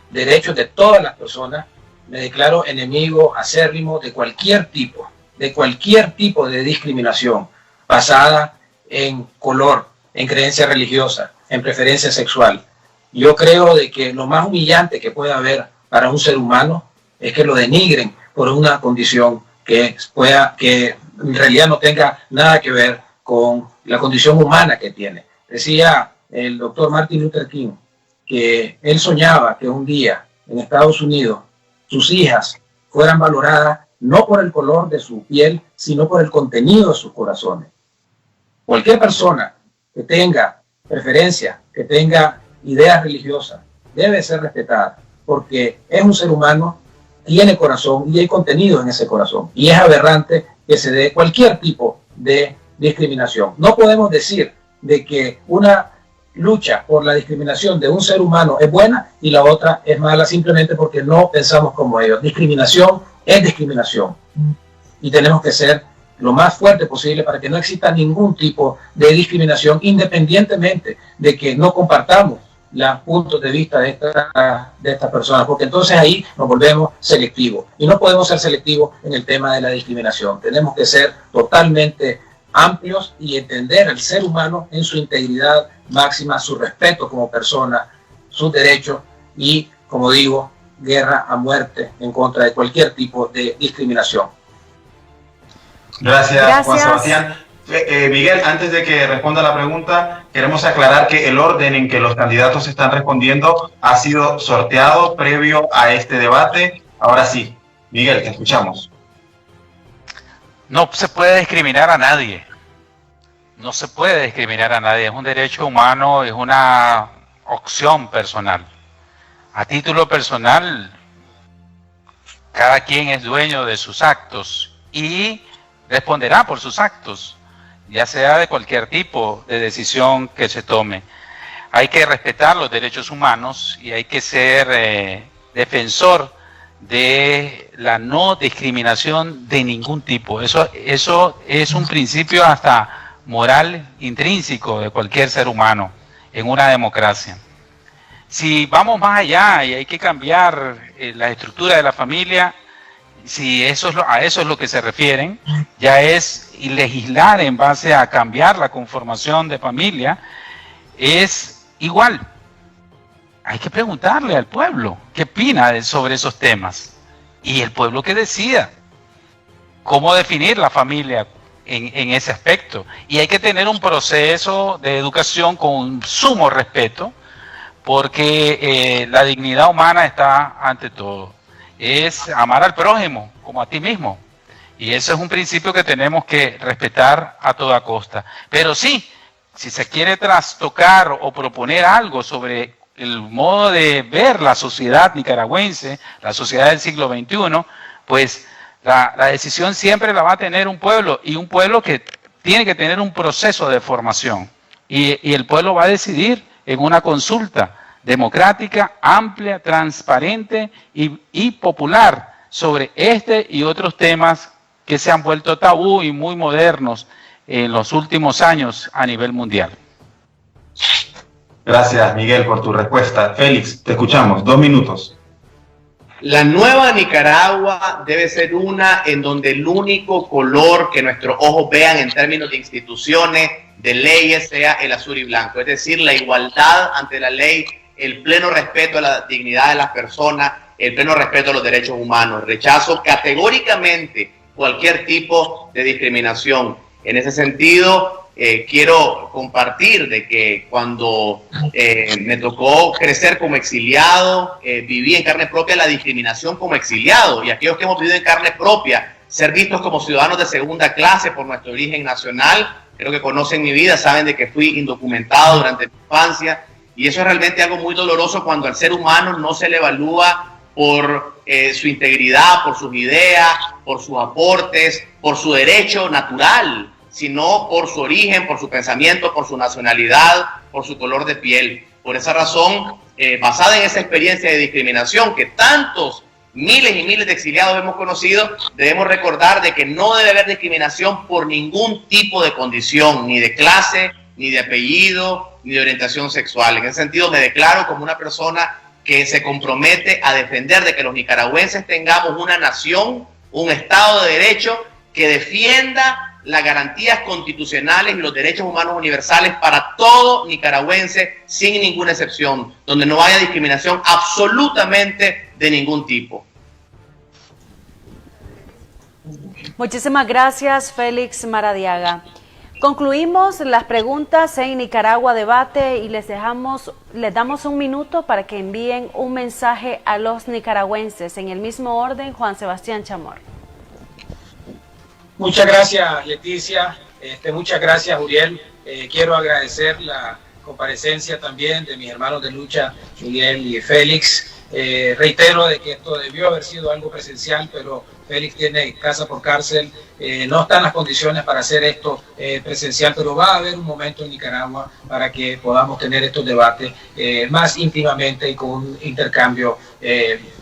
derechos de todas las personas. Me declaro enemigo acérrimo de cualquier tipo de discriminación basada en color, en creencia religiosa, en preferencia sexual. Yo creo de que lo más humillante que puede haber para un ser humano es que lo denigren por una condición que en realidad no tenga nada que ver con la condición humana que tiene. Decía el doctor Martin Luther King que él soñaba que un día en Estados Unidos sus hijas fueran valoradas no por el color de su piel, sino por el contenido de sus corazones. Cualquier persona que tenga preferencia, que tenga ideas religiosas, debe ser respetada, porque es un ser humano, tiene corazón y hay contenido en ese corazón. Y es aberrante que se dé cualquier tipo de discriminación. No podemos decir de que una lucha por la discriminación de un ser humano es buena y la otra es mala simplemente porque no pensamos como ellos. Discriminación es discriminación y tenemos que ser lo más fuerte posible para que no exista ningún tipo de discriminación, independientemente de que no compartamos los puntos de vista de estas personas, porque entonces ahí nos volvemos selectivos y no podemos ser selectivos en el tema de la discriminación. Tenemos que ser totalmente amplios y entender al ser humano en su integridad máxima, su respeto como persona, sus derechos y, como digo, guerra a muerte en contra de cualquier tipo de discriminación. Gracias. Juan Sebastián. Miguel, antes de que responda la pregunta, queremos aclarar que el orden en que los candidatos están respondiendo ha sido sorteado previo a este debate. Ahora sí, Miguel, te escuchamos. No se puede discriminar a nadie. No se puede discriminar a nadie. Es un derecho humano, es una opción personal. A título personal, cada quien es dueño de sus actos y responderá por sus actos, ya sea de cualquier tipo de decisión que se tome. Hay que respetar los derechos humanos y hay que ser defensor de la no discriminación de ningún tipo. Eso es un principio hasta moral intrínseco de cualquier ser humano en una democracia. Si vamos más allá y hay que cambiar la estructura de la familia, si a eso es lo que se refieren, ya es legislar en base a cambiar la conformación de familia, es igual. Hay que preguntarle al pueblo qué opina sobre esos temas y el pueblo que decida cómo definir la familia en ese aspecto. Y hay que tener un proceso de educación con sumo respeto, porque la dignidad humana está ante todo. Es amar al prójimo como a ti mismo. Y eso es un principio que tenemos que respetar a toda costa. Pero sí, si se quiere trastocar o proponer algo sobre el modo de ver la sociedad nicaragüense, la sociedad del siglo XXI, pues la decisión siempre la va a tener un pueblo, y un pueblo que tiene que tener un proceso de formación. Y el pueblo va a decidir en una consulta democrática, amplia, transparente y popular sobre este y otros temas que se han vuelto tabú y muy modernos en los últimos años a nivel mundial. Gracias, Miguel, por tu respuesta. Félix, te escuchamos. 2 minutos. La nueva Nicaragua debe ser una en donde el único color que nuestros ojos vean en términos de instituciones, de leyes, sea el azul y blanco. Es decir, la igualdad ante la ley, el pleno respeto a la dignidad de las personas, el pleno respeto a los derechos humanos. Rechazo categóricamente cualquier tipo de discriminación. En ese sentido, quiero compartir de que cuando me tocó crecer como exiliado, viví en carne propia la discriminación como exiliado, y aquellos que hemos vivido en carne propia, ser vistos como ciudadanos de segunda clase por nuestro origen nacional, creo que conocen mi vida, saben de que fui indocumentado durante mi infancia, y eso es realmente algo muy doloroso cuando al ser humano no se le evalúa por su integridad, por sus ideas, por sus aportes, por su derecho natural, sino por su origen, por su pensamiento, por su nacionalidad, por su color de piel. Por esa razón, basada en esa experiencia de discriminación que tantos miles y miles de exiliados hemos conocido, debemos recordar de que no debe haber discriminación por ningún tipo de condición, ni de clase, ni de apellido, ni de orientación sexual. En ese sentido, me declaro como una persona que se compromete a defender de que los nicaragüenses tengamos una nación, un Estado de Derecho que defienda las garantías constitucionales y los derechos humanos universales para todo nicaragüense sin ninguna excepción, donde no haya discriminación absolutamente de ningún tipo. Muchísimas gracias, Félix Maradiaga. Concluimos las preguntas en Nicaragua Debate y les damos un minuto para que envíen un mensaje a los nicaragüenses. En el mismo orden, Juan Sebastián Chamorro. Muchas gracias, Leticia. Muchas gracias, Uriel. Quiero agradecer la comparecencia también de mis hermanos de lucha, Miguel y Félix. Reitero de que esto debió haber sido algo presencial, pero Félix tiene casa por cárcel, no están las condiciones para hacer esto presencial, pero va a haber un momento en Nicaragua para que podamos tener estos debates más íntimamente y con un intercambio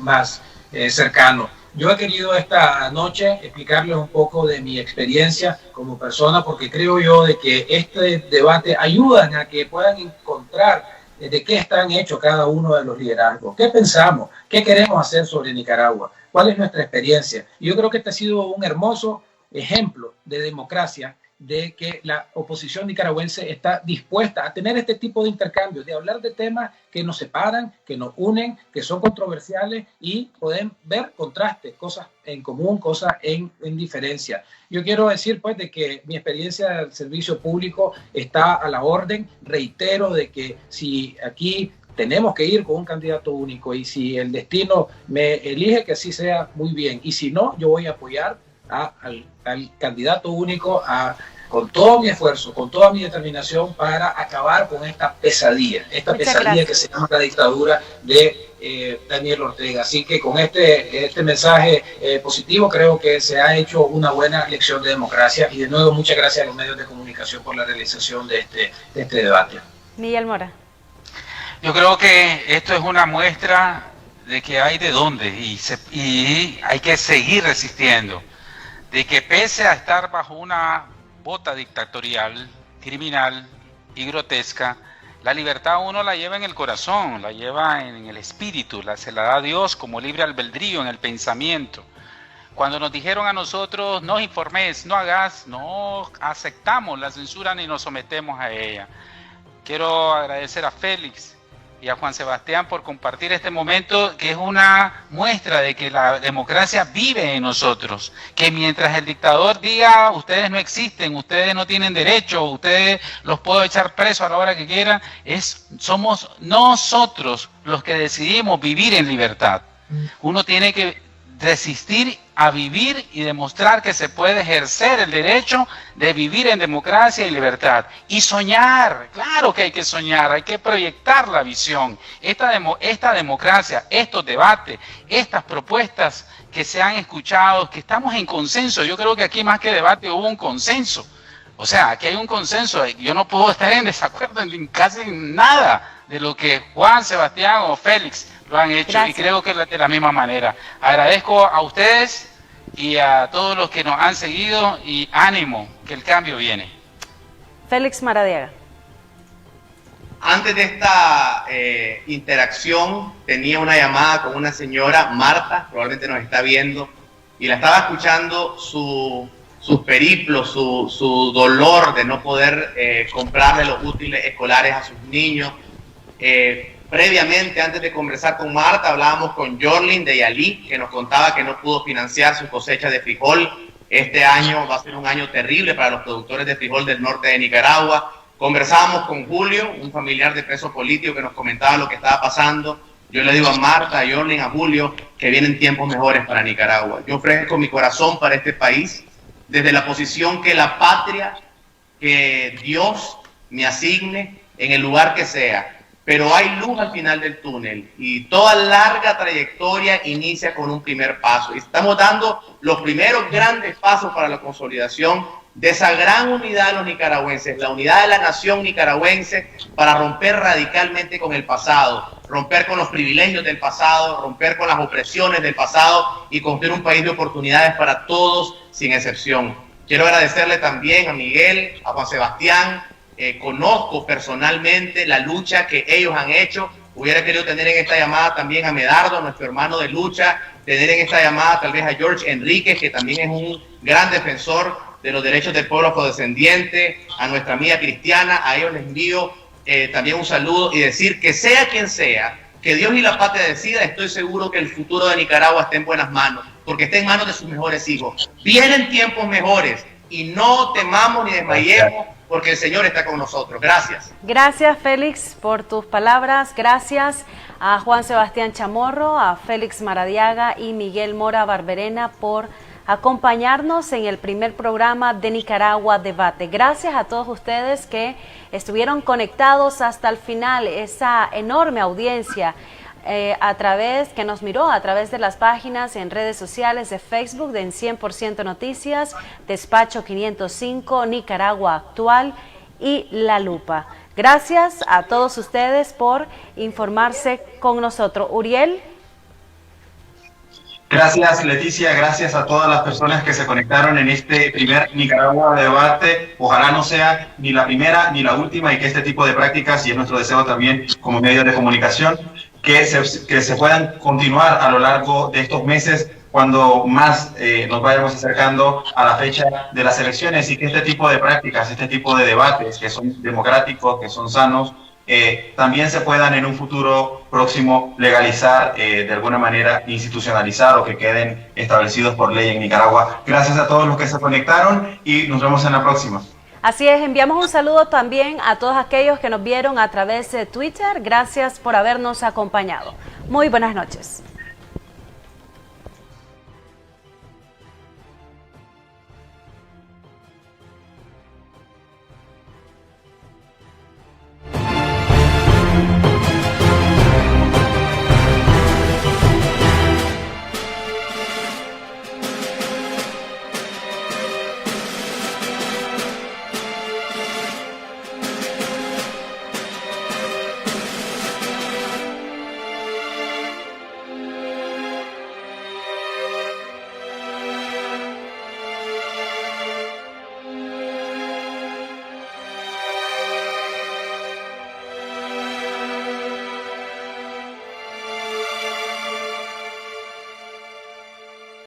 más cercano. Yo he querido esta noche explicarles un poco de mi experiencia como persona, porque creo yo de que este debate ayudan a que puedan encontrar de qué están hechos cada uno de los liderazgos, qué pensamos, qué queremos hacer sobre Nicaragua, cuál es nuestra experiencia. Y yo creo que este ha sido un hermoso ejemplo de democracia, de que la oposición nicaragüense está dispuesta a tener este tipo de intercambios, de hablar de temas que nos separan, que nos unen, que son controversiales y pueden ver contrastes, cosas en común, cosas en diferencia. Yo quiero decir pues de que mi experiencia del servicio público está a la orden. Reitero de que si aquí tenemos que ir con un candidato único y si el destino me elige que así sea, muy bien. Y si no, yo voy a apoyar al candidato único con todo mi esfuerzo, con toda mi determinación para acabar con esta pesadilla que se llama la dictadura de Daniel Ortega. Así que con este mensaje positivo creo que se ha hecho una buena lección de democracia y de nuevo muchas gracias a los medios de comunicación por la realización de este debate. Miguel Mora. Yo creo que esto es una muestra de que hay de dónde y hay que seguir resistiendo, de que pese a estar bajo una bota dictatorial, criminal y grotesca, la libertad uno la lleva en el corazón, la lleva en el espíritu, se la da Dios como libre albedrío en el pensamiento. Cuando nos dijeron a nosotros, no informes, no hagas, no aceptamos la censura ni nos sometemos a ella. Quiero agradecer a Félix y a Juan Sebastián por compartir este momento que es una muestra de que la democracia vive en nosotros, que mientras el dictador diga ustedes no existen, ustedes no tienen derecho, ustedes los puedo echar presos a la hora que quieran, somos nosotros los que decidimos vivir en libertad. Uno tiene que resistir a vivir y demostrar que se puede ejercer el derecho de vivir en democracia y libertad. Y soñar, claro que hay que soñar, hay que proyectar la visión. Esta democracia, estos debates, estas propuestas que se han escuchado, que estamos en consenso. Yo creo que aquí más que debate hubo un consenso. O sea, aquí hay un consenso. Yo no puedo estar en desacuerdo en casi nada de lo que Juan, Sebastián o Félix lo han hecho. Gracias. Y creo que de la misma manera. Agradezco a ustedes y a todos los que nos han seguido y ánimo, que el cambio viene. Félix Maradiaga. Antes de esta interacción tenía una llamada con una señora, Marta, probablemente nos está viendo, y la estaba escuchando sus periplos, su dolor de no poder comprarle los útiles escolares a sus niños. Previamente, antes de conversar con Marta, hablábamos con Jorlin de Yalí, que nos contaba que no pudo financiar su cosecha de frijol. Este año va a ser un año terrible para los productores de frijol del norte de Nicaragua. Conversábamos con Julio, un familiar de preso político, que nos comentaba lo que estaba pasando. Yo le digo a Marta, a Jorlin, a Julio, que vienen tiempos mejores para Nicaragua. Yo ofrezco mi corazón para este país, desde la posición que la patria, que Dios me asigne en el lugar que sea. Pero hay luz al final del túnel y toda larga trayectoria inicia con un primer paso. Y estamos dando los primeros grandes pasos para la consolidación de esa gran unidad de los nicaragüenses, la unidad de la nación nicaragüense, para romper radicalmente con el pasado, romper con los privilegios del pasado, romper con las opresiones del pasado y construir un país de oportunidades para todos sin excepción. Quiero agradecerle también a Miguel, a Juan Sebastián. Conozco personalmente la lucha que ellos han hecho. Hubiera querido tener en esta llamada también a Medardo, nuestro hermano de lucha, tener en esta llamada tal vez a George Enríquez, que también es un gran defensor de los derechos del pueblo afrodescendiente, a nuestra amiga Cristiana. A ellos les envío también un saludo y decir que sea quien sea, que Dios y la patria decida, estoy seguro que el futuro de Nicaragua está en buenas manos, porque está en manos de sus mejores hijos. Vienen tiempos mejores y no temamos ni desmayemos, porque el Señor está con nosotros. Gracias. Gracias, Félix, por tus palabras. Gracias a Juan Sebastián Chamorro, a Félix Maradiaga y Miguel Mora Barberena por acompañarnos en el primer programa de Nicaragua Debate. Gracias a todos ustedes que estuvieron conectados hasta el final, esa enorme audiencia que nos miró a través de las páginas en redes sociales de Facebook de En 100% Noticias, Despacho 505, Nicaragua Actual y La Lupa. Gracias a todos ustedes por informarse con nosotros. Uriel. Gracias, Leticia, gracias a todas las personas que se conectaron en este primer Nicaragua Debate. Ojalá no sea ni la primera ni la última y que este tipo de prácticas, y es nuestro deseo también como medio de comunicación, que se puedan continuar a lo largo de estos meses cuando más nos vayamos acercando a la fecha de las elecciones, y que este tipo de prácticas, este tipo de debates que son democráticos, que son sanos, también se puedan en un futuro próximo legalizar, de alguna manera institucionalizar, o que queden establecidos por ley en Nicaragua. Gracias a todos los que se conectaron y nos vemos en la próxima. Así es, enviamos un saludo también a todos aquellos que nos vieron a través de Twitter. Gracias por habernos acompañado. Muy buenas noches.